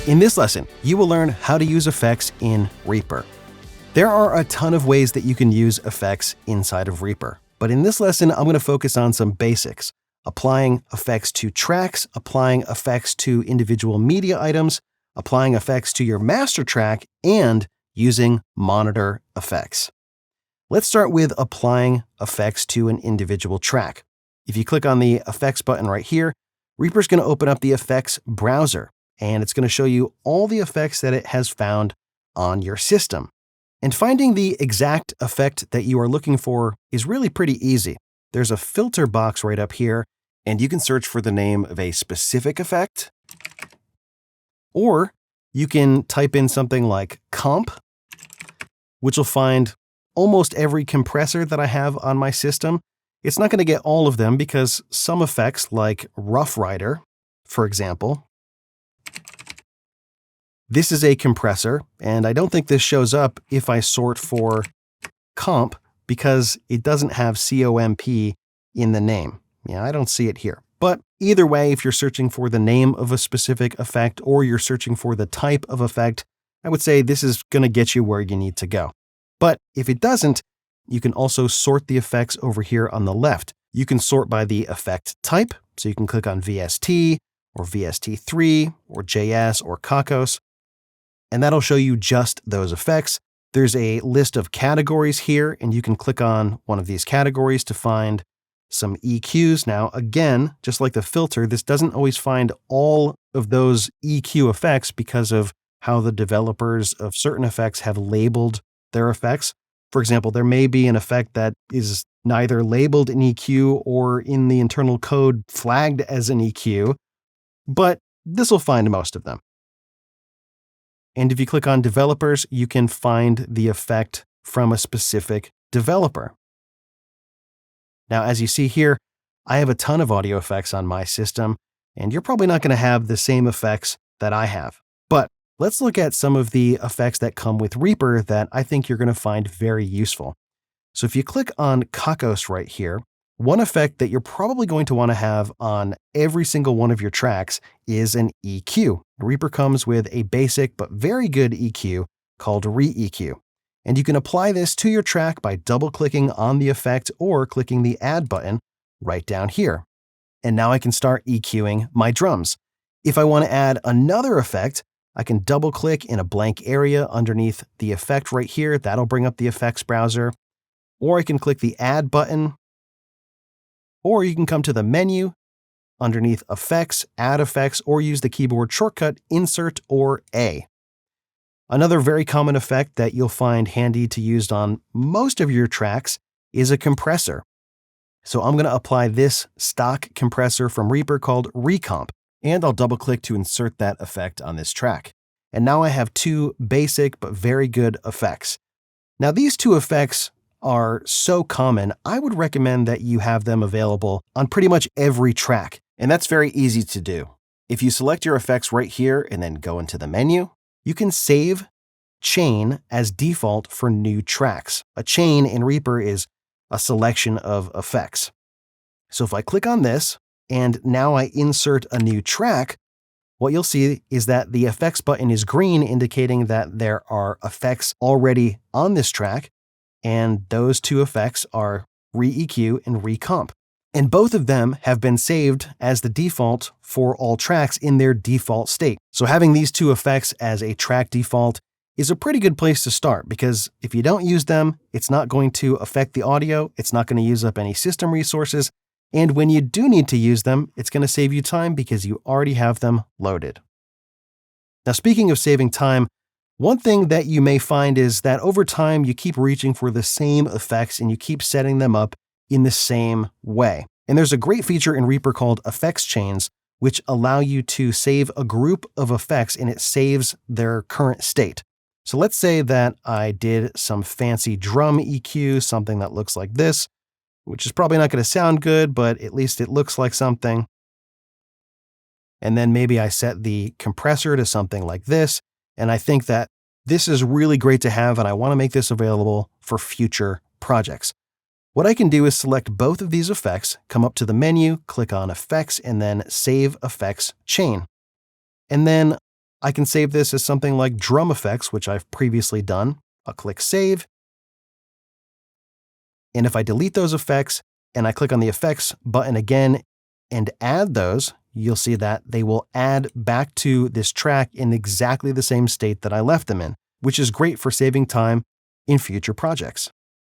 In this lesson, you will learn how to use effects in Reaper. There are a ton of ways that you can use effects inside of Reaper, but in this lesson, I'm going to focus on some basics, applying effects to tracks, applying effects to individual media items, applying effects to your master track, and using monitor effects. Let's start with applying effects to an individual track. If you click on the effects button right here, Reaper's going to open up the effects browser, and it's going to show you all the effects that it has found on your system. And finding the exact effect that you are looking for is really pretty easy. There's a filter box right up here, and you can search for the name of a specific effect, or you can type in something like comp, which will find almost every compressor that I have on my system. It's not going to get all of them because some effects like Rough Rider, for example, this is a compressor, and I don't think this shows up if I sort for comp because it doesn't have COMP in the name. Yeah, I don't see it here. But either way, if you're searching for the name of a specific effect or you're searching for the type of effect, I would say this is going to get you where you need to go. But if it doesn't, you can also sort the effects over here on the left. You can sort by the effect type, so you can click on VST or VST3 or JS or Kakos, and that'll show you just those effects. There's a list of categories here, and you can click on one of these categories to find some EQs. Now, again, just like the filter, this doesn't always find all of those EQ effects because of how the developers of certain effects have labeled their effects. For example, there may be an effect that is neither labeled an EQ or in the internal code flagged as an EQ, but this will find most of them. And if you click on developers, you can find the effect from a specific developer. Now, as you see here, I have a ton of audio effects on my system, and you're probably not going to have the same effects that I have. But let's look at some of the effects that come with Reaper that I think you're going to find very useful. So if you click on Kakos right here, one effect that you're probably going to want to have on every single one of your tracks is an EQ. Reaper comes with a basic but very good EQ called Re-EQ. And you can apply this to your track by double-clicking on the effect or clicking the Add button right down here. And now I can start EQing my drums. If I want to add another effect, I can double-click in a blank area underneath the effect right here. That'll bring up the effects browser. Or I can click the Add button. Or you can come to the menu underneath Effects, Add Effects, or use the keyboard shortcut Insert or A. Another very common effect that you'll find handy to use on most of your tracks is a compressor. So I'm going to apply this stock compressor from Reaper called Recomp, and I'll double-click to insert that effect on this track. And now I have two basic but very good effects. Now these two effects are so common, I would recommend that you have them available on pretty much every track, and that's very easy to do. If you select your effects right here and then go into the menu, you can save chain as default for new tracks. A chain in Reaper is a selection of effects. So if I click on this, and now I insert a new track, what you'll see is that the effects button is green, indicating that there are effects already on this track, and those two effects are Re-EQ and Recomp. And both of them have been saved as the default for all tracks in their default state. So having these two effects as a track default is a pretty good place to start, because if you don't use them, it's not going to affect the audio, it's not going to use up any system resources, and when you do need to use them, it's going to save you time because you already have them loaded. Now, speaking of saving time, one thing that you may find is that over time you keep reaching for the same effects and you keep setting them up in the same way. And there's a great feature in Reaper called effects chains, which allow you to save a group of effects and it saves their current state. So let's say that I did some fancy drum EQ, something that looks like this, which is probably not going to sound good, but at least it looks like something. And then maybe I set the compressor to something like this, and I think that this is really great to have, and I want to make this available for future projects. What I can do is select both of these effects, come up to the menu, click on Effects, and then Save Effects Chain. And then I can save this as something like drum effects, which I've previously done. I'll click Save. And if I delete those effects and I click on the Effects button again and add those, you'll see that they will add back to this track in exactly the same state that I left them in, which is great for saving time in future projects.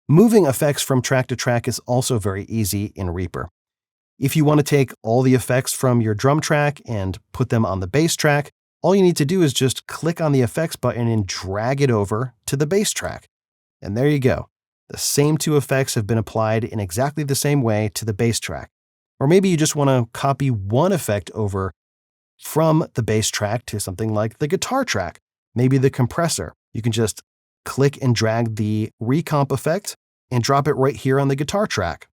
Moving effects from track to track is also very easy in Reaper. If you want to take all the effects from your drum track and put them on the bass track, all you need to do is just click on the effects button and drag it over to the bass track. And there you go. The same two effects have been applied in exactly the same way to the bass track. Or maybe you just want to copy one effect over from the bass track to something like the guitar track, maybe the compressor. You can just click and drag the recomp effect and drop it right here on the guitar track.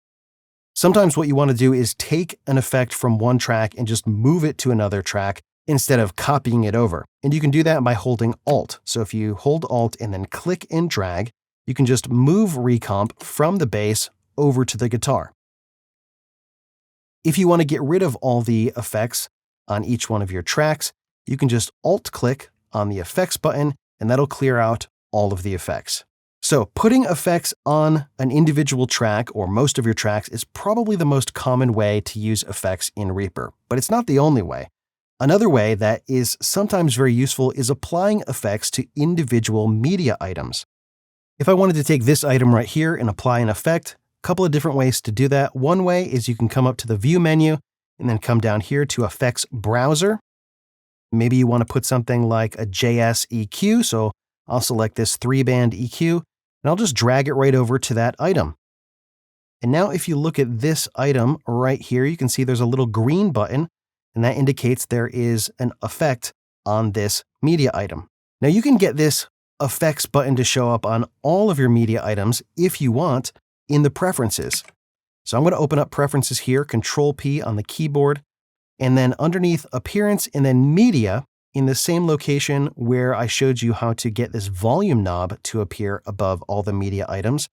Sometimes what you want to do is take an effect from one track and just move it to another track instead of copying it over. And you can do that by holding Alt. So if you hold Alt and then click and drag, you can just move recomp from the bass over to the guitar. If you want to get rid of all the effects on each one of your tracks, you can just Alt-click on the Effects button, and that'll clear out all of the effects. So putting effects on an individual track or most of your tracks is probably the most common way to use effects in Reaper, but it's not the only way. Another way that is sometimes very useful is applying effects to individual media items. If I wanted to take this item right here and apply an effect, a couple of different ways to do that. One way is you can come up to the View menu and then come down here to Effects Browser. Maybe you want to put something like a JS EQ, so I'll select this 3-band EQ, and I'll just drag it right over to that item. And now if you look at this item right here, you can see there's a little green button, and that indicates there is an effect on this media item. Now you can get this effects button to show up on all of your media items if you want in the preferences. So I'm going to open up preferences here, Control P on the keyboard, and then underneath appearance and then media, in the same location where I showed you how to get this volume knob to appear above all the media items,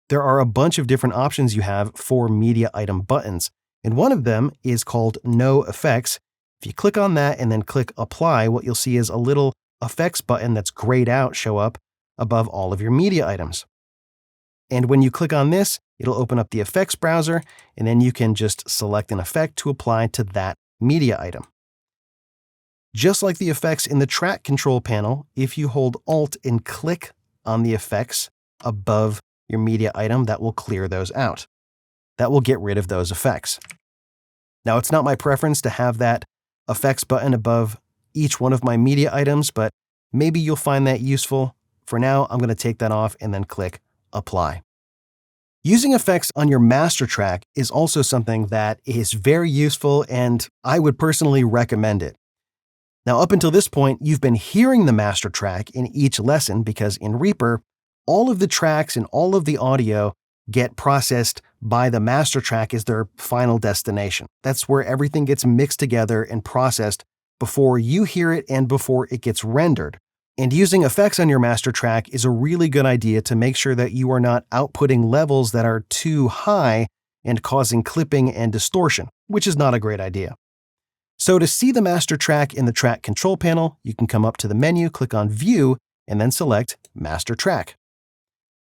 there are a bunch of different options you have for media item buttons. And one of them is called No Effects. If you click on that and then click Apply, what you'll see is a little effects button that's grayed out show up above all of your media items. And when you click on this, it'll open up the effects browser, and then you can just select an effect to apply to that media item. Just like the effects in the track control panel, if you hold Alt and click on the effects above your media item, that will clear those out. That will get rid of those effects. Now, it's not my preference to have that effects button above each one of my media items, but maybe you'll find that useful. For now, I'm going to take that off and then click Apply. Using effects on your master track is also something that is very useful, and I would personally recommend it. Now, up until this point, you've been hearing the master track in each lesson because in Reaper, all of the tracks and all of the audio get processed by the master track as their final destination. That's where everything gets mixed together and processed before you hear it and before it gets rendered. And using effects on your master track is a really good idea to make sure that you are not outputting levels that are too high and causing clipping and distortion, which is not a great idea. So to see the master track in the track control panel, you can come up to the menu, click on View, and then select Master Track.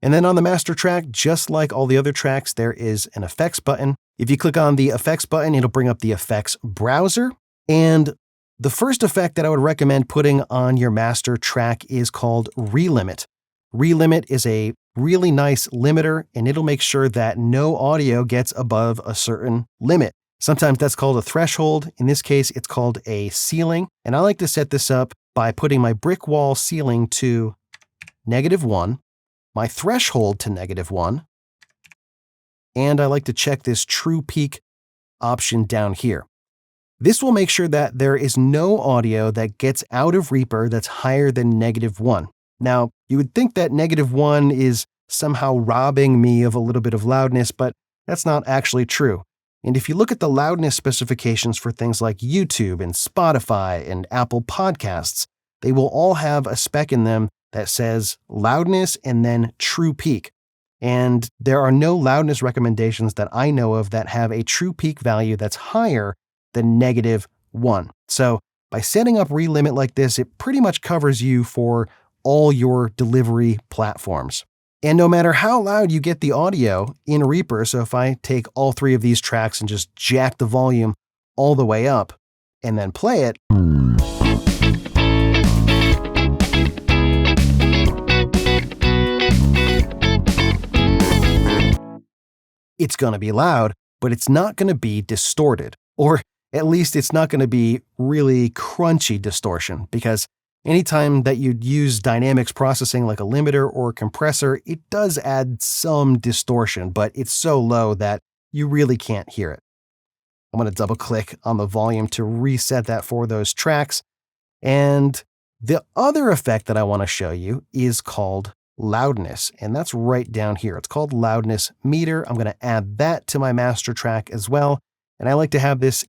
And then on the master track, just like all the other tracks, there is an effects button. If you click on the effects button, it'll bring up the effects browser. And the first effect that I would recommend putting on your master track is called Relimit. Relimit is a really nice limiter, and it'll make sure that no audio gets above a certain limit. Sometimes that's called a threshold. In this case, it's called a ceiling. And I like to set this up by putting my brick wall ceiling to -1, my threshold to -1, and I like to check this true peak option down here. This will make sure that there is no audio that gets out of Reaper that's higher than -1. Now, you would think that -1 is somehow robbing me of a little bit of loudness, but that's not actually true. And if you look at the loudness specifications for things like YouTube and Spotify and Apple Podcasts, they will all have a spec in them that says loudness and then true peak. And there are no loudness recommendations that I know of that have a true peak value that's higher than -1. So by setting up Relimit like this, it pretty much covers you for all your delivery platforms. And no matter how loud you get the audio in Reaper, so if I take all 3 of these tracks and just jack the volume all the way up and then play it, it's going to be loud, but it's not going to be distorted. Or at least it's not going to be really crunchy distortion, because anytime that you use dynamics processing like a limiter or a compressor, it does add some distortion, but it's so low that you really can't hear it. I'm going to double click on the volume to reset that for those tracks. And the other effect that I want to show you is called loudness, and that's right down here. It's called loudness meter. I'm going to add that to my master track as well. And I like to have this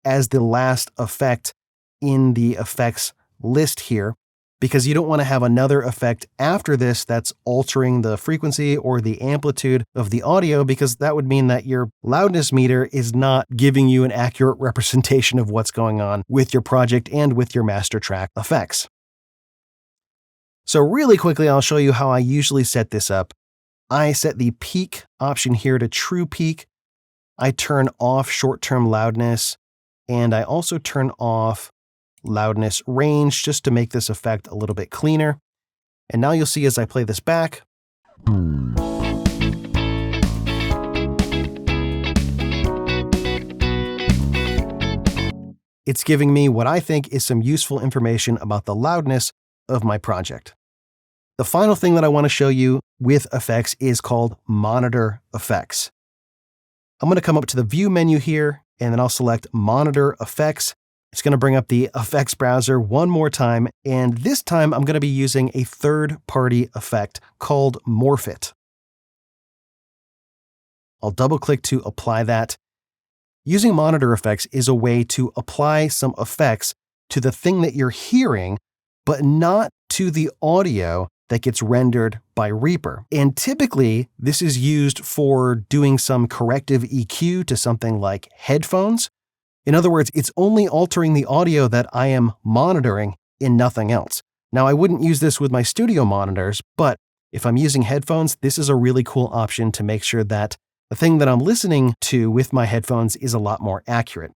as the last effect in the effects list here, because you don't want to have another effect after this that's altering the frequency or the amplitude of the audio, because that would mean that your loudness meter is not giving you an accurate representation of what's going on with your project and with your master track effects. So really quickly, I'll show you how I usually set this up. I set the peak option here to true peak. I turn off short-term loudness, and I also turn off loudness range just to make this effect a little bit cleaner. And now you'll see as I play this back, it's giving me what I think is some useful information about the loudness of my project. The final thing that I want to show you with effects is called monitor effects. I'm going to come up to the view menu here, and then I'll select monitor effects. It's going to bring up the effects browser one more time, and this time I'm going to be using a third-party effect called Morph It. I'll double-click to apply that. Using monitor effects is a way to apply some effects to the thing that you're hearing, but not to the audio that gets rendered by Reaper. And typically, this is used for doing some corrective EQ to something like headphones. In other words, it's only altering the audio that I am monitoring and nothing else. Now, I wouldn't use this with my studio monitors, but if I'm using headphones, this is a really cool option to make sure that the thing that I'm listening to with my headphones is a lot more accurate.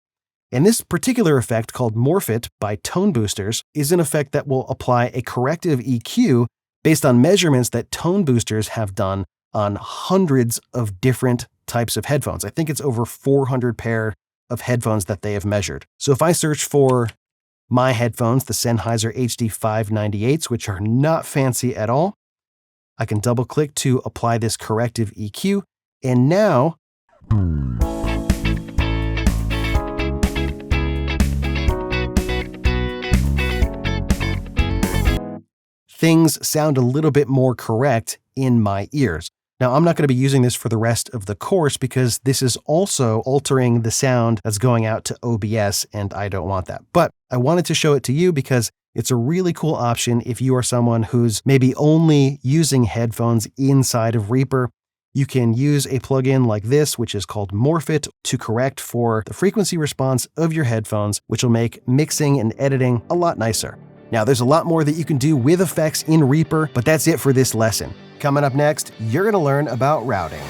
And this particular effect, called Morph It by Tone Boosters, is an effect that will apply a corrective EQ based on measurements that Tone Boosters have done on hundreds of different types of headphones. I think it's over 400 pair of headphones that they have measured. So if I search for my headphones, the Sennheiser HD598s, which are not fancy at all, I can double click to apply this corrective EQ. And now things sound a little bit more correct in my ears. Now, I'm not going to be using this for the rest of the course because this is also altering the sound that's going out to OBS, and I don't want that. But I wanted to show it to you because it's a really cool option if you are someone who's maybe only using headphones inside of Reaper. You can use a plugin like this, which is called Morph It, to correct for the frequency response of your headphones, which will make mixing and editing a lot nicer. Now, there's a lot more that you can do with effects in Reaper, but that's it for this lesson. Coming up next, you're going to learn about routing.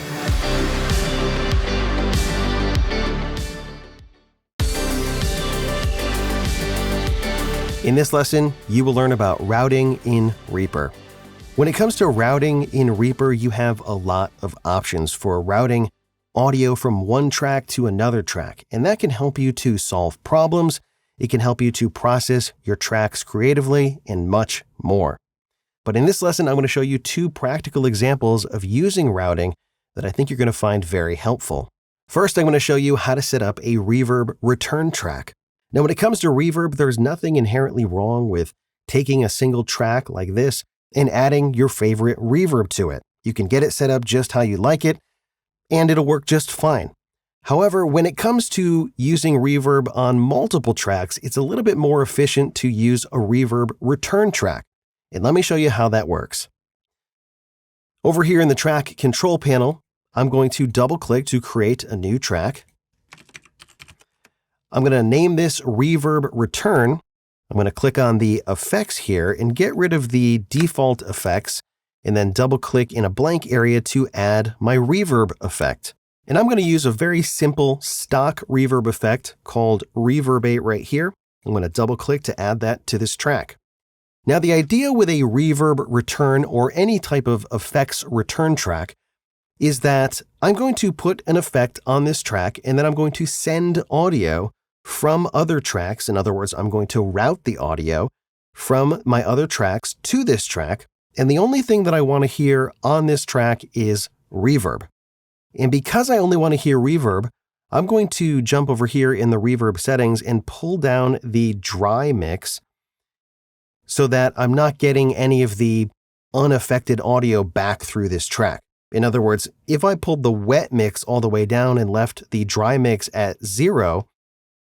In this lesson, you will learn about routing in Reaper. When it comes to routing in Reaper, you have a lot of options for routing audio from one track to another track, and that can help you to solve problems, it can help you to process your tracks creatively, and much more. But in this lesson, I'm going to show you two practical examples of using routing that I think you're going to find very helpful. First, I'm going to show you how to set up a reverb return track. Now, when it comes to reverb, there's nothing inherently wrong with taking a single track like this and adding your favorite reverb to it. You can get it set up just how you like it, and it'll work just fine. However, when it comes to using reverb on multiple tracks, it's a little bit more efficient to use a reverb return track. And let me show you how that works. Over here in the track control panel, I'm going to double-click to create a new track. I'm going to name this Reverb Return. I'm going to click on the effects here and get rid of the default effects, and then double-click in a blank area to add my reverb effect. And I'm going to use a very simple stock reverb effect called Reverbate right here. I'm going to double-click to add that to this track. Now, the idea with a reverb return or any type of effects return track is that I'm going to put an effect on this track, and then I'm going to send audio from other tracks. In other words, I'm going to route the audio from my other tracks to this track, and the only thing that I want to hear on this track is reverb. And because I only want to hear reverb, I'm going to jump over here in the reverb settings and pull down the dry mix so that I'm not getting any of the unaffected audio back through this track. In other words, if I pulled the wet mix all the way down and left the dry mix at 0,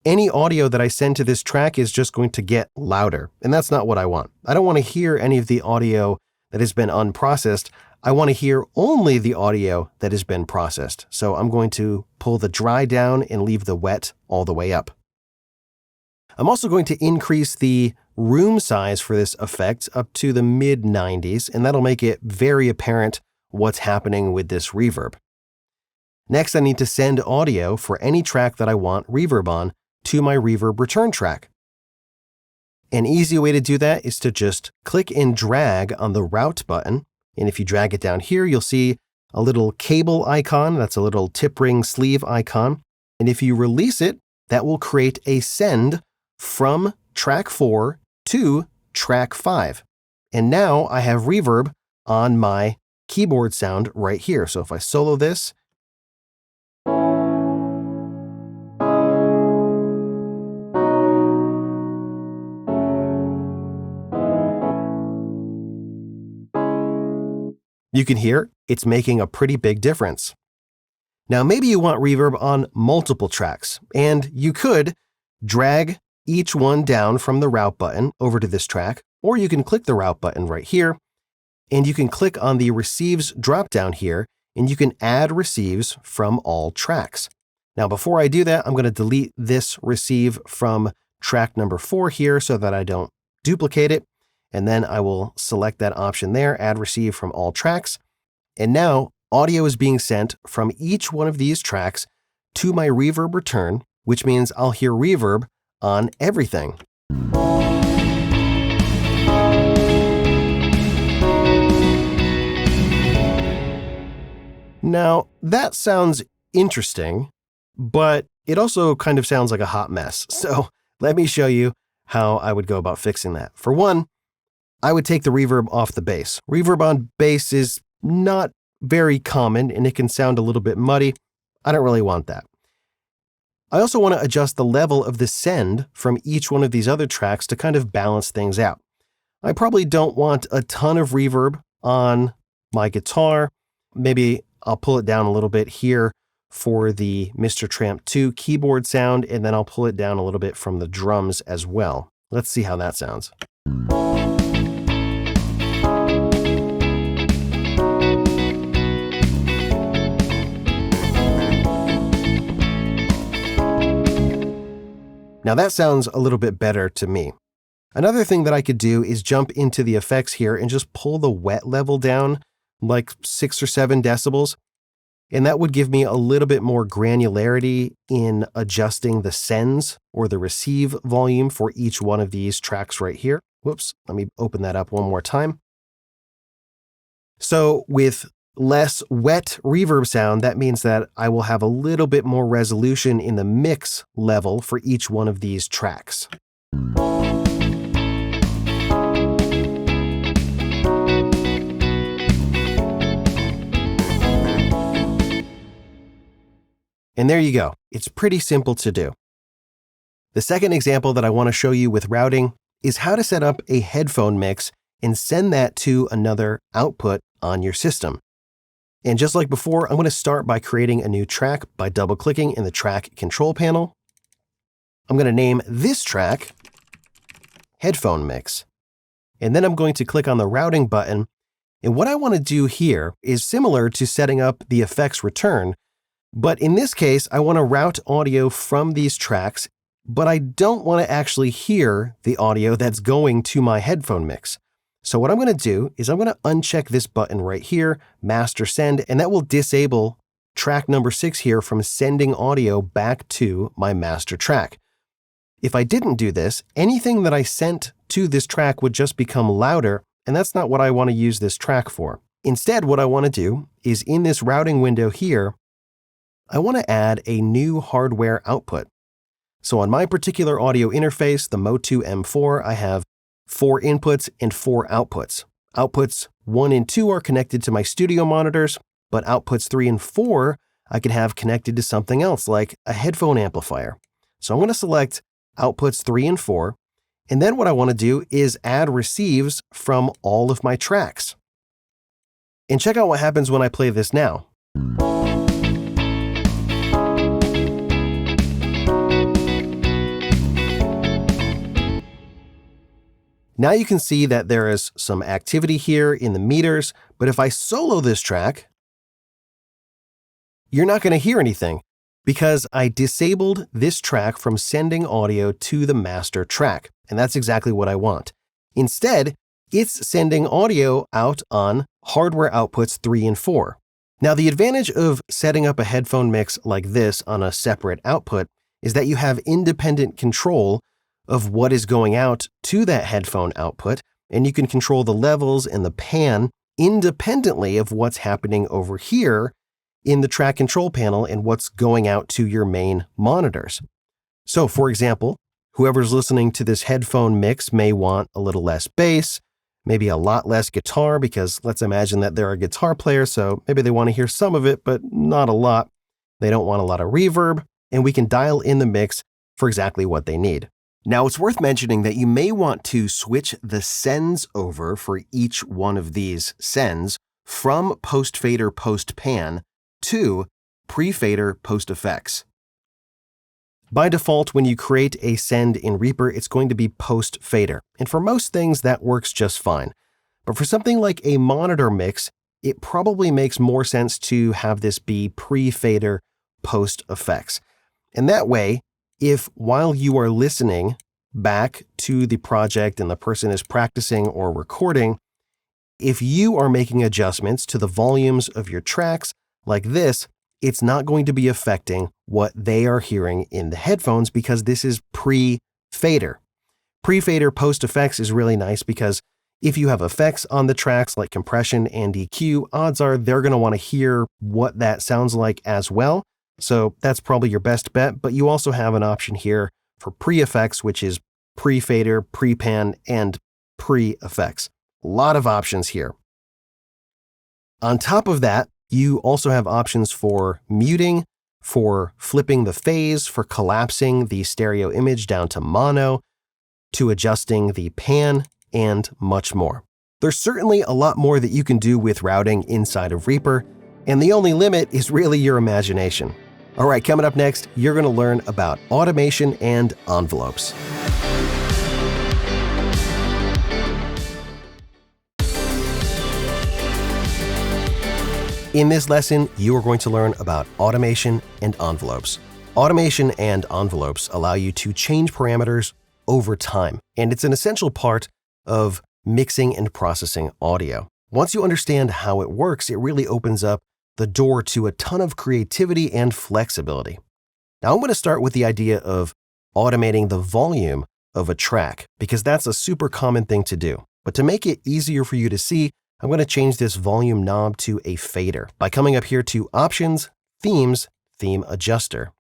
any audio that I send to this track is just going to get louder, and that's not what I want. I don't want to hear any of the audio that has been unprocessed. I want to hear only the audio that has been processed. So I'm going to pull the dry down and leave the wet all the way up. I'm also going to increase the room size for this effect up to the mid-90s, and that'll make it very apparent what's happening with this reverb. Next, I need to send audio for any track that I want reverb on to my reverb return track. An easy way to do that is to just click and drag on the route button. And if you drag it down here, you'll see a little cable icon. That's a little tip ring sleeve icon. And if you release it, that will create a send from track 4 to track 5. And now I have reverb on my keyboard sound right here. So if I solo this, you can hear it's making a pretty big difference. Now, maybe you want reverb on multiple tracks, and you could drag each one down from the route button over to this track, or you can click the route button right here, and you can click on the receives dropdown here, and you can add receives from all tracks. Now, before I do that, I'm going to delete this receive from track number 4 here so that I don't duplicate it. And then I will select that option there, add receive from all tracks. And now audio is being sent from each one of these tracks to my reverb return, which means I'll hear reverb on everything. Now, that sounds interesting, but it also kind of sounds like a hot mess. So let me show you how I would go about fixing that. For one, I would take the reverb off the bass. Reverb on bass is not very common, and it can sound a little bit muddy. I don't really want that. I also want to adjust the level of the send from each one of these other tracks to kind of balance things out. I probably don't want a ton of reverb on my guitar. Maybe I'll pull it down a little bit here for the Mr. Tramp 2 keyboard sound, and then I'll pull it down a little bit from the drums as well. Let's see how that sounds. Now that sounds a little bit better to me. Another thing that I could do is jump into the effects here and just pull the wet level down like 6 or 7 decibels. And that would give me a little bit more granularity in adjusting the sends or the receive volume for each one of these tracks right here. Whoops, let me open that up one more time. So with less wet reverb sound, that means that I will have a little bit more resolution in the mix level for each one of these tracks. And there you go. It's pretty simple to do. The second example that I want to show you with routing is how to set up a headphone mix and send that to another output on your system. And just like before, I'm going to start by creating a new track by double-clicking in the track control panel. I'm going to name this track Headphone Mix. And then I'm going to click on the routing button. And what I want to do here is similar to setting up the effects return. But in this case, I want to route audio from these tracks, but I don't want to actually hear the audio that's going to my headphone mix. So what I'm going to do is I'm going to uncheck this button right here, Master Send, and that will disable track number 6 here from sending audio back to my master track. If I didn't do this, anything that I sent to this track would just become louder, and that's not what I want to use this track for. Instead, what I want to do is in this routing window here, I want to add a new hardware output. So on my particular audio interface, the Motu M4, I have 4 inputs and 4 outputs. Outputs 1 and 2 are connected to my studio monitors, but outputs 3 and 4 I could have connected to something else like a headphone amplifier. So I'm going to select outputs 3 and 4, and then what I want to do is add receives from all of my tracks. And check out what happens when I play this now. Now you can see that there is some activity here in the meters, but if I solo this track, you're not going to hear anything because I disabled this track from sending audio to the master track, and that's exactly what I want. Instead, it's sending audio out on hardware outputs 3 and 4. Now, the advantage of setting up a headphone mix like this on a separate output is that you have independent control of what is going out to that headphone output, and you can control the levels and the pan independently of what's happening over here in the track control panel and what's going out to your main monitors. So, for example, whoever's listening to this headphone mix may want a little less bass, maybe a lot less guitar, because let's imagine that they're a guitar player, so maybe they want to hear some of it, but not a lot. They don't want a lot of reverb, and we can dial in the mix for exactly what they need. Now, it's worth mentioning that you may want to switch the sends over for each one of these sends from post-fader post-pan to pre-fader post-effects. By default, when you create a send in Reaper, it's going to be post-fader, and for most things that works just fine. But for something like a monitor mix, it probably makes more sense to have this be pre-fader post-effects. And that way, if while you are listening back to the project and the person is practicing or recording, if you are making adjustments to the volumes of your tracks like this, it's not going to be affecting what they are hearing in the headphones because this is pre-fader. Pre-fader post-effects is really nice because if you have effects on the tracks like compression and EQ, odds are they're going to want to hear what that sounds like as well. So that's probably your best bet, but you also have an option here for pre-effects, which is pre-fader, pre-pan, and pre-effects. A lot of options here. On top of that, you also have options for muting, for flipping the phase, for collapsing the stereo image down to mono, to adjusting the pan, and much more. There's certainly a lot more that you can do with routing inside of Reaper, and the only limit is really your imagination. All right, coming up next, you're going to learn about automation and envelopes. In this lesson, you are going to learn about automation and envelopes. Automation and envelopes allow you to change parameters over time, and it's an essential part of mixing and processing audio. Once you understand how it works, it really opens up the door to a ton of creativity and flexibility. Now I'm going to start with the idea of automating the volume of a track, because that's a super common thing to do. But to make it easier for you to see, I'm going to change this volume knob to a fader by coming up here to Options, Themes, Theme Adjuster.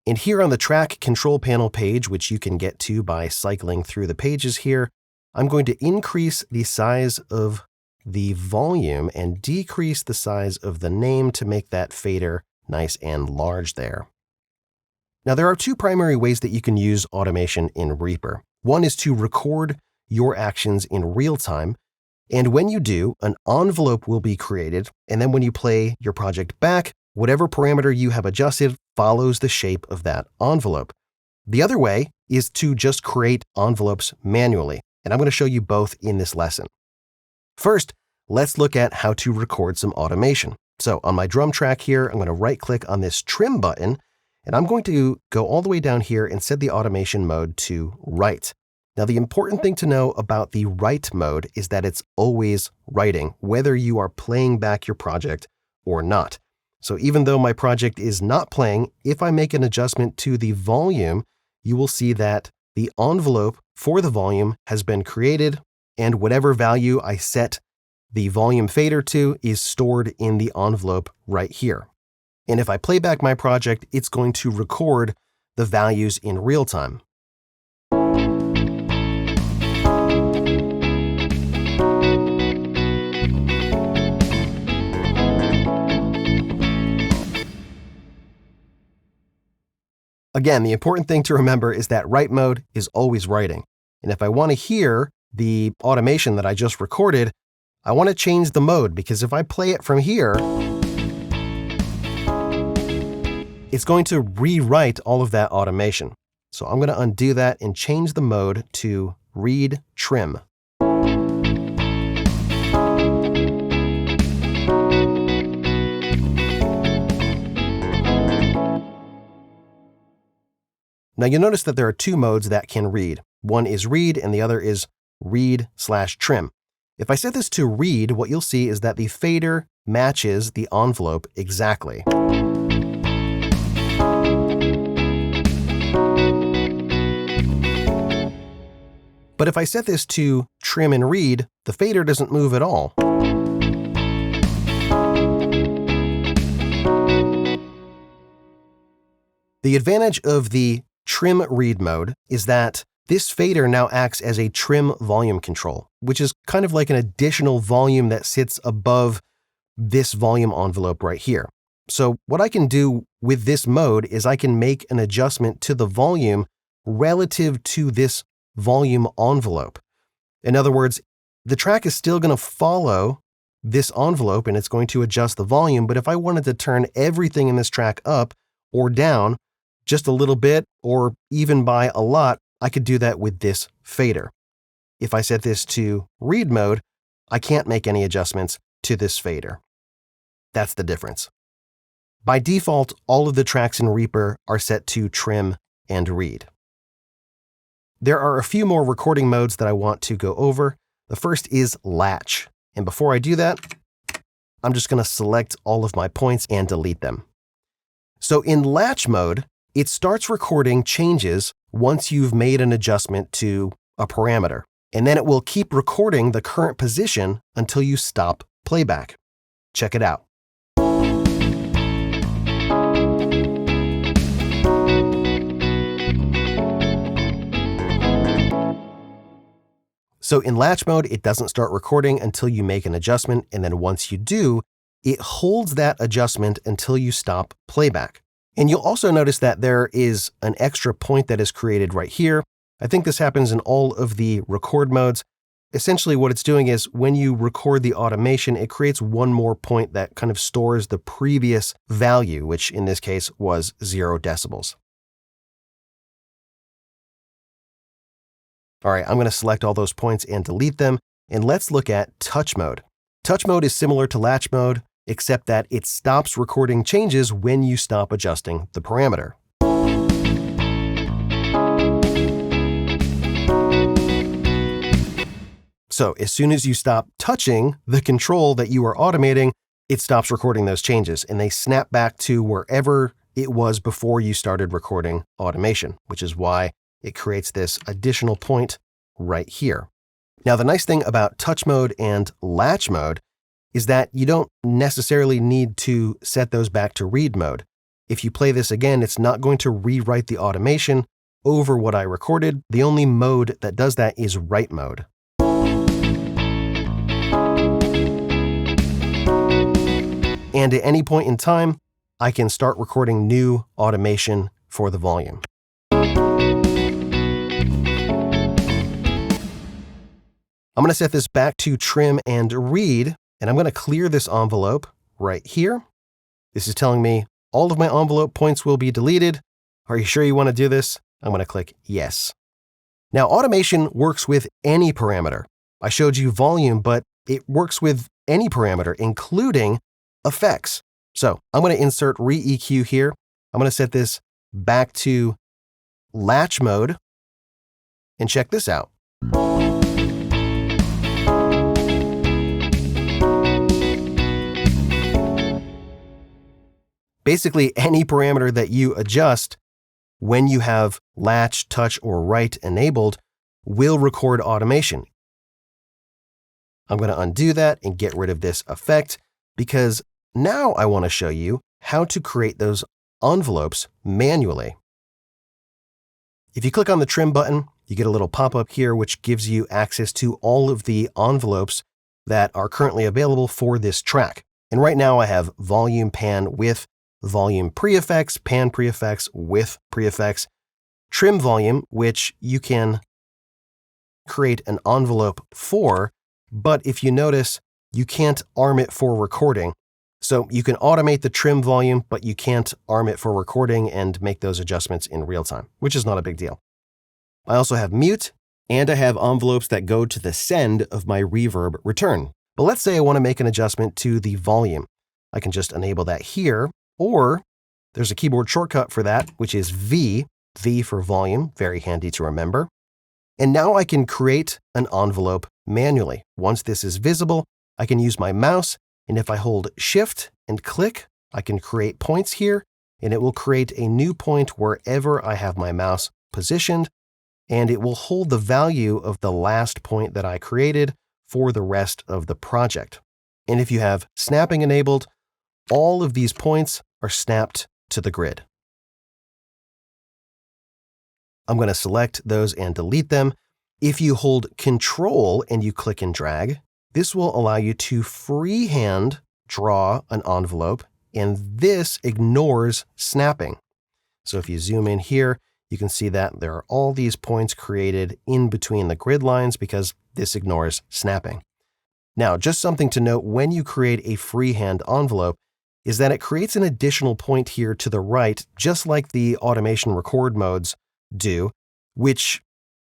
And here on the track control panel page, which you can get to by cycling through the pages here, I'm going to increase the size of the volume and decrease the size of the name to make that fader nice and large there. Now, there are two primary ways that you can use automation in Reaper. One is to record your actions in real time, and when you do, an envelope will be created, and then when you play your project back, whatever parameter you have adjusted follows the shape of that envelope. The other way is to just create envelopes manually, and I'm going to show you both in this lesson. First, let's look at how to record some automation. So on my drum track here, I'm going to right-click on this trim button, and I'm going to go all the way down here and set the automation mode to write. Now, the important thing to know about the write mode is that it's always writing, whether you are playing back your project or not. So even though my project is not playing, if I make an adjustment to the volume, you will see that the envelope for the volume has been created, and whatever value I set the volume fader to is stored in the envelope right here. And if I play back my project, it's going to record the values in real time. Again, the important thing to remember is that write mode is always writing. And if I want to hear the automation that I just recorded, I want to change the mode, because if I play it from here, it's going to rewrite all of that automation. So I'm going to undo that and change the mode to read trim. Now you'll notice that there are two modes that can read. One is read and the other is read/trim. If I set this to read, what you'll see is that the fader matches the envelope exactly. But if I set this to trim and read, the fader doesn't move at all. The advantage of the trim read mode is that this fader now acts as a trim volume control, which is kind of like an additional volume that sits above this volume envelope right here. So what I can do with this mode is I can make an adjustment to the volume relative to this volume envelope. In other words, the track is still going to follow this envelope and it's going to adjust the volume, but if I wanted to turn everything in this track up or down just a little bit or even by a lot, I could do that with this fader. If I set this to read mode, I can't make any adjustments to this fader. That's the difference. By default, all of the tracks in Reaper are set to trim and read. There are a few more recording modes that I want to go over. The first is latch. And before I do that, I'm just going to select all of my points and delete them. So in latch mode, it starts recording changes once you've made an adjustment to a parameter. And then it will keep recording the current position until you stop playback. Check it out. So in latch mode, it doesn't start recording until you make an adjustment, and then once you do, it holds that adjustment until you stop playback. And you'll also notice that there is an extra point that is created right here. I think this happens in all of the record modes. Essentially what it's doing is when you record the automation, it creates one more point that kind of stores the previous value, which in this case was 0 decibels. All right, I'm going to select all those points and delete them. And let's look at touch mode. Touch mode is similar to latch mode, except that it stops recording changes when you stop adjusting the parameter. So as soon as you stop touching the control that you are automating, it stops recording those changes and they snap back to wherever it was before you started recording automation, which is why it creates this additional point right here. Now, the nice thing about touch mode and latch mode is that you don't necessarily need to set those back to read mode. If you play this again, it's not going to rewrite the automation over what I recorded. The only mode that does that is write mode. And at any point in time, I can start recording new automation for the volume. I'm going to set this back to trim and read, and I'm going to clear this envelope right here. This is telling me all of my envelope points will be deleted. Are you sure you want to do this? I'm going to click yes. Now, automation works with any parameter. I showed you volume, but it works with any parameter, including effects. So I'm going to insert re-EQ here. I'm going to set this back to latch mode and check this out. Basically, any parameter that you adjust when you have latch, touch, or write enabled will record automation. I'm going to undo that and get rid of this effect because now I want to show you how to create those envelopes manually. If you click on the trim button, you get a little pop-up here which gives you access to all of the envelopes that are currently available for this track. And right now I have volume pan with volume pre-effects, pan pre-effects with pre-effects, trim volume, which you can create an envelope for, but if you notice, you can't arm it for recording. So you can automate the trim volume, but you can't arm it for recording and make those adjustments in real time, which is not a big deal. I also have mute, and I have envelopes that go to the send of my reverb return. But let's say I want to make an adjustment to the volume. I can just enable that here, or there's a keyboard shortcut for that, which is V for volume, very handy to remember. And now I can create an envelope manually. Once this is visible, I can use my mouse, and if I hold Shift and click, I can create points here, and it will create a new point wherever I have my mouse positioned, and it will hold the value of the last point that I created for the rest of the project. And if you have snapping enabled, all of these points are snapped to the grid. I'm going to select those and delete them. If you hold Control and you click and drag, this will allow you to freehand draw an envelope, and this ignores snapping. So if you zoom in here, you can see that there are all these points created in between the grid lines because this ignores snapping. Now, just something to note when you create a freehand envelope is that it creates an additional point here to the right, just like the automation record modes do, which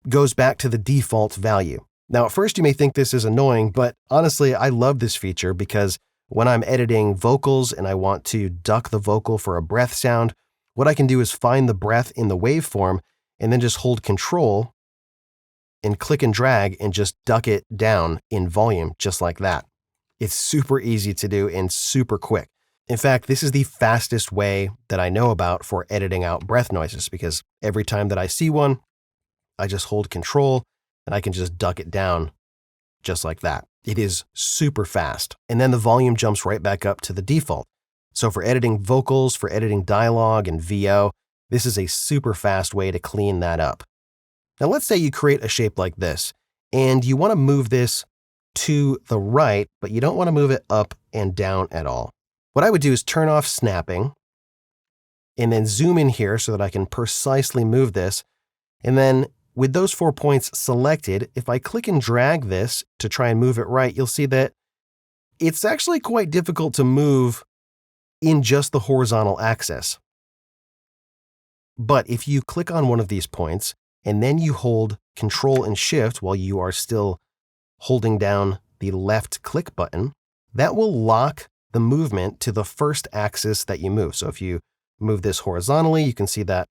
goes back to the default value. Now, at first you may think this is annoying, but honestly, I love this feature because when I'm editing vocals and I want to duck the vocal for a breath sound, what I can do is find the breath in the waveform and then just hold Control and click and drag and just duck it down in volume just like that. It's super easy to do and super quick. In fact, this is the fastest way that I know about for editing out breath noises because every time that I see one, I just hold Control and I can just duck it down just like that. It is super fast. And then the volume jumps right back up to the default. So for editing vocals, for editing dialogue and VO, this is a super fast way to clean that up. Now let's say you create a shape like this and you want to move this to the right, but you don't want to move it up and down at all. What I would do is turn off snapping and then zoom in here so that I can precisely move this. And then with those 4 points selected, if I click and drag this to try and move it right, you'll see that it's actually quite difficult to move in just the horizontal axis. But if you click on one of these points and then you hold Control and Shift while you are still holding down the left click button, that will lock the movement to the first axis that you move. So if you move this horizontally, you can see that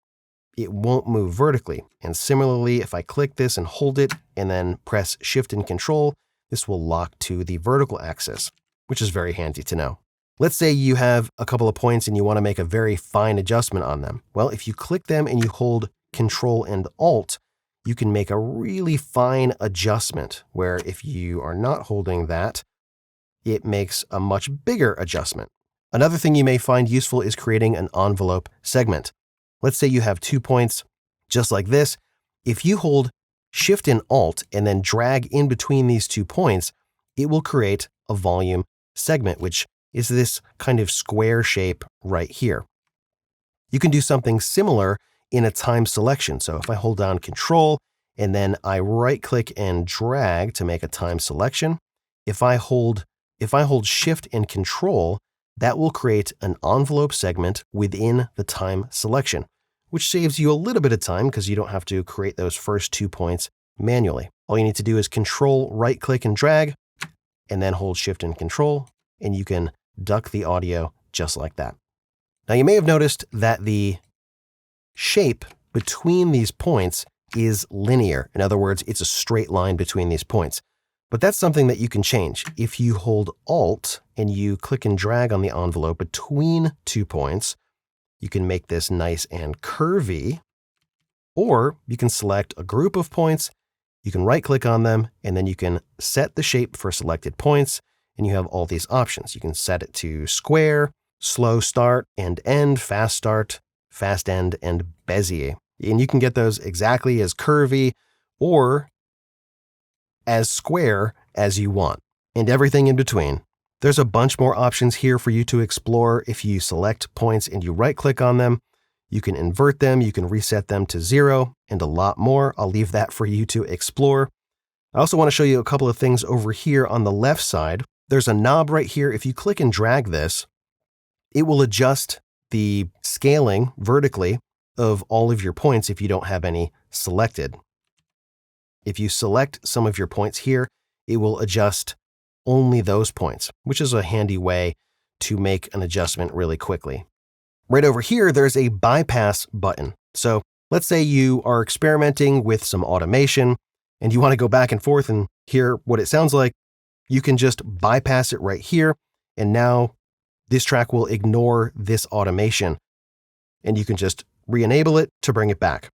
it won't move vertically. And similarly, if I click this and hold it and then press Shift and Control, this will lock to the vertical axis, which is very handy to know. Let's say you have a couple of points and you want to make a very fine adjustment on them. Well, if you click them and you hold Control and Alt, you can make a really fine adjustment, where if you are not holding that, it makes a much bigger adjustment. Another thing you may find useful is creating an envelope segment. Let's say you have 2 points just like this. If you hold Shift and Alt and then drag in between these 2 points, it will create a volume segment, which is this kind of square shape right here. You can do something similar in a time selection. So if I hold down Control and then I right-click and drag to make a time selection, if I hold Shift and Control, that will create an envelope segment within the time selection, which saves you a little bit of time because you don't have to create those first 2 points manually. All you need to do is Control, right-click and drag, and then hold Shift and Control, and you can duck the audio just like that. Now you may have noticed that the shape between these points is linear. In other words, it's a straight line between these points. But that's something that you can change. If you hold Alt and you click and drag on the envelope between 2 points, you can make this nice and curvy, or you can select a group of points, you can right-click on them, and then you can set the shape for selected points, and you have all these options. You can set it to square, slow start and end, fast start, fast end, and Bezier. And you can get those exactly as curvy or as square as you want, and everything in between. There's a bunch more options here for you to explore. If you select points and you right-click on them, you can invert them, you can reset them to 0, and a lot more. I'll leave that for you to explore. I also want to show you a couple of things over here on the left side. There's a knob right here. If you click and drag this, it will adjust the scaling vertically of all of your points if you don't have any selected. If you select some of your points here, it will adjust only those points, which is a handy way to make an adjustment really quickly. Right over here, there's a bypass button. So let's say you are experimenting with some automation and you want to go back and forth and hear what it sounds like. You can just bypass it right here. And now this track will ignore this automation. And you can just re-enable it to bring it back.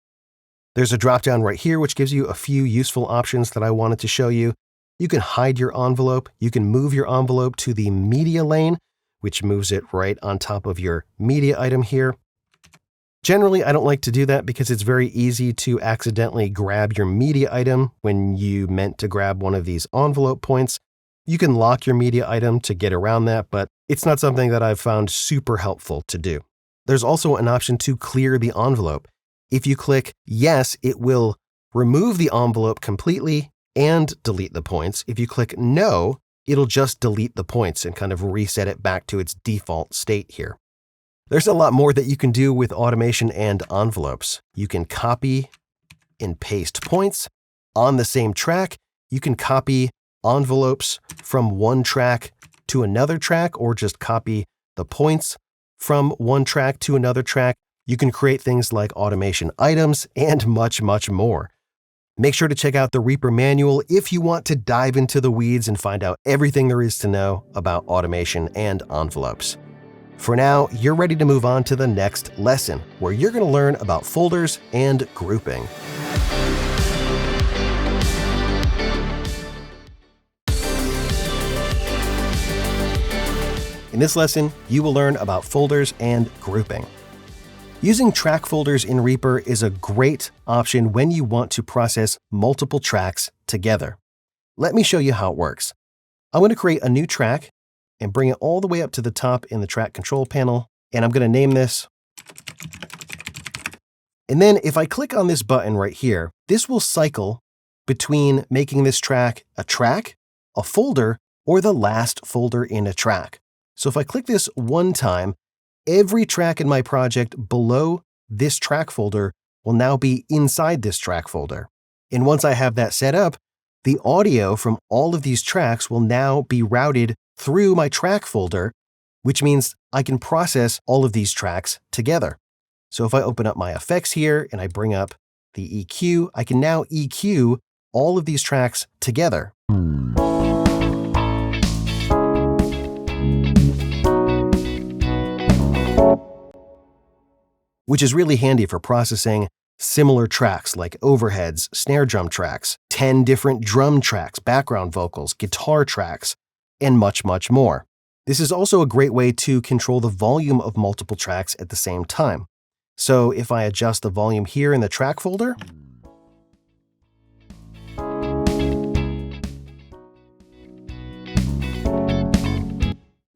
There's a drop-down right here, which gives you a few useful options that I wanted to show you. You can hide your envelope. You can move your envelope to the media lane, which moves it right on top of your media item here. Generally, I don't like to do that because it's very easy to accidentally grab your media item when you meant to grab one of these envelope points. You can lock your media item to get around that, but it's not something that I've found super helpful to do. There's also an option to clear the envelope. If you click yes, it will remove the envelope completely and delete the points. If you click no, it'll just delete the points and kind of reset it back to its default state here. There's a lot more that you can do with automation and envelopes. You can copy and paste points on the same track. You can copy envelopes from one track to another track, or just copy the points from one track to another track. You can create things like automation items and much, much more. Make sure to check out the Reaper manual if you want to dive into the weeds and find out everything there is to know about automation and envelopes. For now, you're ready to move on to the next lesson, where you're going to learn about folders and grouping. In this lesson, you will learn about folders and grouping. Using track folders in Reaper is a great option when you want to process multiple tracks together. Let me show you how it works. I'm going to create a new track and bring it all the way up to the top in the track control panel, and I'm going to name this. And then if I click on this button right here, this will cycle between making this track, a folder, or the last folder in a track. So if I click this one time, every track in my project below this track folder will now be inside this track folder. And once I have that set up, the audio from all of these tracks will now be routed through my track folder, which means I can process all of these tracks together. So if I open up my effects here and I bring up the EQ, I can now EQ all of these tracks together. which is really handy for processing similar tracks like overheads, snare drum tracks, 10 different drum tracks, background vocals, guitar tracks, and much, much more. This is also a great way to control the volume of multiple tracks at the same time. So if I adjust the volume here in the track folder,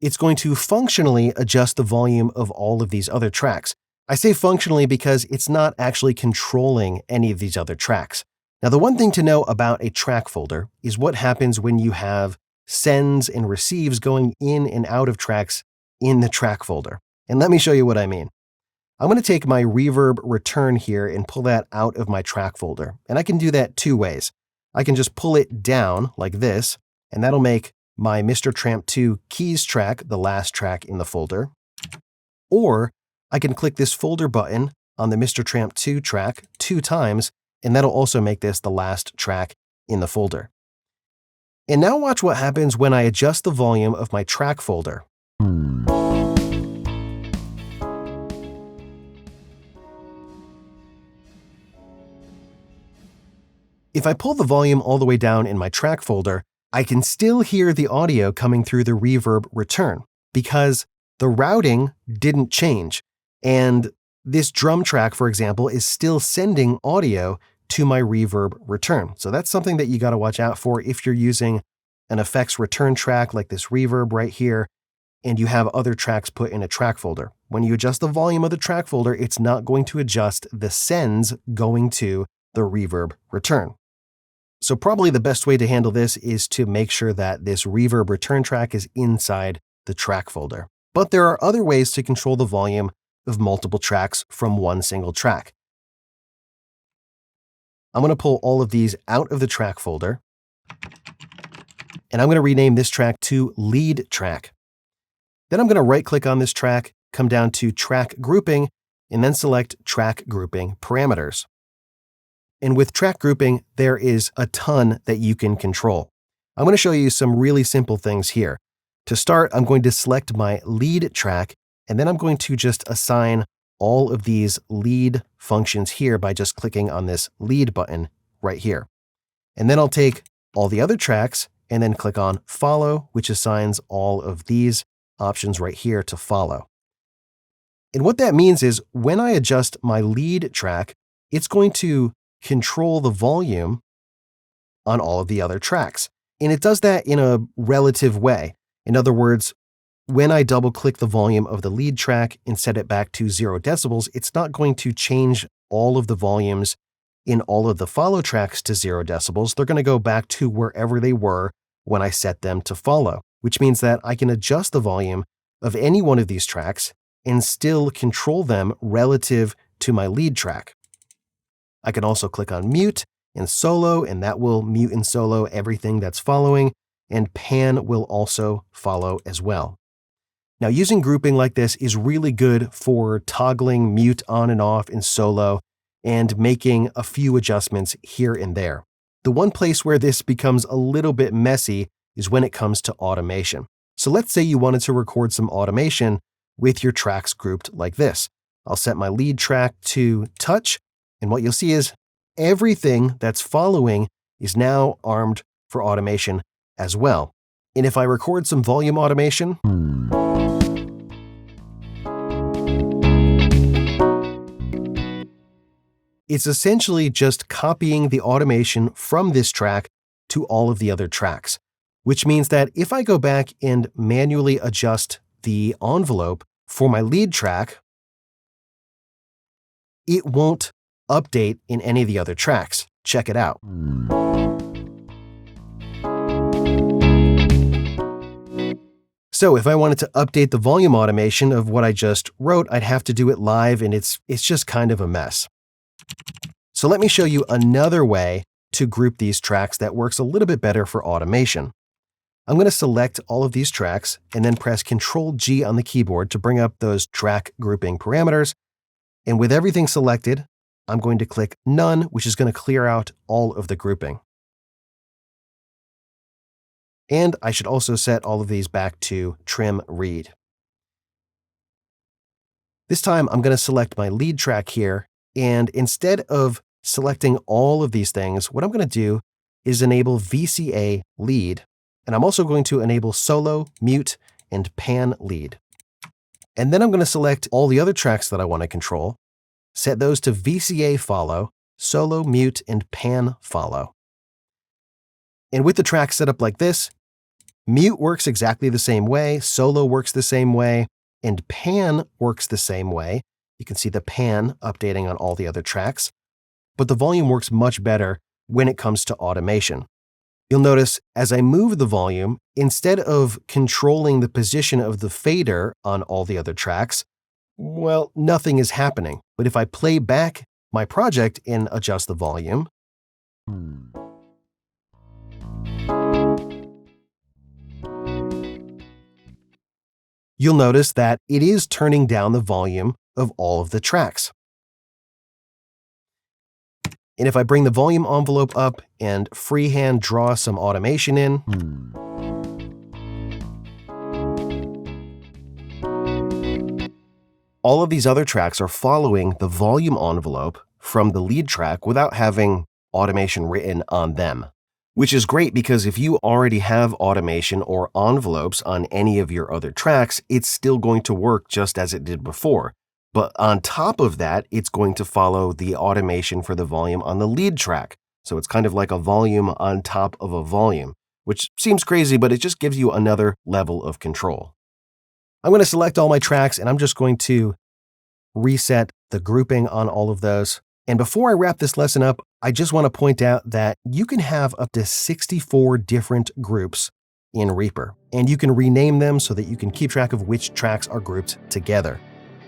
it's going to functionally adjust the volume of all of these other tracks. I say functionally because it's not actually controlling any of these other tracks. Now, the one thing to know about a track folder is what happens when you have sends and receives going in and out of tracks in the track folder. And let me show you what I mean. I'm going to take my reverb return here and pull that out of my track folder. And I can do that two ways. I can just pull it down like this, and that'll make my Mr. Tramp 2 keys track the last track in the folder. Or I can click this folder button on the Mr. Tramp 2 track 2 times, and that'll also make this the last track in the folder. And now watch what happens when I adjust the volume of my track folder. If I pull the volume all the way down in my track folder, I can still hear the audio coming through the reverb return because the routing didn't change. And this drum track, for example, is still sending audio to my reverb return. So that's something that you got to watch out for if you're using an effects return track like this reverb right here, and you have other tracks put in a track folder. When you adjust the volume of the track folder, it's not going to adjust the sends going to the reverb return. So probably the best way to handle this is to make sure that this reverb return track is inside the track folder. But there are other ways to control the volume of multiple tracks from one single track. I'm going to pull all of these out of the track folder, and I'm going to rename this track to lead track. Then I'm going to right-click on this track, come down to track grouping, and then select track grouping parameters. And with track grouping, there is a ton that you can control. I'm going to show you some really simple things here. To start, I'm going to select my lead track, and then I'm going to just assign all of these lead functions here by just clicking on this lead button right here. And then I'll take all the other tracks and then click on follow, which assigns all of these options right here to follow. And what that means is when I adjust my lead track, it's going to control the volume on all of the other tracks. And it does that in a relative way. In other words, when I double click the volume of the lead track and set it back to 0 decibels, it's not going to change all of the volumes in all of the follow tracks to 0 decibels. They're going to go back to wherever they were when I set them to follow, which means that I can adjust the volume of any one of these tracks and still control them relative to my lead track. I can also click on mute and solo, and that will mute and solo everything that's following, and pan will also follow as well. Now, using grouping like this is really good for toggling mute on and off in solo and making a few adjustments here and there. The one place where this becomes a little bit messy is when it comes to automation. So let's say you wanted to record some automation with your tracks grouped like this. I'll set my lead track to touch, and what you'll see is everything that's following is now armed for automation as well. And if I record some volume automation, it's essentially just copying the automation from this track to all of the other tracks, which means that if I go back and manually adjust the envelope for my lead track, it won't update in any of the other tracks. Check it out. So if I wanted to update the volume automation of what I just wrote, I'd have to do it live, and it's just kind of a mess. So let me show you another way to group these tracks that works a little bit better for automation. I'm going to select all of these tracks and then press Ctrl-G on the keyboard to bring up those track grouping parameters. And with everything selected, I'm going to click None, which is going to clear out all of the grouping. And I should also set all of these back to Trim Read. This time I'm going to select my lead track here, and instead of selecting all of these things, what I'm going to do is enable VCA lead, and I'm also going to enable solo, mute, and pan lead. And then I'm going to select all the other tracks that I want to control, set those to VCA follow, solo, mute, and pan follow. And with the track set up like this, mute works exactly the same way, solo works the same way, and pan works the same way. You can see the pan updating on all the other tracks, but the volume works much better when it comes to automation. You'll notice as I move the volume, instead of controlling the position of the fader on all the other tracks, well, nothing is happening. But if I play back my project and adjust the volume, you'll notice that it is turning down the volume of all of the tracks. And if I bring the volume envelope up and freehand draw some automation in, all of these other tracks are following the volume envelope from the lead track without having automation written on them. Which is great because if you already have automation or envelopes on any of your other tracks, it's still going to work just as it did before. But on top of that, it's going to follow the automation for the volume on the lead track. So it's kind of like a volume on top of a volume, which seems crazy, but it just gives you another level of control. I'm going to select all my tracks and I'm just going to reset the grouping on all of those. And before I wrap this lesson up, I just want to point out that you can have up to 64 different groups in Reaper, and you can rename them so that you can keep track of which tracks are grouped together.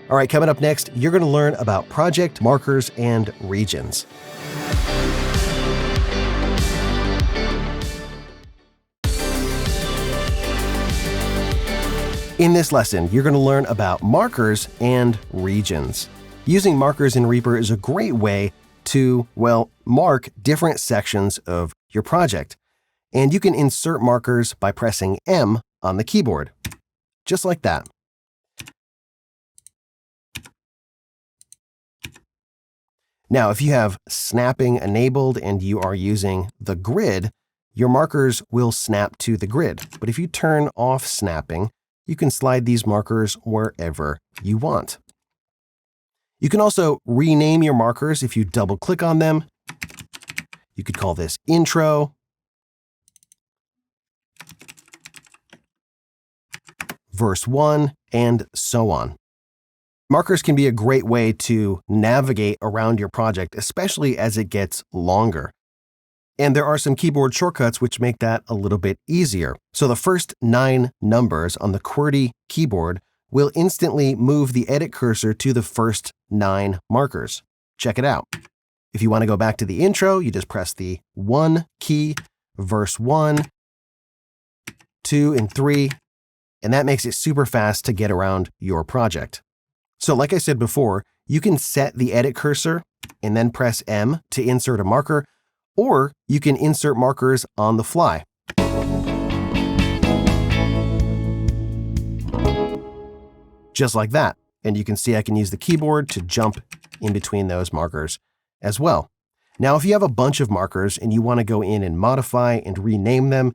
All right, coming up next, you're going to learn about project, markers, and regions. In this lesson, you're going to learn about markers and regions. Using markers in Reaper is a great way to, well, mark different sections of your project. And you can insert markers by pressing M on the keyboard, just like that. Now, if you have snapping enabled and you are using the grid, your markers will snap to the grid. But if you turn off snapping, you can slide these markers wherever you want. You can also rename your markers if you double-click on them. You could call this intro, verse 1, and so on. Markers can be a great way to navigate around your project, especially as it gets longer. And there are some keyboard shortcuts which make that a little bit easier. So the first 9 numbers on the QWERTY keyboard will instantly move the edit cursor to the first 9 markers. Check it out. If you want to go back to the intro, you just press the 1 key, verse 1, 2, and 3, and that makes it super fast to get around your project. So like I said before, you can set the edit cursor and then press M to insert a marker, or you can insert markers on the fly. Just like that. And you can see I can use the keyboard to jump in between those markers as well. Now, if you have a bunch of markers and you want to go in and modify and rename them,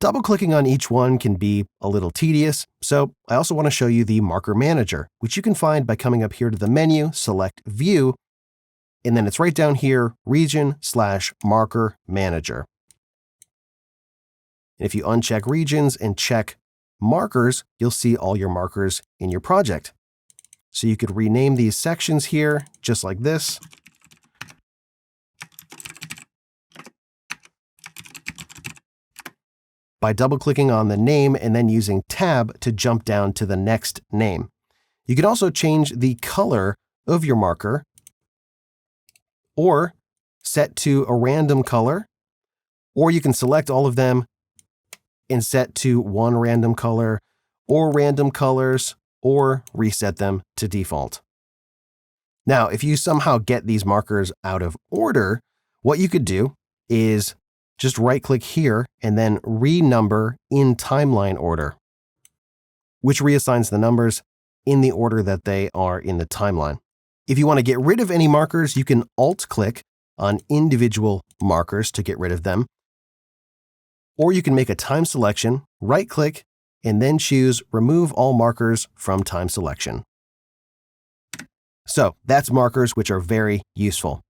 double-clicking on each one can be a little tedious, so I also want to show you the Marker Manager, which you can find by coming up here to the menu, select View, and then it's right down here, Region/Marker Manager. And if you uncheck Regions and check Markers, you'll see all your markers in your project. So you could rename these sections here, just like this. By double-clicking on the name and then using Tab to jump down to the next name. You can also change the color of your marker or set to a random color, or you can select all of them and set to one random color or random colors or reset them to default. Now, if you somehow get these markers out of order, what you could do is just right-click here and then renumber in timeline order, which reassigns the numbers in the order that they are in the timeline. If you want to get rid of any markers, you can Alt-click on individual markers to get rid of them. Or you can make a time selection, right-click, and then choose Remove All Markers from Time Selection. So that's markers, which are very useful.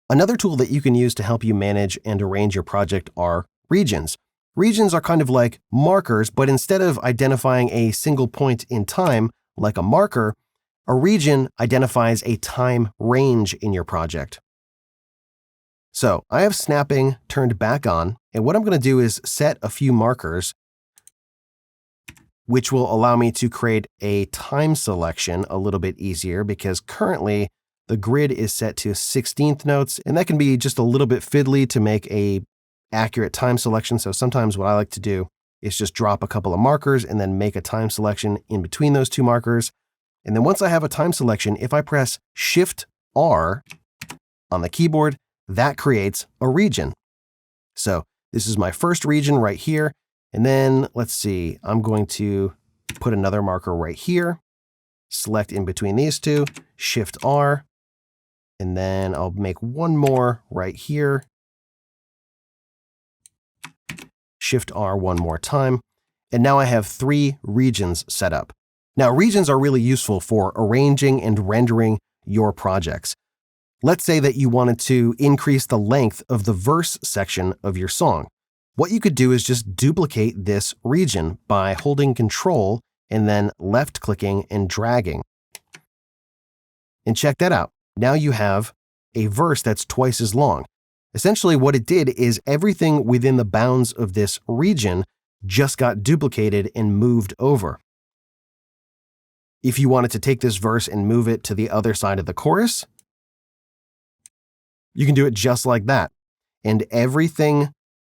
Another tool that you can use to help you manage and arrange your project are regions. Regions are kind of like markers, but instead of identifying a single point in time, like a marker, a region identifies a time range in your project. So I have snapping turned back on, and what I'm going to do is set a few markers, which will allow me to create a time selection a little bit easier, because currently the grid is set to 16th notes, and that can be just a little bit fiddly to make a accurate time selection. So sometimes what I like to do is just drop a couple of markers and then make a time selection in between those two markers. And then once I have a time selection, if I press Shift-R on the keyboard, that creates a region. So this is my first region right here. And then let's see, I'm going to put another marker right here, select in between these two, Shift-R, and then I'll make one more right here, Shift-R one more time. And now I have 3 regions set up. Now, regions are really useful for arranging and rendering your projects. Let's say that you wanted to increase the length of the verse section of your song. What you could do is just duplicate this region by holding Control and then left-clicking and dragging. And check that out. Now you have a verse that's twice as long. Essentially, what it did is everything within the bounds of this region just got duplicated and moved over. If you wanted to take this verse and move it to the other side of the chorus, you can do it just like that. And everything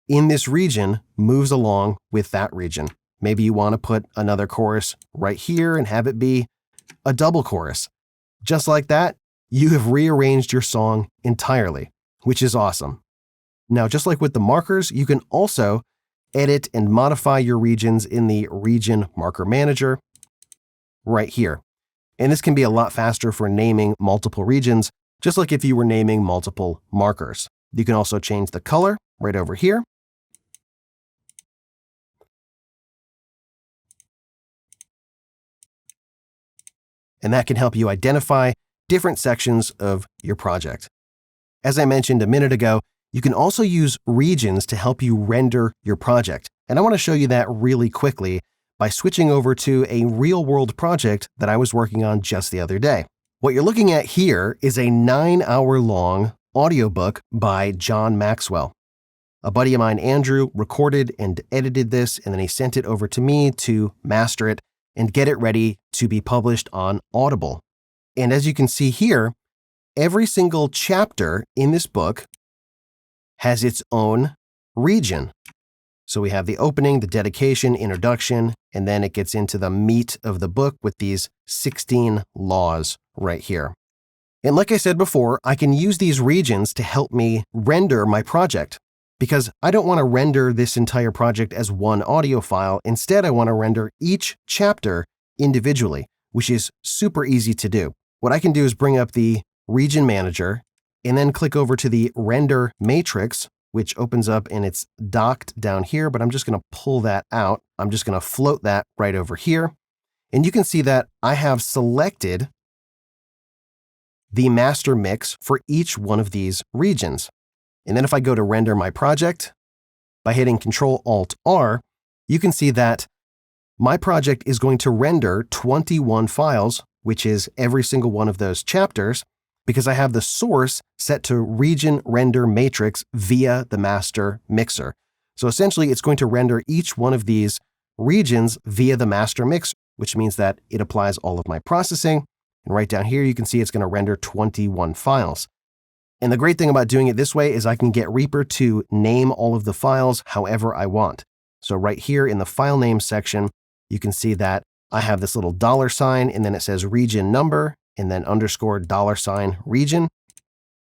in this region moves along with that region. Maybe you want to put another chorus right here and have it be a double chorus. Just like that, you have rearranged your song entirely, which is awesome. Now, just like with the markers, you can also edit and modify your regions in the Region Marker Manager right here. And this can be a lot faster for naming multiple regions, just like if you were naming multiple markers. You can also change the color right over here. And that can help you identify different sections of your project. As I mentioned a minute ago, you can also use regions to help you render your project. And I want to show you that really quickly by switching over to a real-world project that I was working on just the other day. What you're looking at here is a 9-hour-long audiobook by John Maxwell. A buddy of mine, Andrew, recorded and edited this, and then he sent it over to me to master it and get it ready to be published on Audible. And as you can see here, every single chapter in this book has its own region. So we have the opening, the dedication, introduction, and then it gets into the meat of the book with these 16 laws right here. And like I said before, I can use these regions to help me render my project, because I don't want to render this entire project as one audio file. Instead, I want to render each chapter individually, which is super easy to do. What I can do is bring up the Region Manager and then click over to the Render Matrix, which opens up and it's docked down here, but I'm just going to pull that out. I'm just going to float that right over here. And you can see that I have selected the master mix for each one of these regions. And then if I go to render my project, by hitting Control-Alt-R, you can see that my project is going to render 21 files, which is every single one of those chapters, because I have the source set to Region Render Matrix via the master mixer. So essentially, it's going to render each one of these regions via the master mix, which means that it applies all of my processing. And right down here, you can see it's going to render 21 files. And the great thing about doing it this way is I can get Reaper to name all of the files however I want. So right here in the file name section, you can see that I have this little $, and then it says region number, and then underscore $region.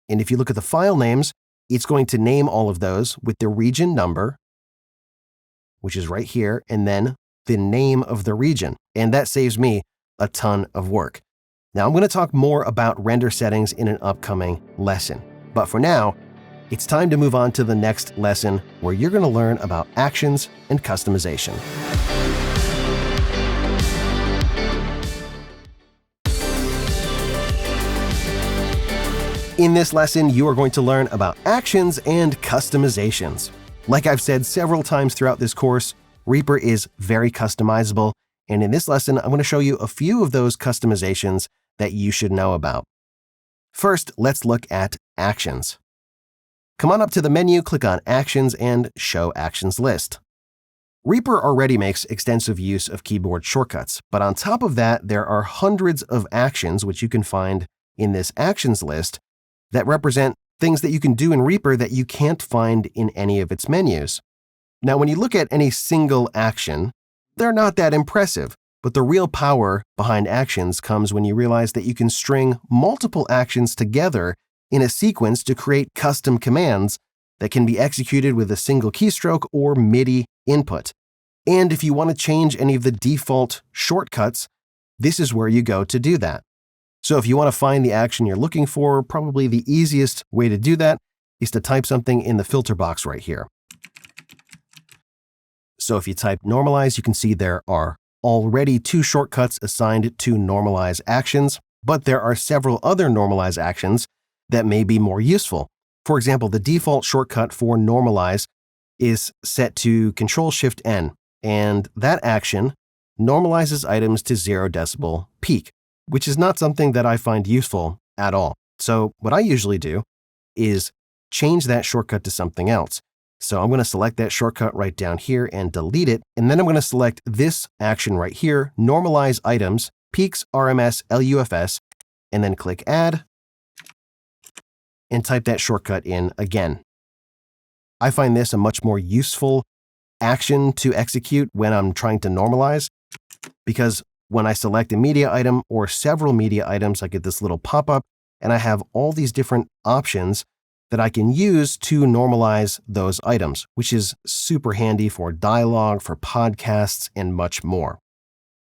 And if you look at the file names, it's going to name all of those with the region number, which is right here, and then the name of the region. And that saves me a ton of work. Now, I'm going to talk more about render settings in an upcoming lesson. But for now, it's time to move on to the next lesson where you're going to learn about actions and customization. In this lesson, you are going to learn about actions and customizations. Like I've said several times throughout this course, Reaper is very customizable, and in this lesson, I'm going to show you a few of those customizations that you should know about. First, let's look at actions. Come on up to the menu, click on Actions, and Show Actions List. Reaper already makes extensive use of keyboard shortcuts, but on top of that, there are hundreds of actions which you can find in this Actions list that represent things that you can do in Reaper that you can't find in any of its menus. Now, when you look at any single action, they're not that impressive, but the real power behind actions comes when you realize that you can string multiple actions together in a sequence to create custom commands that can be executed with a single keystroke or MIDI input. And if you want to change any of the default shortcuts, this is where you go to do that. So if you want to find the action you're looking for, probably the easiest way to do that is to type something in the filter box right here. So if you type normalize, you can see there are already 2 shortcuts assigned to normalize actions, but there are several other normalize actions that may be more useful. For example, the default shortcut for normalize is set to Control-Shift-N, and that action normalizes items to 0 decibel peak, which is not something that I find useful at all. So what I usually do is change that shortcut to something else. So I'm going to select that shortcut right down here and delete it, and then I'm going to select this action right here, normalize items, peaks, RMS, LUFS, and then click Add, and type that shortcut in again. I find this a much more useful action to execute when I'm trying to normalize, because when I select a media item or several media items, I get this little pop-up, and I have all these different options that I can use to normalize those items, which is super handy for dialogue, for podcasts, and much more.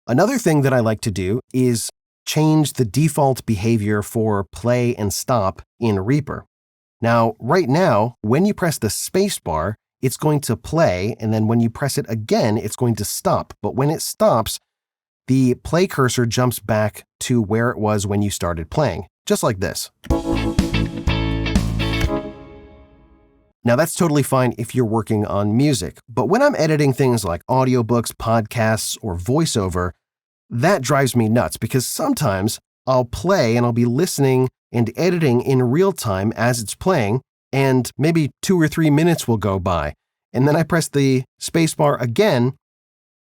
Another thing that I like to do is change the default behavior for play and stop in Reaper. Now, right now, when you press the space bar, it's going to play, and then when you press it again, it's going to stop. But when it stops, the play cursor jumps back to where it was when you started playing, just like this. Now, that's totally fine if you're working on music, but when I'm editing things like audiobooks, podcasts, or voiceover, that drives me nuts because sometimes I'll play and I'll be listening and editing in real time as it's playing, and maybe 2 or 3 minutes will go by, and then I press the spacebar again,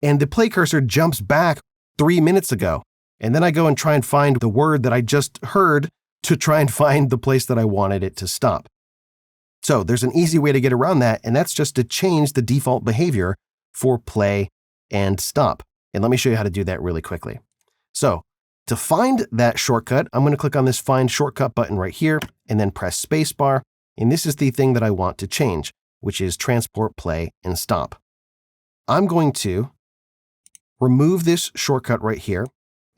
and the play cursor jumps back 3 minutes ago, and then I go and try and find the word that I just heard to try and find the place that I wanted it to stop. So there's an easy way to get around that, and that's just to change the default behavior for play and stop. And let me show you how to do that really quickly. So to find that shortcut, I'm going to click on this Find Shortcut button right here, and then press Spacebar. And this is the thing that I want to change, which is transport, play, and stop. I'm going to remove this shortcut right here,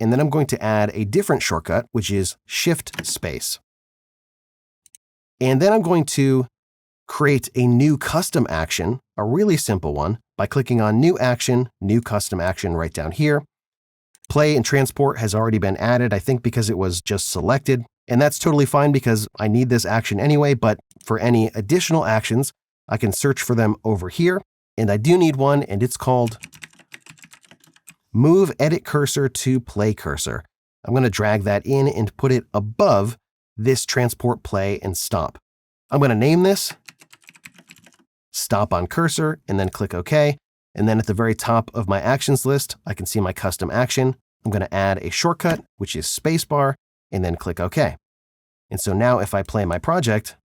and then I'm going to add a different shortcut, which is Shift Space. And then I'm going to create a new custom action, a really simple one, by clicking on New Action, New Custom Action right down here. Play and transport has already been added, I think because it was just selected, and that's totally fine because I need this action anyway, but for any additional actions, I can search for them over here, and I do need one, and it's called Move Edit Cursor to Play Cursor. I'm going to drag that in and put it above this transport, play, and stop. I'm going to name this Stop on Cursor, and then click OK. And then at the very top of my actions list, I can see my custom action. I'm going to add a shortcut, which is Spacebar, and then click OK. And so now if I play my project,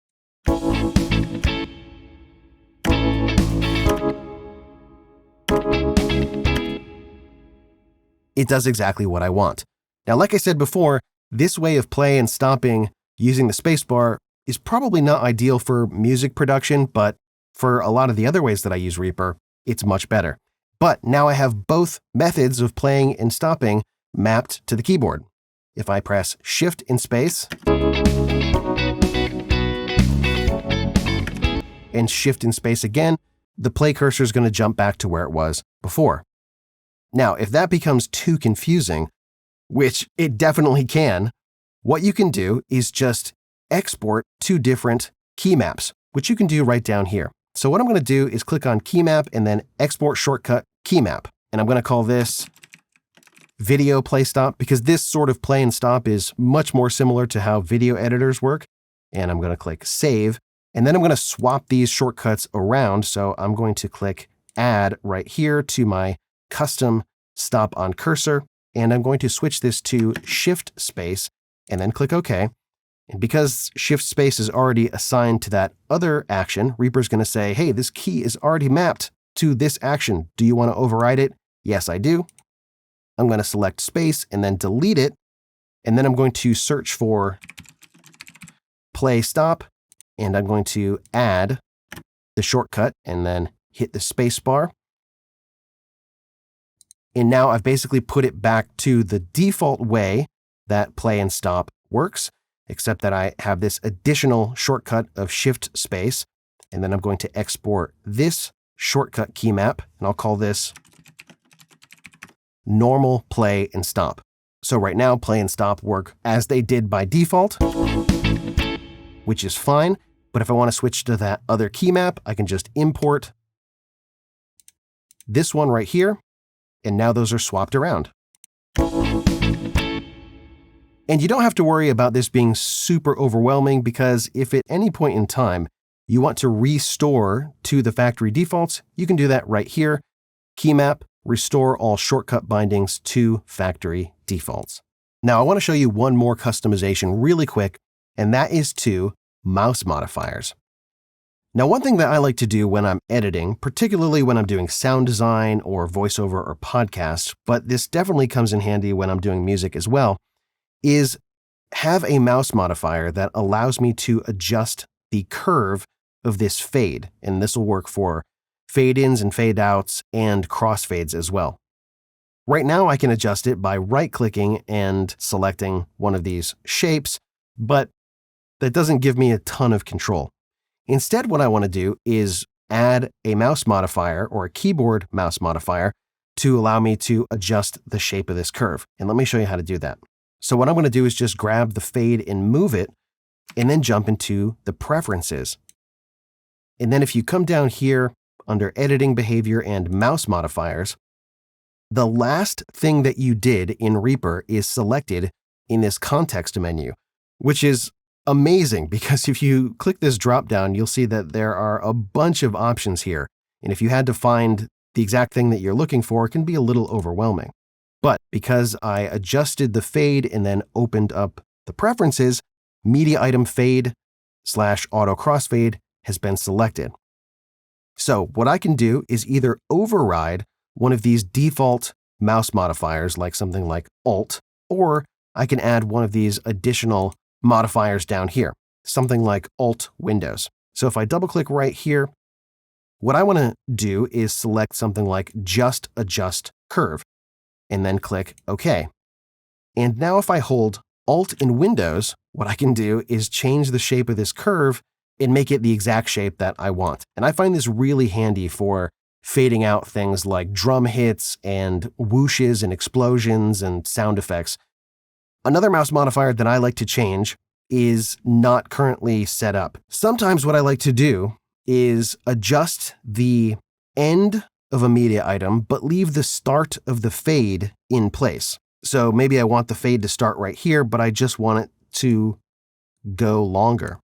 it does exactly what I want. Now, like I said before, this way of play and stopping using the spacebar is probably not ideal for music production, but for a lot of the other ways that I use Reaper, it's much better. But now I have both methods of playing and stopping mapped to the keyboard. If I press Shift and Space, and Shift and Space again, the play cursor is going to jump back to where it was before. Now, if that becomes too confusing, which it definitely can, what you can do is just export two different key maps, which you can do right down here. So what I'm going to do is click on Key Map and then Export Shortcut Key Map. And I'm going to call this Video Play Stop because this sort of play and stop is much more similar to how video editors work. And I'm going to click Save. And then I'm going to swap these shortcuts around. So I'm going to click Add right here to my custom stop on cursor. And I'm going to switch this to Shift Space and then click OK. And because Shift Space is already assigned to that other action, Reaper's going to say, hey, this key is already mapped to this action. Do you want to override it? Yes, I do. I'm going to select Space and then delete it. And then I'm going to search for Play Stop. And I'm going to add the shortcut and then hit the space bar. And now I've basically put it back to the default way that play and stop works, except that I have this additional shortcut of Shift Space. And then I'm going to export this shortcut key map, and I'll call this Normal Play and Stop. So right now, play and stop work as they did by default, which is fine. But if I want to switch to that other key map, I can just import this one right here. And now those are swapped around. And you don't have to worry about this being super overwhelming because if at any point in time you want to restore to the factory defaults, you can do that right here. Key map, restore all shortcut bindings to factory defaults. Now I want to show you one more customization really quick, and that is to mouse modifiers. Now, one thing that I like to do when I'm editing, particularly when I'm doing sound design or voiceover or podcasts, but this definitely comes in handy when I'm doing music as well, is have a mouse modifier that allows me to adjust the curve of this fade. And this will work for fade ins and fade outs and crossfades as well. Right now, I can adjust it by right-clicking and selecting one of these shapes, but that doesn't give me a ton of control. Instead, what I want to do is add a mouse modifier or a keyboard mouse modifier to allow me to adjust the shape of this curve. And let me show you how to do that. So what I'm going to do is just grab the fade and move it, and then jump into the preferences. And then if you come down here under editing behavior and mouse modifiers, the last thing that you did in Reaper is selected in this context menu, which is amazing because if you click this drop down, you'll see that there are a bunch of options here. And if you had to find the exact thing that you're looking for, it can be a little overwhelming. But because I adjusted the fade and then opened up the preferences, media item fade / auto crossfade has been selected. So what I can do is either override one of these default mouse modifiers like something like Alt, or I can add one of these additional modifiers down here, something like Alt Windows. So if I double click right here, what I want to do is select something like Just Adjust Curve, and then click OK. And now if I hold Alt and Windows, what I can do is change the shape of this curve and make it the exact shape that I want. And I find this really handy for fading out things like drum hits and whooshes and explosions and sound effects. Another mouse modifier that I like to change is not currently set up. Sometimes what I like to do is adjust the end of a media item, but leave the start of the fade in place. So maybe I want the fade to start right here, but I just want it to go longer.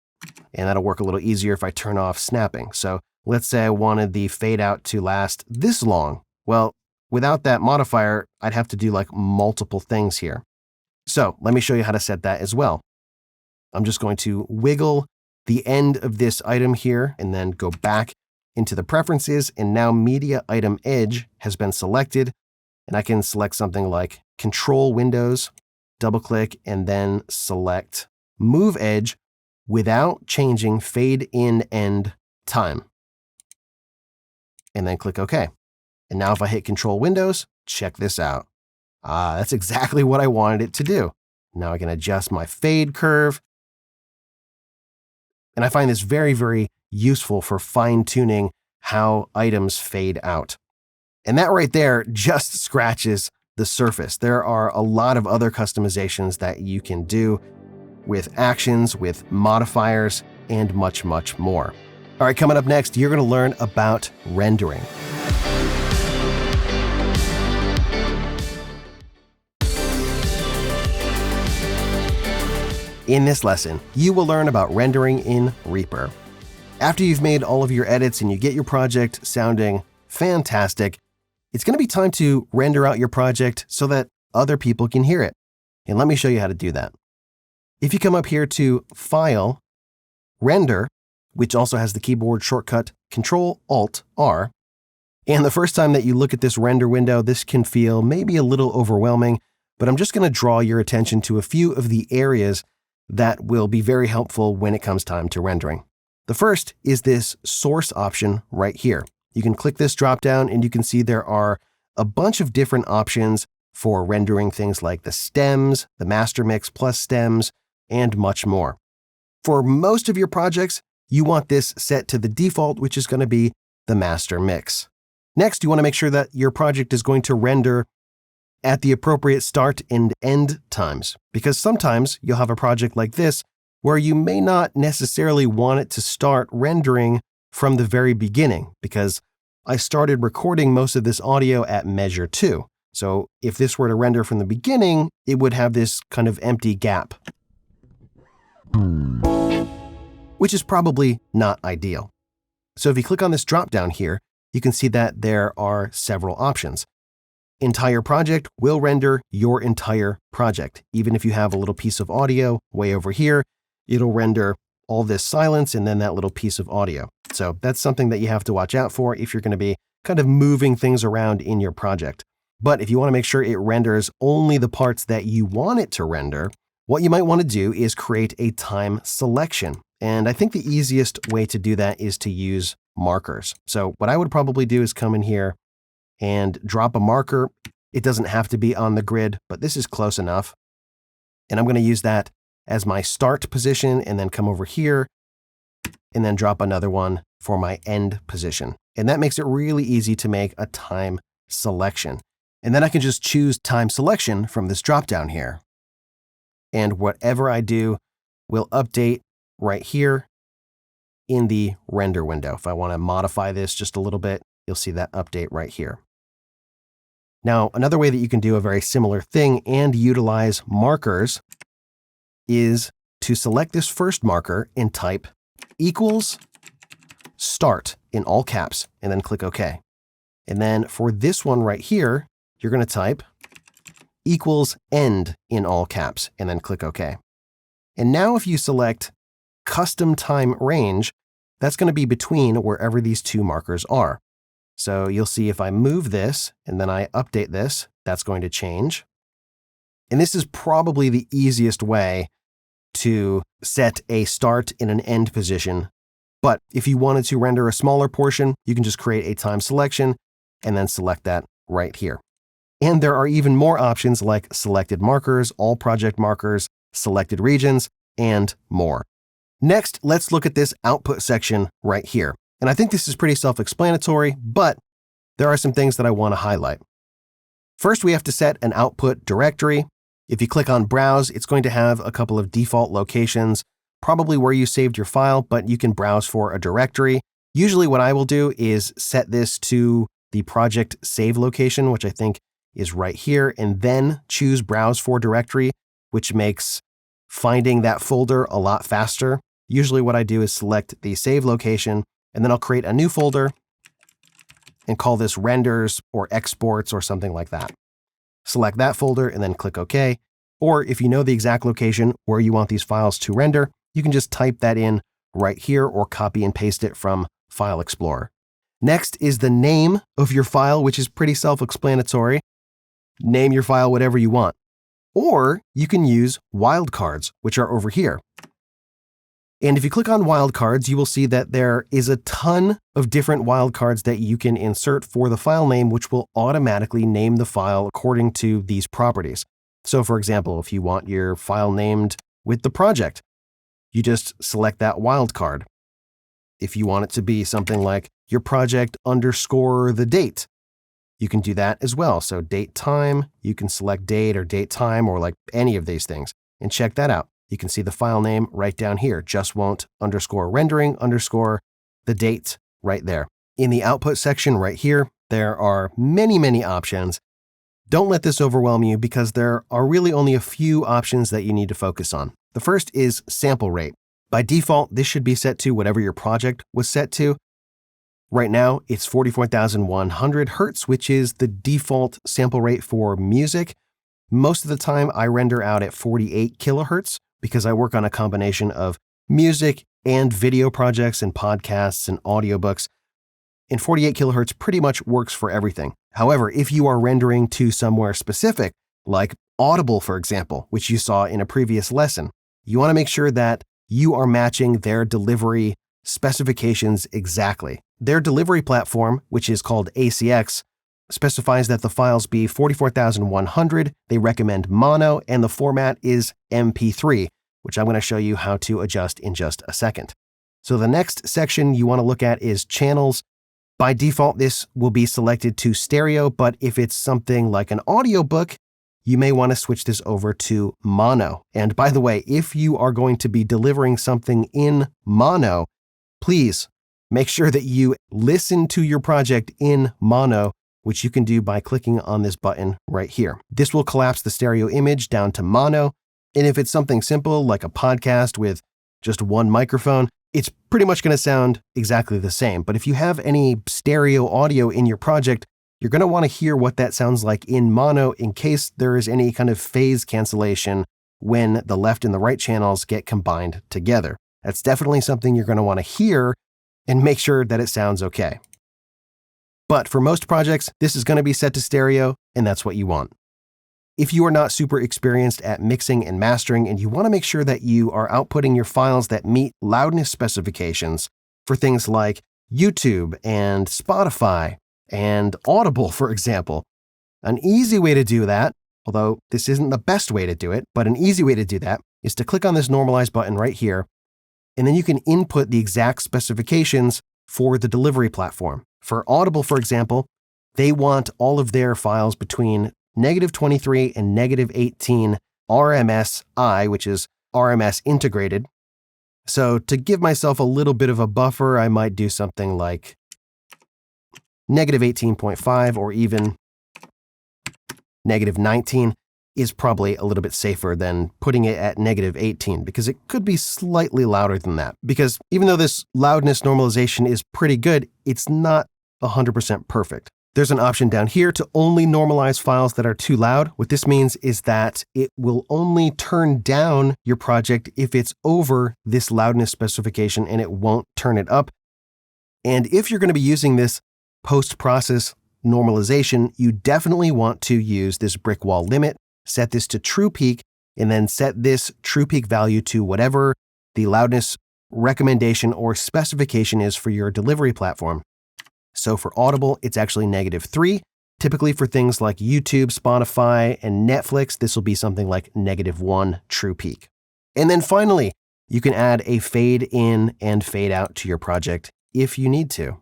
And that'll work a little easier if I turn off snapping. So let's say I wanted the fade out to last this long. Well, without that modifier, I'd have to do like multiple things here. So let me show you how to set that as well. I'm just going to wiggle the end of this item here and then go back into the preferences. And now media item edge has been selected. And I can select something like Control Windows, double click, and then select Move Edge without changing fade in end time. And then click OK. And now if I hit Control Windows, check this out. That's exactly what I wanted it to do. Now I can adjust my fade curve. And I find this very, very useful for fine-tuning how items fade out. And that right there just scratches the surface. There are a lot of other customizations that you can do with actions, with modifiers, and much, much more. All right, coming up next, you're going to learn about rendering. In this lesson, you will learn about rendering in Reaper. After you've made all of your edits and you get your project sounding fantastic, it's going to be time to render out your project so that other people can hear it. And let me show you how to do that. If you come up here to File, Render, which also has the keyboard shortcut Control-Alt-R, and the first time that you look at this render window, this can feel maybe a little overwhelming, but I'm just going to draw your attention to a few of the areas that will be very helpful when it comes time to rendering. The first is this source option right here. You can click this dropdown and you can see there are a bunch of different options for rendering things like the stems, the master mix plus stems, and much more. For most of your projects, you want this set to the default, which is going to be the master mix. Next, you want to make sure that your project is going to render at the appropriate start and end times, because sometimes you'll have a project like this where you may not necessarily want it to start rendering from the very beginning, because I started recording most of this audio at measure 2. So if this were to render from the beginning, it would have this kind of empty gap, which is probably not ideal. So if you click on this drop-down here, you can see that there are several options. Entire project will render your entire project. Even if you have a little piece of audio way over here, it'll render all this silence and then that little piece of audio. So that's something that you have to watch out for if you're going to be kind of moving things around in your project. But if you want to make sure it renders only the parts that you want it to render, what you might want to do is create a time selection. And I think the easiest way to do that is to use markers. So what I would probably do is come in here and drop a marker. It doesn't have to be on the grid, but this is close enough. And I'm going to use that as my start position and then come over here and then drop another one for my end position. And that makes it really easy to make a time selection. And then I can just choose time selection from this dropdown here. And whatever I do will update right here in the render window. If I want to modify this just a little bit, you'll see that update right here. Now, another way that you can do a very similar thing and utilize markers is to select this first marker and type equals start in all caps and then click OK. And then for this one right here, you're going to type equals end in all caps and then click OK. And now if you select custom time range, that's going to be between wherever these two markers are. So you'll see if I move this and then I update this, that's going to change. And this is probably the easiest way to set a start and an end position. But if you wanted to render a smaller portion, you can just create a time selection and then select that right here. And there are even more options like selected markers, all project markers, selected regions, and more. Next, let's look at this output section right here. And I think this is pretty self-explanatory, but there are some things that I want to highlight. First, we have to set an output directory. If you click on Browse, it's going to have a couple of default locations, probably where you saved your file, but you can browse for a directory. Usually what I will do is set this to the project save location, which I think is right here, and then choose Browse for Directory, which makes finding that folder a lot faster. Usually what I do is select the save location, and then I'll create a new folder and call this renders or exports or something like that. Select that folder and then click OK. Or if you know the exact location where you want these files to render, you can just type that in right here or copy and paste it from File Explorer. Next is the name of your file, which is pretty self-explanatory. Name your file whatever you want. Or you can use wildcards, which are over here. And if you click on wildcards, you will see that there is a ton of different wildcards that you can insert for the file name, which will automatically name the file according to these properties. So for example, if you want your file named with the project, you just select that wildcard. If you want it to be something like your project underscore the date, you can do that as well. So date time, you can select date or date time or like any of these things and check that out. You can see the file name right down here, just won't underscore rendering underscore the date right there. In the output section right here, there are many options. Don't let this overwhelm you because there are really only a few options that you need to focus on. The first is sample rate. By default, this should be set to whatever your project was set to. Right now, it's 44,100 Hertz, which is the default sample rate for music. Most of the time, I render out at 48 kilohertz because I work on a combination of music and video projects and podcasts and audiobooks. And 48 kilohertz pretty much works for everything. However, if you are rendering to somewhere specific, like Audible, for example, which you saw in a previous lesson, you want to make sure that you are matching their delivery specifications exactly. Their delivery platform, which is called ACX, specifies that the files be 44,100. They recommend mono, and the format is MP3, which I'm going to show you how to adjust in just a second. So the next section you want to look at is channels. By default, this will be selected to stereo, but if it's something like an audiobook, you may want to switch this over to mono. And by the way, if you are going to be delivering something in mono, please make sure that you listen to your project in mono, which you can do by clicking on this button right here. This will collapse the stereo image down to mono. And if it's something simple like a podcast with just one microphone, it's pretty much going to sound exactly the same. But if you have any stereo audio in your project, you're going to want to hear what that sounds like in mono in case there is any kind of phase cancellation when the left and the right channels get combined together. That's definitely something you're going to want to hear and make sure that it sounds okay. But for most projects, this is going to be set to stereo, and that's what you want. If you are not super experienced at mixing and mastering and you want to make sure that you are outputting your files that meet loudness specifications for things like YouTube and Spotify and Audible, for example, an easy way to do that, although this isn't the best way to do it, but an easy way to do that is to click on this normalize button right here, and then you can input the exact specifications for the delivery platform. For Audible, for example, they want all of their files between -23 and -18 RMSI, which is RMS integrated. So to give myself a little bit of a buffer, I might do something like -18.5 or even -19 is probably a little bit safer than putting it at -18 because it could be slightly louder than that. Because even though this loudness normalization is pretty good, it's not 100% perfect. There's an option down here to only normalize files that are too loud. What this means is that it will only turn down your project if it's over this loudness specification and it won't turn it up. And if you're going to be using this post-process normalization, you definitely want to use this brick wall limit, set this to true peak, and then set this true peak value to whatever the loudness recommendation or specification is for your delivery platform. So for Audible, it's actually -3. Typically for things like YouTube, Spotify, and Netflix, this will be something like -1 true peak. And then finally, you can add a fade in and fade out to your project if you need to.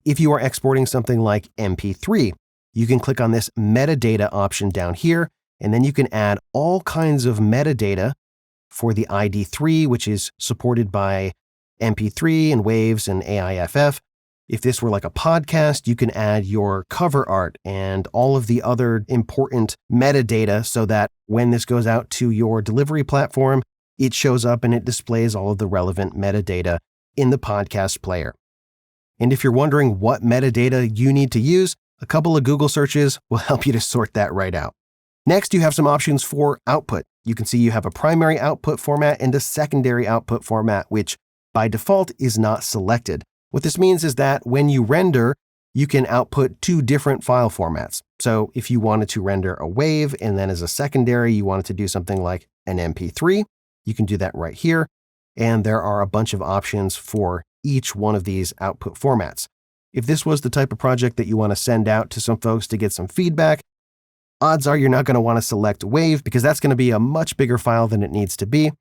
If you are exporting something like MP3, you can click on this metadata option down here, and then you can add all kinds of metadata for the ID3, which is supported by MP3 and Waves and AIFF. If this were like a podcast, you can add your cover art and all of the other important metadata so that when this goes out to your delivery platform, it shows up and it displays all of the relevant metadata in the podcast player. And if you're wondering what metadata you need to use, a couple of Google searches will help you to sort that right out. Next, you have some options for output. You can see you have a primary output format and a secondary output format, which by default is not selected. What this means is that when you render, you can output two different file formats. So if you wanted to render a wave and then as a secondary, you wanted to do something like an MP3, you can do that right here. And there are a bunch of options for each one of these output formats. If this was the type of project that you want to send out to some folks to get some feedback, odds are you're not going to want to select WAV because that's going to be a much bigger file than it needs to be.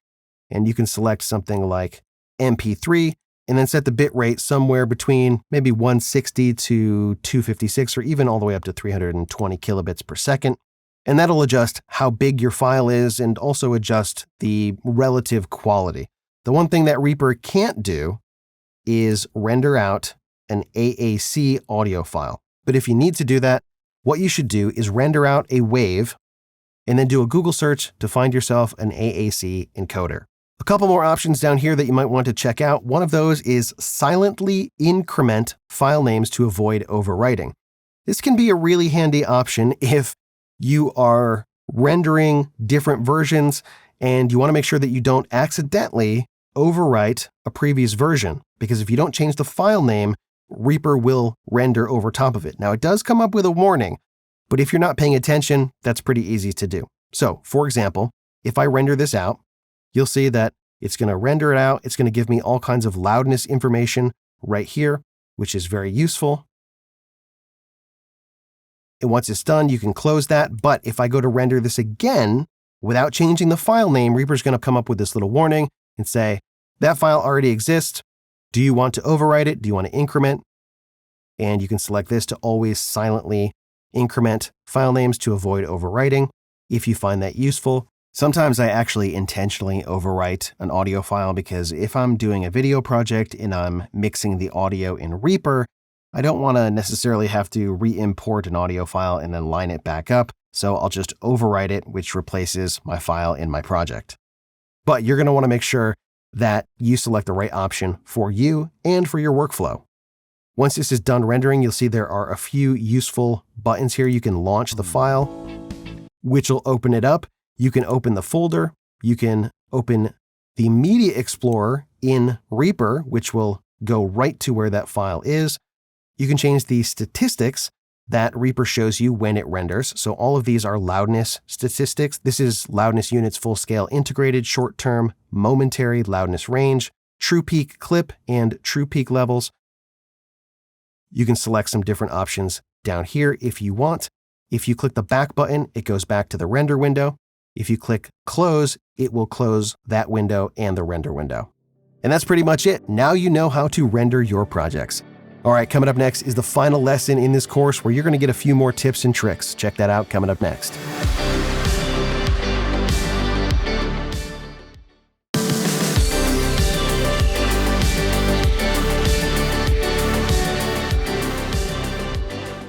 And you can select something like MP3 and then set the bit rate somewhere between maybe 160 to 256 or even all the way up to 320 kilobits per second. And that'll adjust how big your file is and also adjust the relative quality. The one thing that Reaper can't do is render out an AAC audio file. But if you need to do that, what you should do is render out a WAV and then do a Google search to find yourself an AAC encoder. A couple more options down here that you might want to check out. One of those is silently increment file names to avoid overwriting. This can be a really handy option if you are rendering different versions and you want to make sure that you don't accidentally overwrite a previous version, because if you don't change the file name, Reaper will render over top of it. Now, it does come up with a warning, but if you're not paying attention, that's pretty easy to do. So, for example, if I render this out, you'll see that it's going to render it out. It's going to give me all kinds of loudness information right here, which is very useful. And once it's done, you can close that. But if I go to render this again, without changing the file name, Reaper's going to come up with this little warning and say, that file already exists. Do you want to overwrite it? Do you want to increment? And you can select this to always silently increment file names to avoid overwriting if you find that useful. Sometimes I actually intentionally overwrite an audio file because if I'm doing a video project and I'm mixing the audio in Reaper, I don't want to necessarily have to re-import an audio file and then line it back up. So I'll just overwrite it, which replaces my file in my project. But you're going to want to make sure that you select the right option for you and for your workflow. Once this is done rendering, you'll see there are a few useful buttons here. You can launch the file, which will open it up. You can open the folder. You can open the Media Explorer in Reaper, which will go right to where that file is. You can change the statistics that Reaper shows you when it renders. So all of these are loudness statistics. This is loudness units, full scale integrated, short-term, momentary loudness range, true peak clip, and true peak levels. You can select some different options down here if you want. If you click the back button, it goes back to the render window. If you click close, it will close that window and the render window. And that's pretty much it. Now you know how to render your projects. All right, coming up next is the final lesson in this course where you're going to get a few more tips and tricks. Check that out coming up next.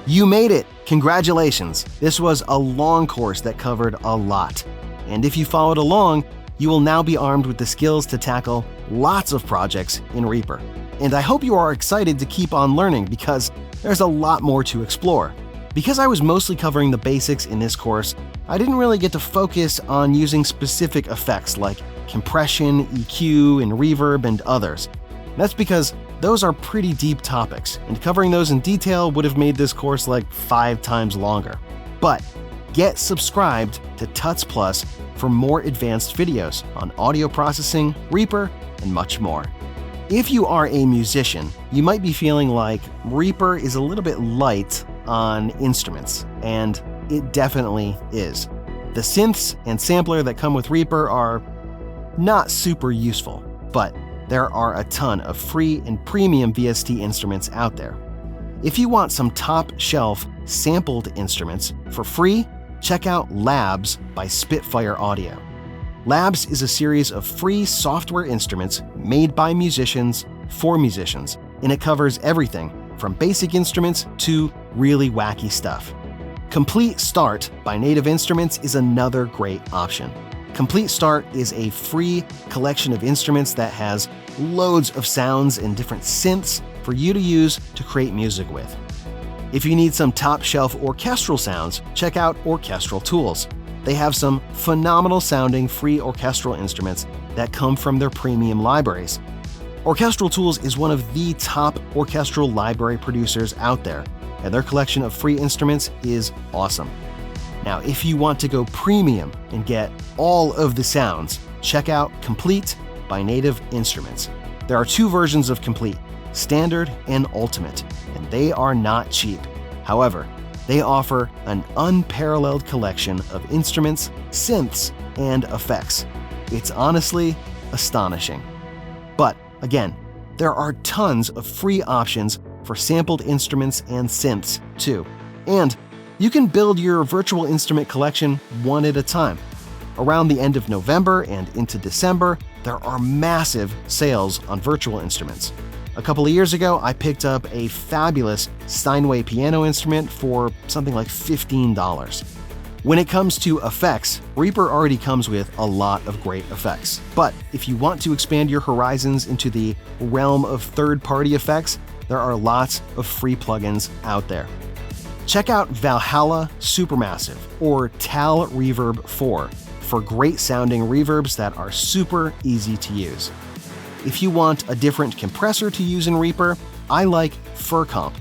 You made it! Congratulations! This was a long course that covered a lot. And if you followed along, you will now be armed with the skills to tackle lots of projects in Reaper. And I hope you are excited to keep on learning because there's a lot more to explore. Because I was mostly covering the basics in this course, I didn't really get to focus on using specific effects like compression, EQ, and reverb, and others. That's because those are pretty deep topics, and covering those in detail would have made this course like 5 times longer. But get subscribed to Tuts Plus for more advanced videos on audio processing, Reaper, and much more. If you are a musician, you might be feeling like Reaper is a little bit light on instruments, and it definitely is. The synths and sampler that come with Reaper are not super useful, but there are a ton of free and premium VST instruments out there. If you want some top-shelf sampled instruments for free, check out Labs by Spitfire Audio. Labs is a series of free software instruments made by musicians for musicians, and it covers everything from basic instruments to really wacky stuff. Complete Start by Native Instruments is another great option. Complete Start is a free collection of instruments that has loads of sounds and different synths for you to use to create music with. If you need some top-shelf orchestral sounds, check out Orchestral Tools. They have some phenomenal sounding free orchestral instruments that come from their premium libraries. Orchestral Tools is one of the top orchestral library producers out there, and their collection of free instruments is awesome. Now, if you want to go premium and get all of the sounds, check out Complete by Native Instruments. There are 2 versions of Complete, Standard and Ultimate, and they are not cheap. However, they offer an unparalleled collection of instruments, synths, and effects. It's honestly astonishing. But again, there are tons of free options for sampled instruments and synths too. And you can build your virtual instrument collection one at a time. Around the end of November and into December, there are massive sales on virtual instruments. A couple of years ago, I picked up a fabulous Steinway piano instrument for something like $15. When it comes to effects, Reaper already comes with a lot of great effects. But if you want to expand your horizons into the realm of third-party effects, there are lots of free plugins out there. Check out Valhalla Supermassive or Tal Reverb 4 for great sounding reverbs that are super easy to use. If you want a different compressor to use in Reaper, I like FurComp.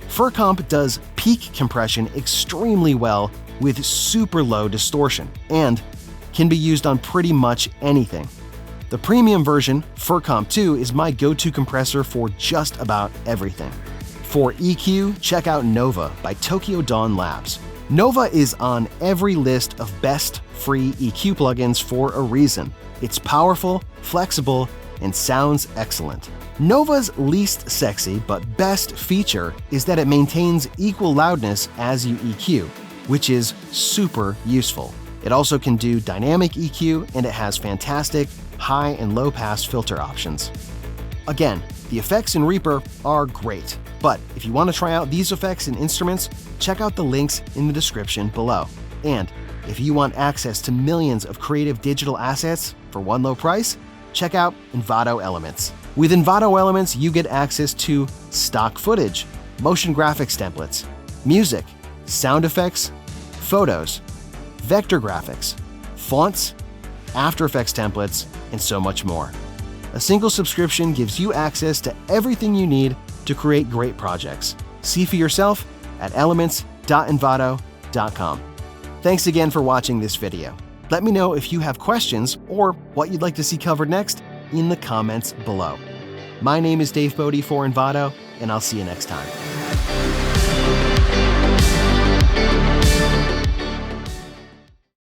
FurComp does peak compression extremely well with super low distortion and can be used on pretty much anything. The premium version, FurComp 2, is my go-to compressor for just about everything. For EQ, check out Nova by Tokyo Dawn Labs. Nova is on every list of best free EQ plugins for a reason. It's powerful, flexible, and sounds excellent. Nova's least sexy but best feature is that it maintains equal loudness as you EQ, which is super useful. It also can do dynamic EQ, and it has fantastic high and low pass filter options. Again, the effects in Reaper are great, but if you want to try out these effects and instruments, check out the links in the description below. And if you want access to millions of creative digital assets for one low price, check out Envato Elements. With Envato Elements, you get access to stock footage, motion graphics templates, music, sound effects, photos, vector graphics, fonts, After Effects templates, and so much more. A single subscription gives you access to everything you need to create great projects. See for yourself at elements.envato.com. Thanks again for watching this video. Let me know if you have questions or what you'd like to see covered next in the comments below. My name is Dave Bodie for Envato, and I'll see you next time.